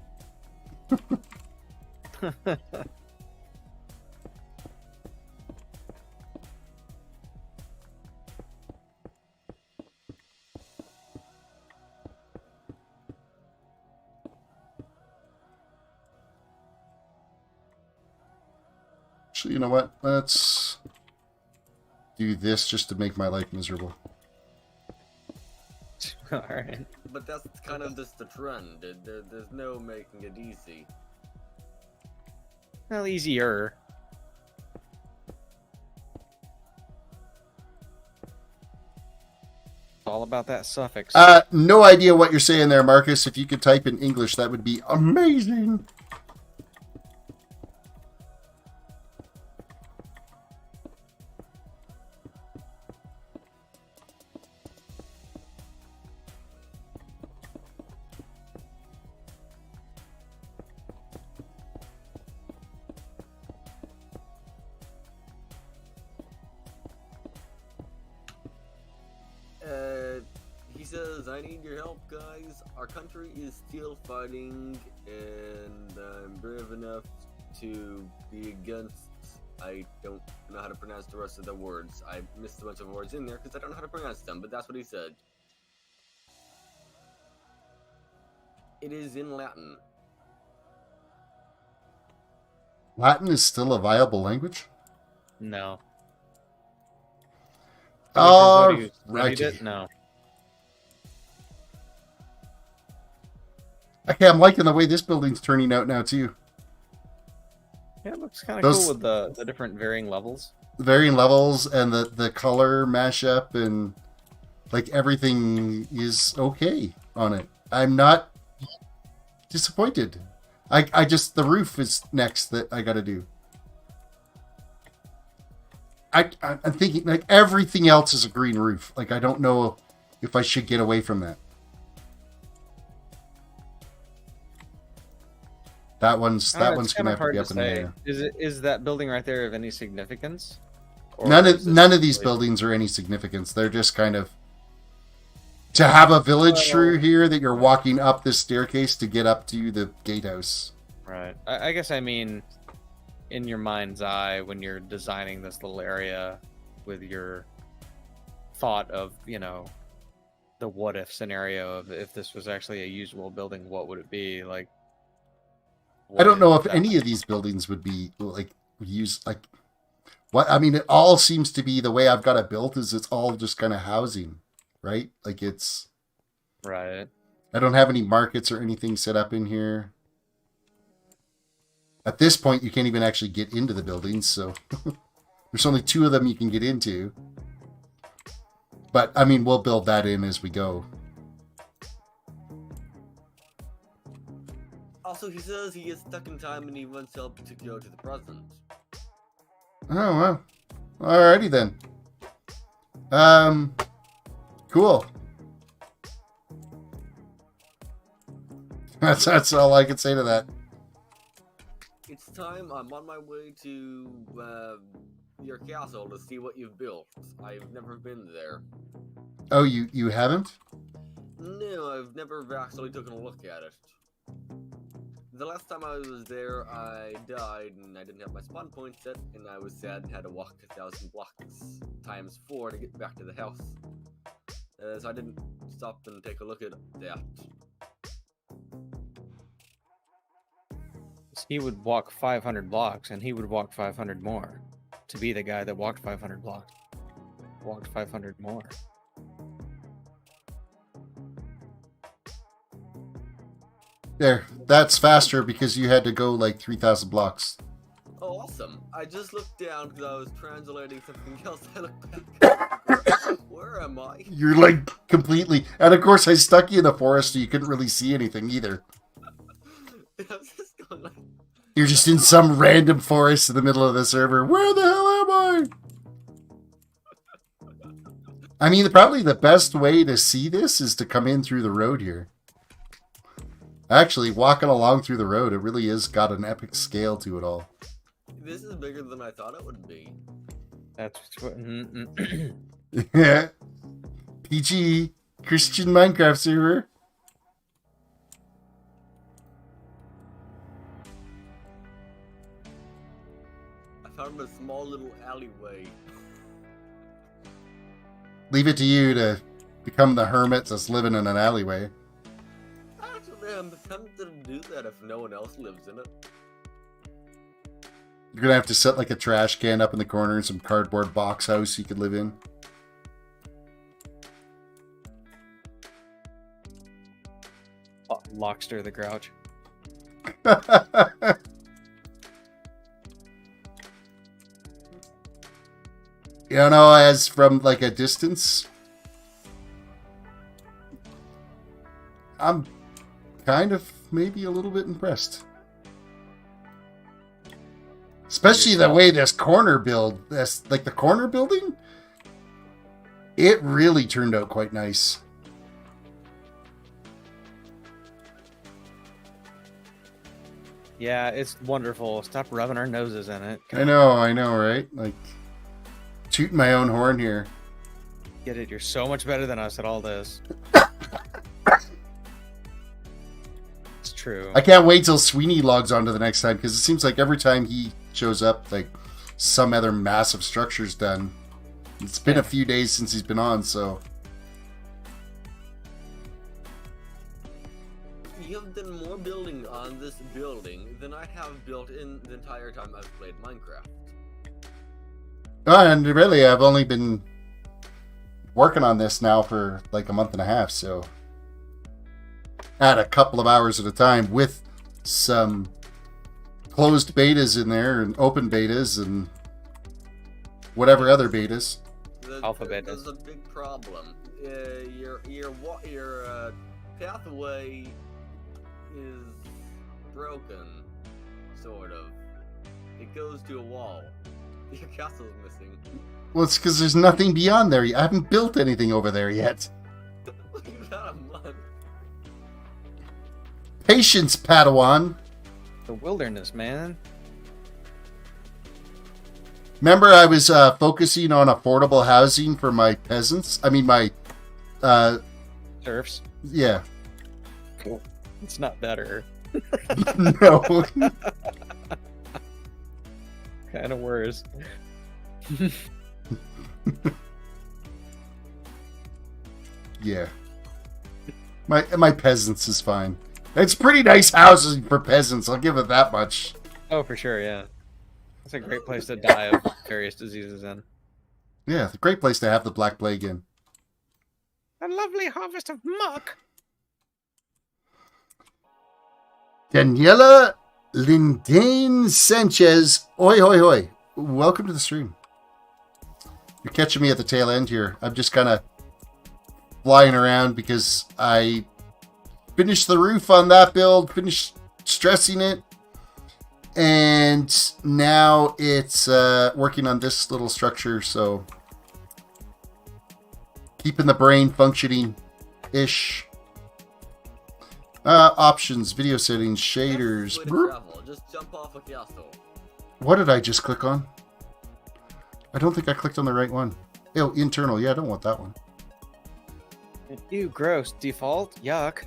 Actually, you know what? Let's do this just to make my life miserable. Alright. But that's kind of just the trend. There's no making it easy. Well, easier. All about that suffix. No idea what you're saying there, Marcus. If you could type in English, that would be amazing. He says, I need your help, guys. Our country is still fighting, and I'm brave enough to be against. I don't know how to pronounce the rest of the words. I missed a bunch of words in there because I don't know how to pronounce them, but that's what he said. It is in Latin. Latin is still a viable language? No. Oh, Studied right. it? No. Okay, I'm liking the way this building's turning out now, too. Yeah, it looks kind of Those- cool with the different varying levels. Varying levels and the color mashup and like everything is okay on it. I'm not disappointed. I just, the roof is next that I gotta do. I'm thinking like everything else is a green roof. Like I don't know if I should get away from that. That one's It's gonna kinda have to hard be up in the say. air. Is that building right there of any significance? Or None is of this none of these really- buildings are any significance. They're just kind of to have a village Well- through here that you're walking up this staircase to get up to the gatehouse. Right. I guess I mean, in your mind's eye when you're designing this little area with your thought of, you know, the what if scenario of if this was actually a usable building, what would it be like? I don't know if any of these buildings would be like used like what I mean. It all seems to be the way I've got it built is it's all just kind of housing, right? Like it's right. I don't have any markets or anything set up in here. At this point, you can't even actually get into the buildings, so there's only 2 of them you can get into. But, I mean, we'll build that in as we go. Also, he says he is stuck in time and he wants help to go to the present. Oh, well. Alrighty then. Cool. That's all I can say to that. It's time. I'm on my way to your castle to see what you've built. I've never been there. Oh, you haven't? No, I've never actually taken a look at it. The last time I was there, I died and I didn't have my spawn point set, and I was sad and had to walk 1,000 blocks times 4 to get back to the house. So I didn't stop and take a look at that. He would walk 500 blocks, and he would walk 500 more to be the guy that walked 500 blocks. Walked 500 more. There. That's faster because you had to go like 3,000 blocks. Oh, awesome. I just looked down because I was translating something else. I looked back. Where am I? You're like completely... And of course I stuck you in the forest so you couldn't really see anything either. I was just going like... You're just in some random forest in the middle of the server. Where the hell am I? I mean, probably the best way to see this is to come in through the road here. Actually, walking along through the road, it really has got an epic scale to it all. This is bigger than I thought it would be. That's what... Yeah. PG Christian Minecraft server. I found a small little alleyway. Leave it to you to become the hermit that's living in an alleyway. Actually, I'm tempted to do that if no one else lives in it. You're gonna have to set like a trash can up in the corner and some cardboard box house you could live in. Lockster the Grouch. You know, as from like a distance, I'm kind of maybe a little bit impressed. Especially the way this corner build, this like the corner building, it really turned out quite nice. Yeah, it's wonderful. Stop rubbing our noses in it. I know, right? Like, tooting my own horn here. Get it? You're so much better than us at all this. It's true. I can't wait till Sweeney logs on to the next time, because it seems like every time he shows up, like, some other massive structure's done. It's been a few days since he's been on, so... You have done more building on this building than I have built in the entire time I've played Minecraft. Oh, and really, I've only been working on this now for like a month and a half, so... At a couple of hours at a time with some closed betas in there and open betas and whatever other betas. Alpha betas. There's a big problem. Your pathway is broken, sort of. It goes to a wall. Your castle's missing. Well, it's because there's nothing beyond there. I haven't built anything over there yet. You've had a month. Patience, Padawan. The wilderness, man. Remember, I was focusing on affordable housing for my peasants? I mean, my... Serfs. Yeah. Cool. It's not better. No. kind of worse. Yeah. My peasants is fine. It's pretty nice housing for peasants, I'll give it that much. Oh, for sure, yeah. It's a great place to die of various diseases in. Yeah, it's a great place to have the Black Plague in. A lovely harvest of muck. Daniela Lindane Sanchez. Oi, hoi, hoi. Welcome to the stream. You're catching me at the tail end here. I'm just kind of flying around because I finished the roof on that build, finished stressing it, and now it's working on this little structure, so keeping the brain functioning-ish. Options, video settings, shaders. Just jump off a castle. What did I just click on? I don't think I clicked on the right one. Oh, internal. Yeah, I don't want that one. Ew, gross. Default? Yuck.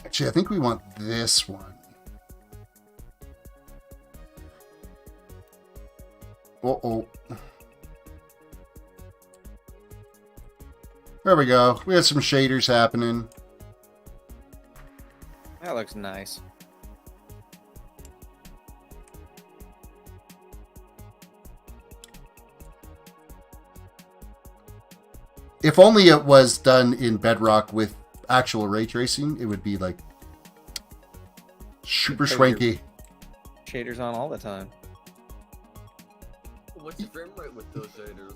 Actually, I think we want this one. Uh-oh. There we go. We had some shaders happening. That looks nice. If only it was done in Bedrock with actual ray tracing, it would be like super swanky. Shaders on all the time. What's your frame rate with those shaders?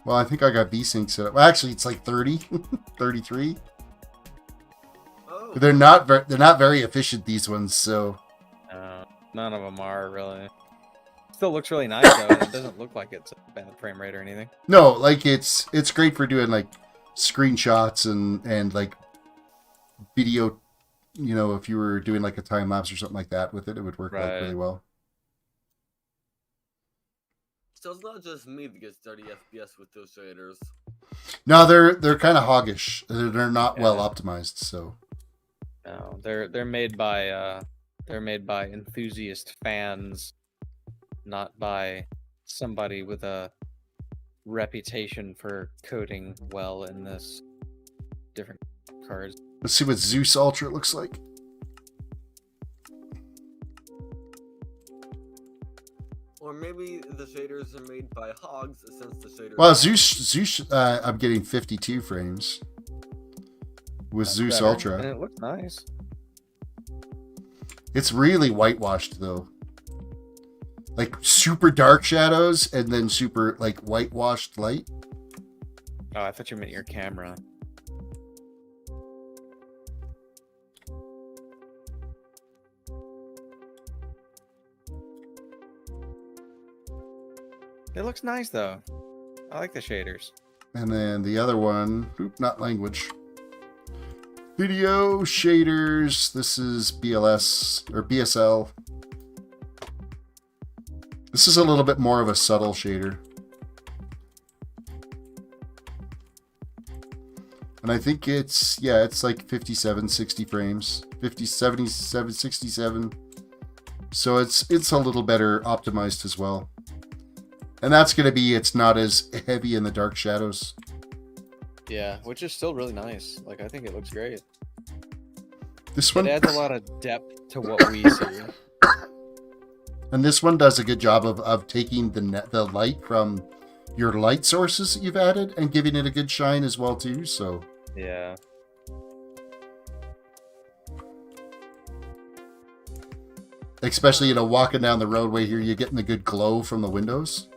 Well, I think I got V-Sync set up. Well, actually, it's like 30, 33. Oh. They're not very efficient, these ones, so. None of them are really. Still looks really nice though, and it doesn't look like it's a bad frame rate or anything. No, like it's great for doing like screenshots and like video. You know, if you were doing like a time lapse or something like that with it, it would work out really well. So it's not just me that gets 30 FPS with those shaders. No, they're kind of hoggish. They're not well optimized. So no, they're made by enthusiast fans, not by somebody with a reputation for coding well in this different cards. Let's see what Zeus Ultra looks like. Or maybe the shaders are made by hogs since the shaders... Well, Zeus I'm getting 52 frames with That's Zeus better, Ultra. and it looks nice. It's really whitewashed though. Like super dark shadows and then super like whitewashed light. Oh, I thought you meant your camera. It looks nice though. I like the shaders. And then the other one, not language. Video shaders. This is BLS or BSL. This is a little bit more of a subtle shader. And I think it's like 57, 60 frames. 50, 77, 67. So it's a little better optimized as well. And that's going to be, it's not as heavy in the dark shadows. Yeah, which is still really nice. Like, I think it looks great. This one... It adds a lot of depth to what we see. And this one does a good job of taking the light from your light sources that you've added and giving it a good shine as well too, so... Yeah. Especially, you know, walking down the roadway here, you're getting a good glow from the windows.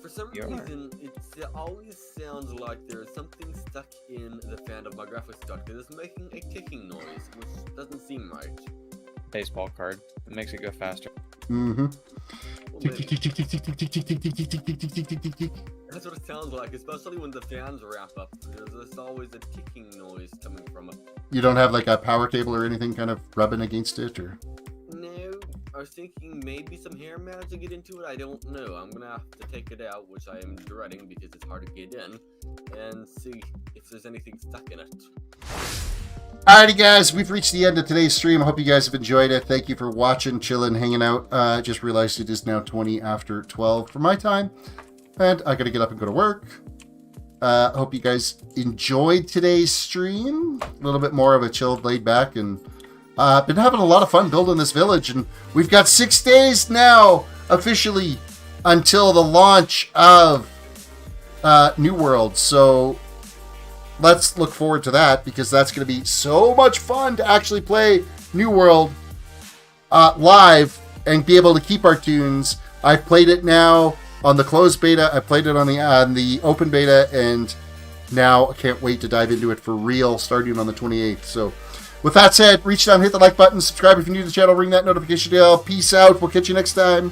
For some reason, it always sounds like there's something stuck in the fan of my graphics card because it's making a ticking noise, which doesn't seem right. Baseball card. It makes it go faster. Mm-hmm. Well, Tick, tick, tick, tick, tick, tick, tick, tick, tick, tick, tick, tick, tick, tick, tick, tick, tick. that's what it sounds like, especially when the fans wrap up. There's always a ticking noise coming from it. You don't have like a power cable or anything kind of rubbing against it, or? No, I was thinking maybe some hair mags to get into it. I don't know. I'm gonna have to take it out, which I am dreading because it's hard to get in, and see if there's anything stuck in it. Alrighty, guys, we've reached the end of today's stream. I hope you guys have enjoyed it. Thank you for watching, chilling, hanging out. Just realized it is now 20 after 12 for my time, and I gotta get up and go to work. Hope you guys enjoyed today's stream. A little bit more of a chilled, laid back, and been having a lot of fun building this village. And we've got 6 days now, officially, until the launch of New World. So let's look forward to that, because that's going to be so much fun to actually play New World live and be able to keep our tunes. I've played it now on the closed beta. I played it on the open beta, and now I can't wait to dive into it for real starting on the 28th. So with that said, reach down, hit the like button, subscribe if you're new to the channel, ring that notification bell. Peace out. We'll catch you next time.